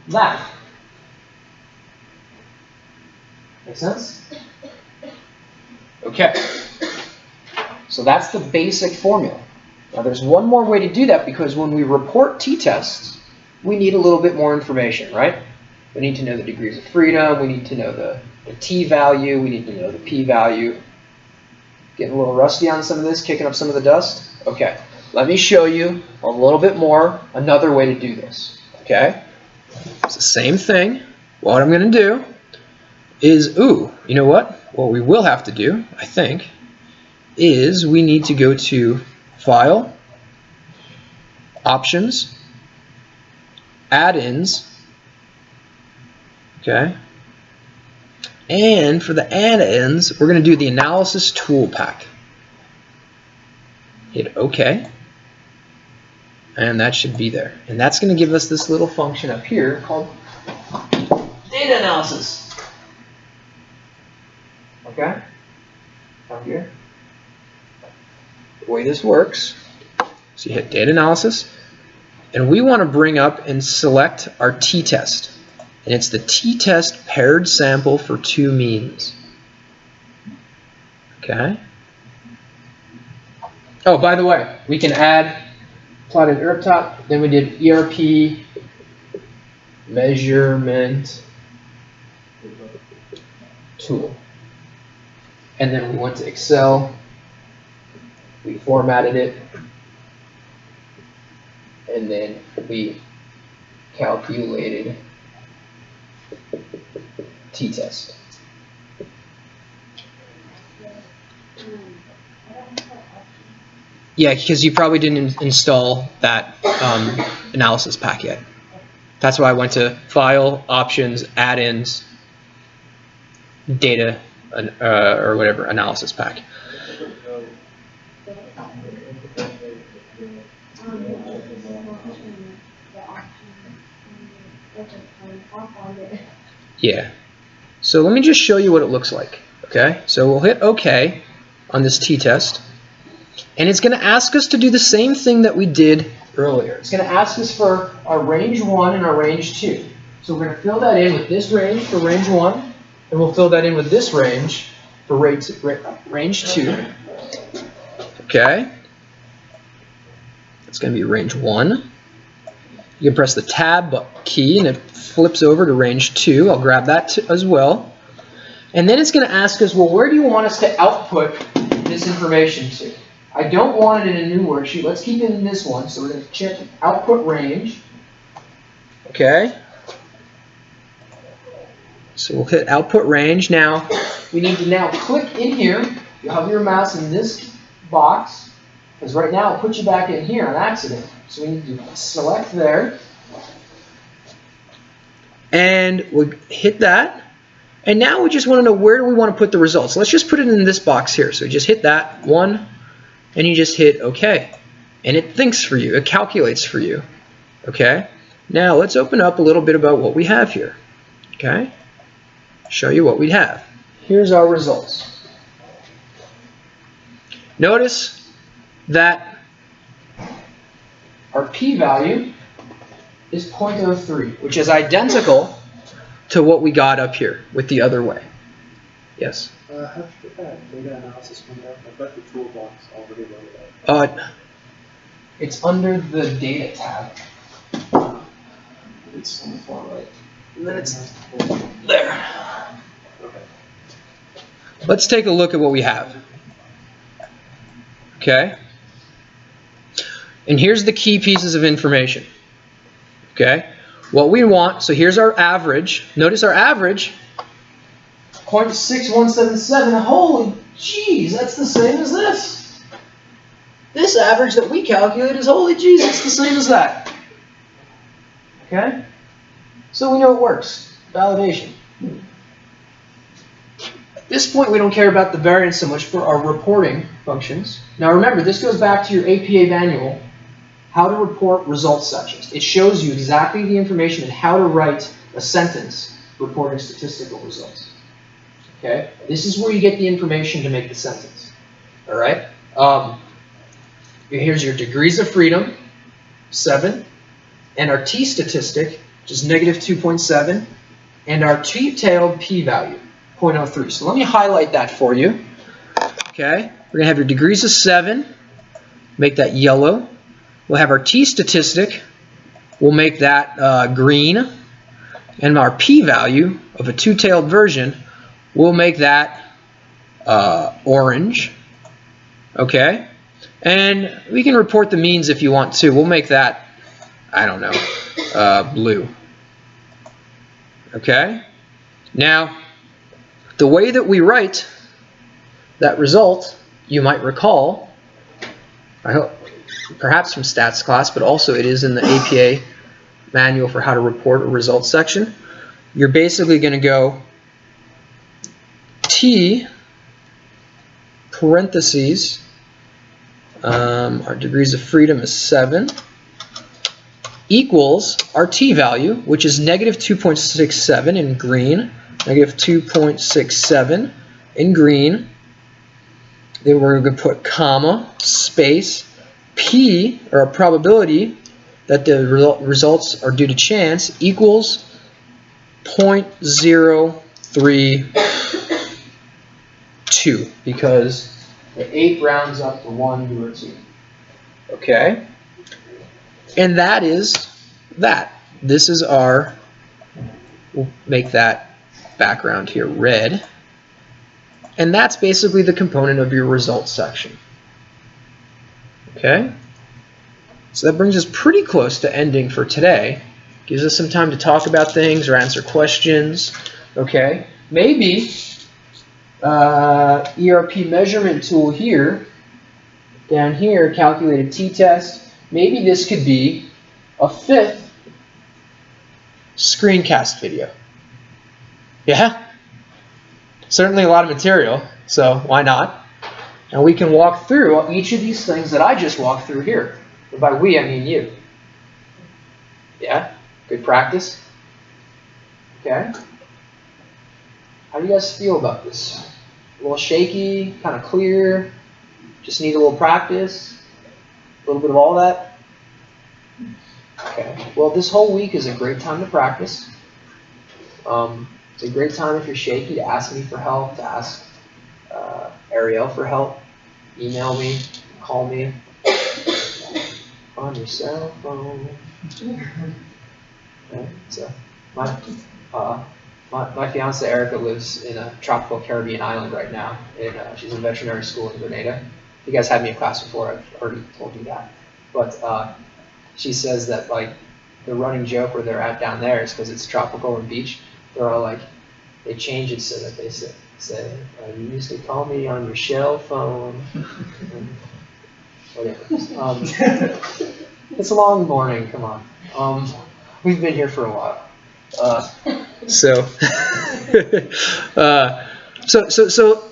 that. Make sense? Okay. So that's the basic formula. Now there's one more way to do that because when we report t-tests, we need a little bit more information, right? We need to know the degrees of freedom, we need to know the t-value, we need to know the p-value. Getting a little rusty on some of this, kicking up some of the dust? Okay, let me show you a little bit more, another way to do this, okay? It's the same thing. What I'm going to do is, you know what? What we will have to do, I think, is we need to go to File, Options, Add-ins, okay? And for the add-ins, we're going to do the Analysis Tool Pack. Hit OK. And that should be there. And that's going to give us this little function up here called Data Analysis. Okay? Down here. The way this works, so you hit Data Analysis, and we want to bring up and select our t-test. And it's the t-test paired sample for 2 means. Okay? Oh, by the way, we can add plotted ERP top, then we did ERP measurement tool. And then we went to Excel, we formatted it, and then we calculated t-test. Yeah, because you probably didn't install that analysis pack yet. That's why I went to File, Options, Add-ins, Data, or whatever, Analysis Pack. Yeah. So let me just show you what it looks like. Okay. So we'll hit OK on this t-test. And it's going to ask us to do the same thing that we did earlier. It's going to ask us for our range 1 and our range 2. So we're going to fill that in with this range for range 1. And we'll fill that in with this range for range 2. Okay. It's going to be range 1. You can press the tab key and it flips over to range 2. I'll grab that as well. And then it's going to ask us, well, where do you want us to output this information to? I don't want it in a new worksheet. Let's keep it in this one. So we're going to check output range. Okay. So we'll hit output range. Now, we need to now click in here you hover your mouse in this box, because right now it puts you back in here on accident. So we need to select there. And we'll hit that. And now we just want to know where do we want to put the results. Let's just put it in this box here. So just hit that one, and you just hit OK. And it thinks for you. It calculates for you. Okay. Now let's open up a little bit about what we have here. Okay. Show you what we have. Here's our results. Notice that our p-value is 0.03, which is identical to what we got up here with the other way. Yes? How should that data analysis window? I've got the toolbox already loaded up. It's under the data tab. It's on the far right. And then it's there. Okay. Let's take a look at what we have. Okay? And here's the key pieces of information. Okay? What we want, so here's our average. Notice our average, 0.6177. Holy jeez, that's the same as this. This average that we calculate is, holy jeez, it's the same as that. Okay? So we know it works. Validation. At this point, we don't care about the variance so much for our reporting functions. Now remember, this goes back to your APA manual, how to report results sections. It shows you exactly the information and how to write a sentence reporting statistical results. Okay? This is where you get the information to make the sentence. All right? Here's your degrees of freedom, 7, and our t-statistic, which is -2.7, and our t-tailed p-value, 0.03. So let me highlight that for you. Okay? We're going to have your degrees of 7, make that yellow. We'll have our t-statistic, we'll make that green, and our p-value of a two-tailed version, we'll make that orange. Okay? And we can report the means if you want to. We'll make that, I don't know, blue. Okay? Now, the way that we write that result, you might recall, I hope, perhaps from stats class, but also it is in the APA manual for how to report a results section. You're basically going to go T parentheses, our degrees of freedom is 7, equals our t value, which is -2.67 in green, -2.67 in green. Then we're going to put comma, space, p, or a probability that the results are due to chance, equals 0.032, because the 8 rounds up to 1 or 2. Okay? And that is that. This is our, we'll make that background here red. And that's basically the component of your results section. Okay? So that brings us pretty close to ending for today. Gives us some time to talk about things or answer questions. Okay? Maybe ERP measurement tool here, down here, calculated t-test. Maybe this could be a 5th screencast video. Yeah? Certainly a lot of material, so why not? And we can walk through each of these things that I just walked through here. And by we, I mean you. Yeah? Good practice? Okay? How do you guys feel about this? A little shaky, kind of clear, just need a little practice, a little bit of all that? Okay. Well, this whole week is a great time to practice. It's a great time if you're shaky to ask me for help, to ask Ariel for help. Email me, call me on your cell phone. Okay. So my fiance Erica lives in a tropical Caribbean island right now. She's in veterinary school in Grenada. You guys had me in class before, I've already told you that. But she says that like the running joke where they're at down there is because it's tropical and beach. They're all like, They change it so that they say you used to call me on your shell phone. Whatever. It's a long morning, come on. We've been here for a while. So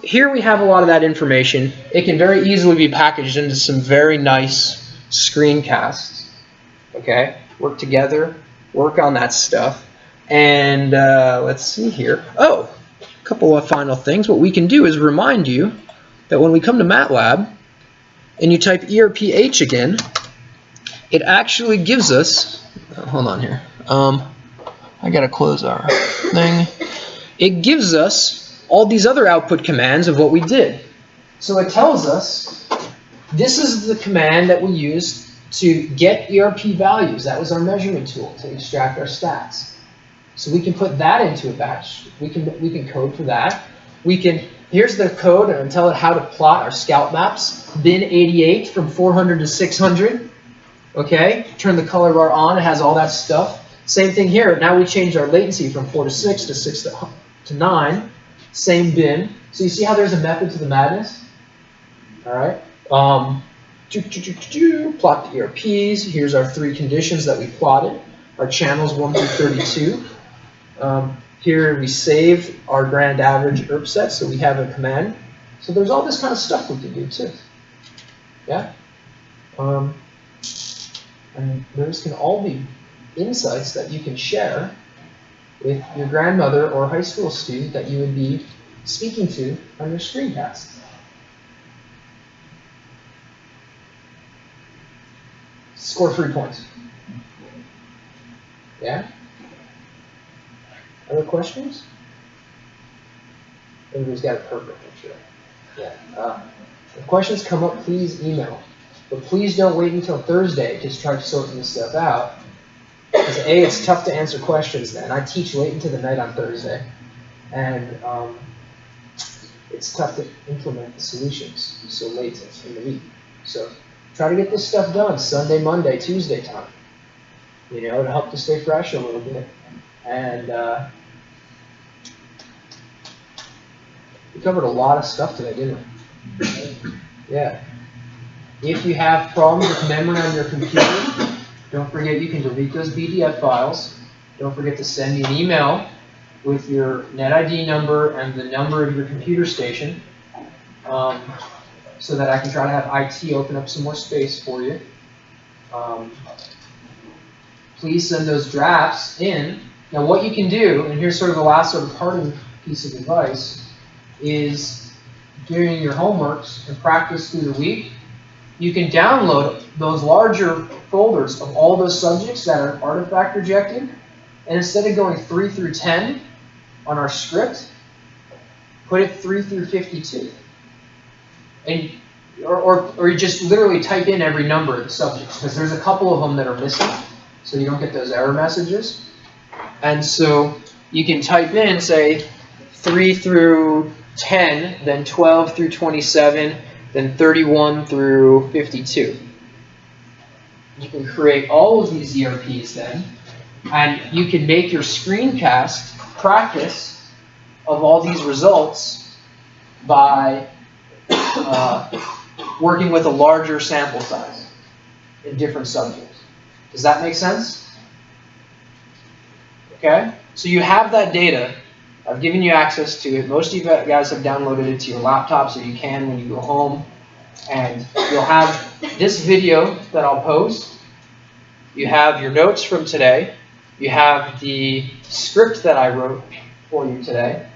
here we have a lot of that information. It can very easily be packaged into some very nice screencasts. Okay? Work together, work on that stuff. And let's see here. Oh, a couple of final things. What we can do is remind you that when we come to MATLAB and you type ERPH again, it actually gives us, hold on here. I gotta close our thing. It gives us all these other output commands of what we did. So it tells us this is the command that we used to get ERP values. That was our measurement tool to extract our stats. So we can put that into a batch. We can code for that. Here's the code and tell it how to plot our scout maps. Bin 88 from 400 to 600. Okay, turn the color bar on. It has all that stuff. Same thing here. Now we changed our latency from 4 to 6 to 6 to 9. Same bin. So you see how there's a method to the madness? All right. Plot the ERPs. Here's our 3 conditions that we plotted. Our channels 1 through 32. Here we save our grand average ERP set, so we have a command. So there's all this kind of stuff we can do too. Yeah? And those can all be insights that you can share with your grandmother or high school student that you would be speaking to on your screencast. Score 3 points. Yeah? Other questions? Everybody's got it perfect, I'm sure. Yeah. If questions come up, please email. But please don't wait until Thursday to start sorting this stuff out. Because A, it's tough to answer questions then. I teach late into the night on Thursday. And it's tough to implement the solutions so late in the week. So try to get this stuff done Sunday, Monday, Tuesday time. You know, to help to stay fresh a little bit. And we covered a lot of stuff today, didn't we? Yeah. If you have problems with memory on your computer, don't forget you can delete those PDF files. Don't forget to send me an email with your NetID number and the number of your computer station so that I can try to have IT open up some more space for you. Please send those drafts in. Now what you can do, and here's sort of the last sort of parting piece of advice, is doing your homeworks and practice through the week. You can download those larger folders of all those subjects that are artifact rejected, and instead of going 3 through 10 on our script, put it 3 through 52. And or you just literally type in every number of the subjects, because there's a couple of them that are missing, so you don't get those error messages. And so you can type in, say, 3 through 10, then 12 through 27, then 31 through 52. You can create all of these ERPs then, and you can make your screencast practice of all these results by working with a larger sample size in different subjects. Does that make sense? Okay? So you have that data. I've given you access to it. Most of you guys have downloaded it to your laptop, so you can when you go home. And you'll have this video that I'll post. You have your notes from today. You have the script that I wrote for you today.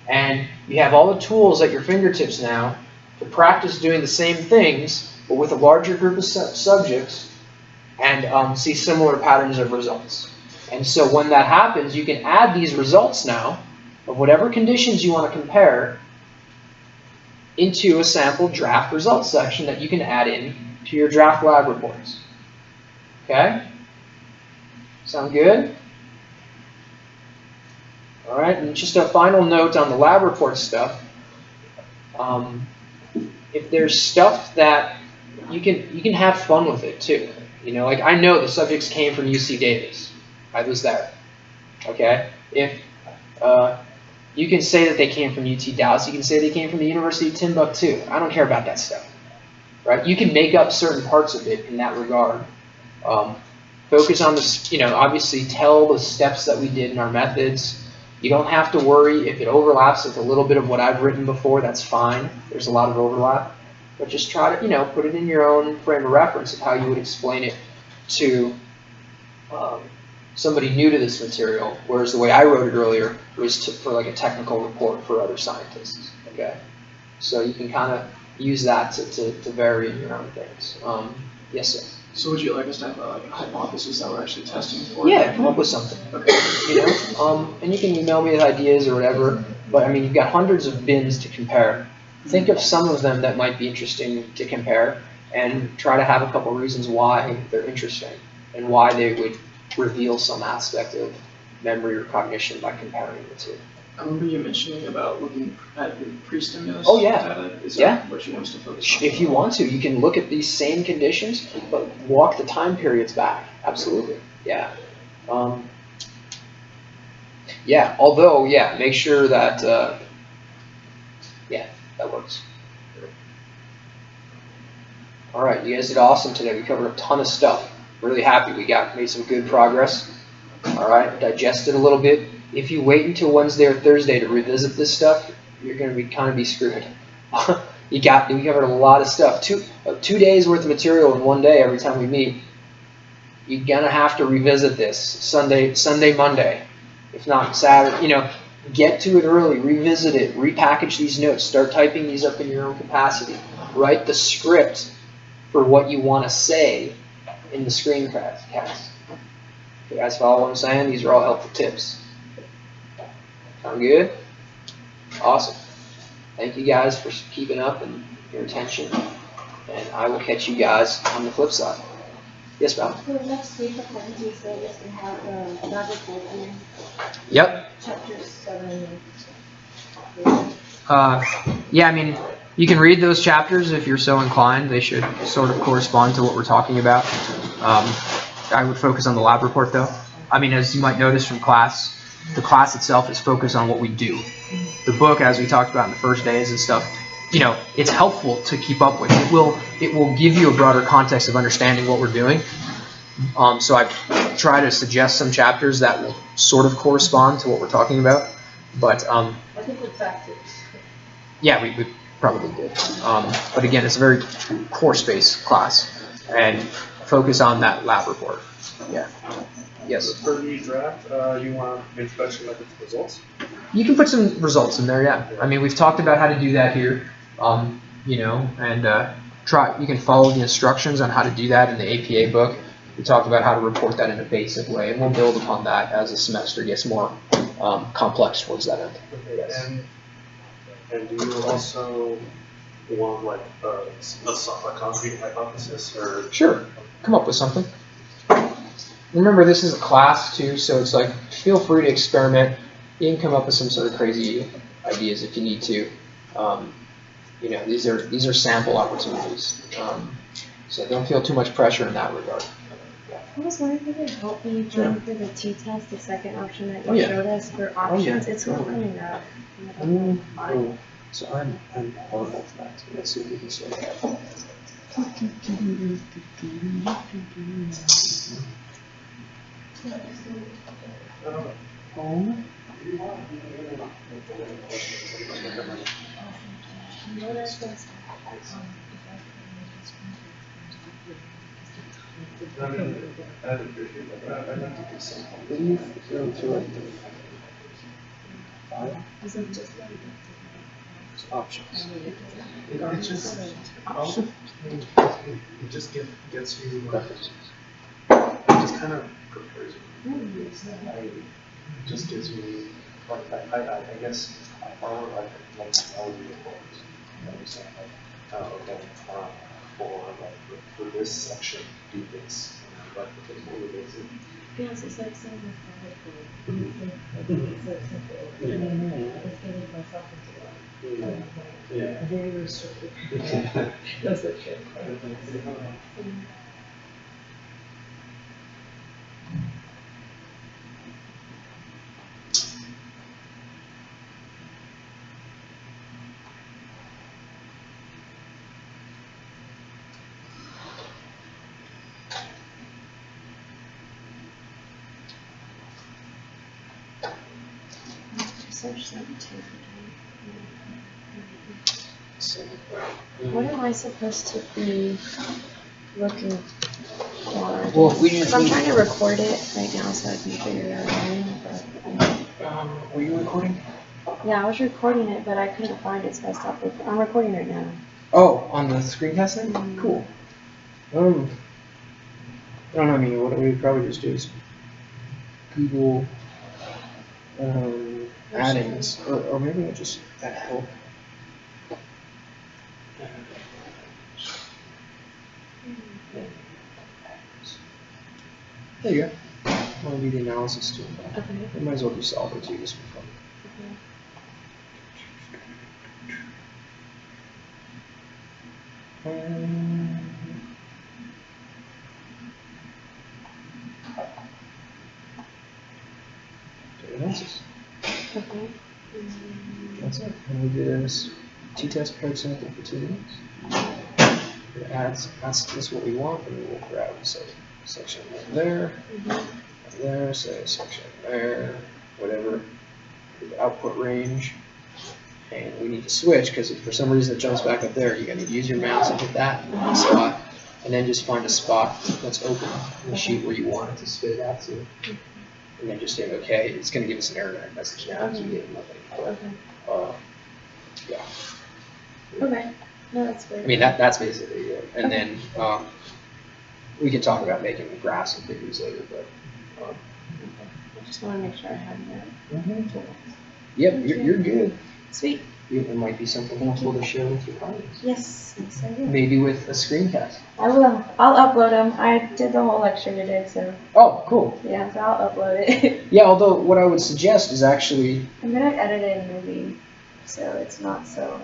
And you have all the tools at your fingertips now to practice doing the same things, but with a larger group of subjects, and see similar patterns of results. And so when that happens, you can add these results now of whatever conditions you want to compare into a sample draft results section that you can add in to your draft lab reports. Okay? Sound good? All right, and just a final note on the lab report stuff. If there's stuff that you can have fun with it too. You know, like I know the subjects came from UC Davis. I was there. Okay? If You can say that they came from UT Dallas. You can say they came from the University of Timbuktu. I don't care about that stuff, right? You can make up certain parts of it in that regard. Focus on the, obviously tell the steps that we did in our methods. You don't have to worry if it overlaps with a little bit of what I've written before. That's fine. There's a lot of overlap. But just try to, put it in your own frame of reference of how you would explain it to somebody new to this material, whereas the way I wrote it earlier was for like a technical report for other scientists. Okay, so you can kind of use that to vary in your own things. Yes, sir. So would you like us to have a hypothesis that we're actually testing for? Yeah, come up with something. Okay. And you can email me with ideas or whatever. But I mean, you've got hundreds of bins to compare. Think of some of them that might be interesting to compare, and try to have a couple reasons why they're interesting and why they would reveal some aspect of memory or cognition by comparing the two. I remember you mentioning about looking at pre-stimulus data. Is that what you want us to focus on? If you want to, you can look at these same conditions, but walk the time periods back. Absolutely. Yeah. Although, make sure that, that works. All right, you guys did awesome today. We covered a ton of stuff. Really happy we made some good progress. All right, digested a little bit. If you wait until Wednesday or Thursday to revisit this stuff, you're going to be screwed. We covered a lot of stuff. 2 days worth of material in 1 day every time we meet. You're going to have to revisit this Sunday, Monday, if not Saturday. Get to it early, revisit it, repackage these notes, start typing these up in your own capacity. Write the script for what you want to say in the screencast. You guys follow what I'm saying? These are all helpful tips. Sound good? Awesome. Thank you guys for keeping up and your attention. And I will catch you guys on the flip side. Yes, ma'am? So next week, according to your syllabus, we have the lab report and Yep. chapters 7 and 8. You can read those chapters if you're so inclined. They should sort of correspond to what we're talking about. I would focus on the lab report, though. As you might notice from class, the class itself is focused on what we do. The book, as we talked about in the first days and stuff, it's helpful to keep up with. It will give you a broader context of understanding what we're doing. So I try to suggest some chapters that will sort of correspond to what we're talking about. But I think we're practice. yeah, we probably did. But again, it's a very course-based class, and focus on that lab report. Yeah. Yes. For the draft, you want introduction methods results? You can put some results in there. Yeah. We've talked about how to do that here. And you can follow the instructions on how to do that in the APA book. We talked about how to report that in a basic way, and we'll build upon that as the semester gets more complex towards that end. Okay. Yes. And do you also want like a concrete hypothesis or? Sure. Come up with something. Remember, this is a class too, so it's like feel free to experiment. You can come up with some sort of crazy ideas if you need to. These are sample opportunities, so don't feel too much pressure in that regard. I was wondering if it would help me jump through the t-test, the second option that you showed us for options. It's not coming up. So I'm horrible for that. Let's see if we can sort it out. I'd appreciate that. I'd like to do something. Did you go through like the file? Options. It just gets you preferences. It just kind of prepares you. It just gives you like I guess I follow like all the reports. You know what I'm saying? For this section, do this. But it's more basic. Yes, it's like saying the it's like simple. It's getting myself into it. Yeah. Very restricted. That's it. Research scientific. So, What am I supposed to be looking for? Well, we just 'Cause I'm need- trying to record it right now so I can figure it out. were you recording? Yeah, I was recording it, but I couldn't find it, so I stopped recording. I'm recording right now. Oh, on the screencast thing? Cool. I don't know, I mean, what we would probably just do is Google add-ins, or maybe I'll just add help. There you go. Want to do the analysis too? Okay. We might as well do solver too, just for fun. Analysis. Okay. That's it. And we do this t-test code sample for 2 minutes. It asks us what we want, and we will grab section there, there, say section there, whatever, the output range. And we need to switch, because if for some reason it jumps back up there, you're going to use your mouse and hit that spot, and then just find a spot that's open in the sheet where you want it to spit it out to. And then just say, okay, it's going to give us an error message now, because we get nothing. But, yeah. Okay. No, that's good. I mean, that's basically it. And then we can talk about making graphs and figures later, but. I just want to make sure I have that. Yep, you're good. Sweet. It might be something helpful to share with your colleagues. Yes, I will. Maybe with a screencast. I will. I'll upload them. I did the whole lecture today, so. Oh, cool. Yeah, so I'll upload it. Yeah, although what I would suggest is actually. I'm gonna edit it in movie, so it's not so.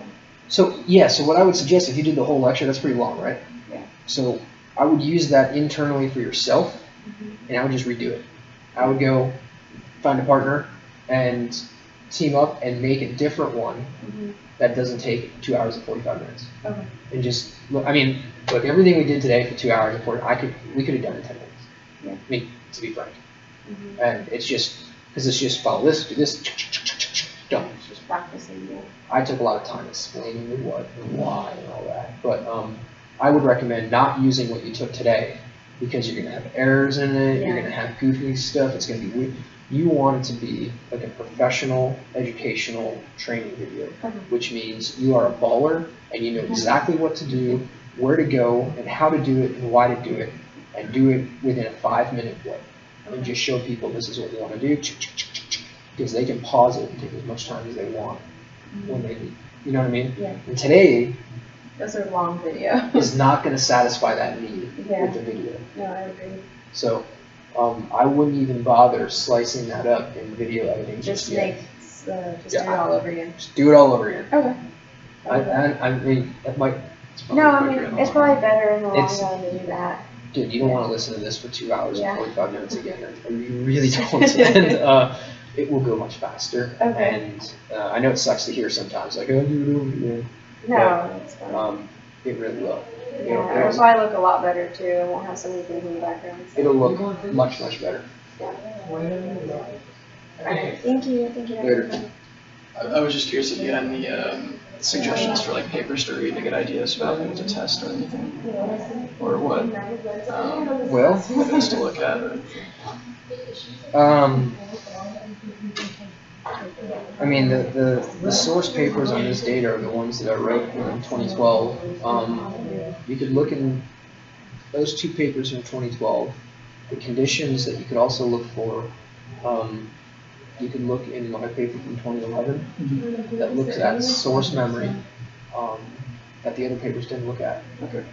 So yeah, so what I would suggest, if you did the whole lecture, that's pretty long, right? Yeah. So I would use that internally for yourself, and I would just redo it. I would go find a partner and team up and make a different one that doesn't take 2 hours and 45 minutes. Okay. And just look. I mean, look, everything we did today for 2 hours and 40, we could have done in 10 minutes. Yeah. I mean, to be frank. And it's just because it's just follow this, do this, done. Just practicing. Yeah. I took a lot of time explaining the what and why and all that, but I would recommend not using what you took today, because you're going to have errors in it, you're going to have goofy stuff, it's going to be weird. You want it to be like a professional, educational training video, which means you are a baller and you know exactly what to do, where to go, and how to do it, and why to do it, and do it within a 5-minute way. And just show people this is what you want to do, because they can pause it and take as much time as they want when they need. You know what I mean? Yeah. And today Those are long video. is not going to satisfy that need Yeah. with the video. No, I agree. So I wouldn't even bother slicing that up in video editing Just yet. do it all over again. Just do it all over again. Okay. I mean, that might. No, I mean, it's probably better in the long It's- run to do that. Dude, you don't want to listen to this for 2 hours Yeah. and 45 minutes again. You really don't. And it will go much faster. Okay. And I know it sucks to hear sometimes, like, oh, do it over again. No, it's fine. But, it really will. Yeah, it'll probably look a lot better too. It won't have so many things in the background. So. It'll look much, much better. Alright, thank you. Thank you. Later. everybody. I was just curious if you had any suggestions for like papers to read to get ideas about things to test or anything, or what Well, things to look at. Or... I mean, the source papers on this data are the ones that I wrote in 2012. You could look in those 2 papers from 2012. The conditions that you could also look for, you could look in my paper from 2011 that looks at source memory that the other papers didn't look at. Okay.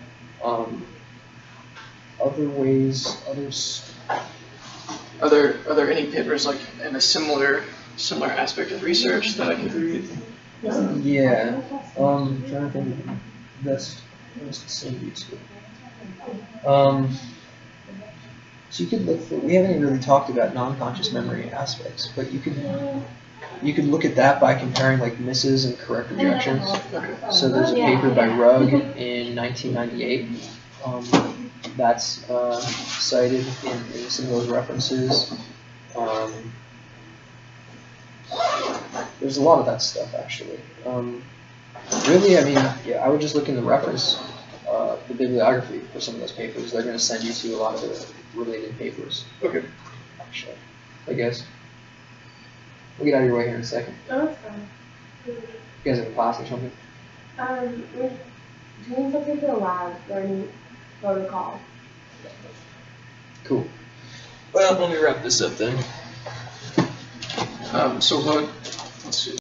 Other ways, others. Are there any papers like in a similar aspect of research that I could read? Yeah. Trying to think of the best to send you to. So you could look for. We haven't really talked about non-conscious memory aspects, but you could look at that by comparing like misses and correct rejections. So there's a paper by Rugg in 1998. That's cited in some of those references. there's a lot of that stuff actually. Really, I mean, yeah, I would just look in the reference, the bibliography for some of those papers. They're going to send you to a lot of the related papers. Okay. Actually, I guess. We'll get out of your way here in a second. Oh, that's fine. You guys have a class or something? We're doing something for the lab, learning protocol. Cool. Well, let me wrap this up then. So what, let's see.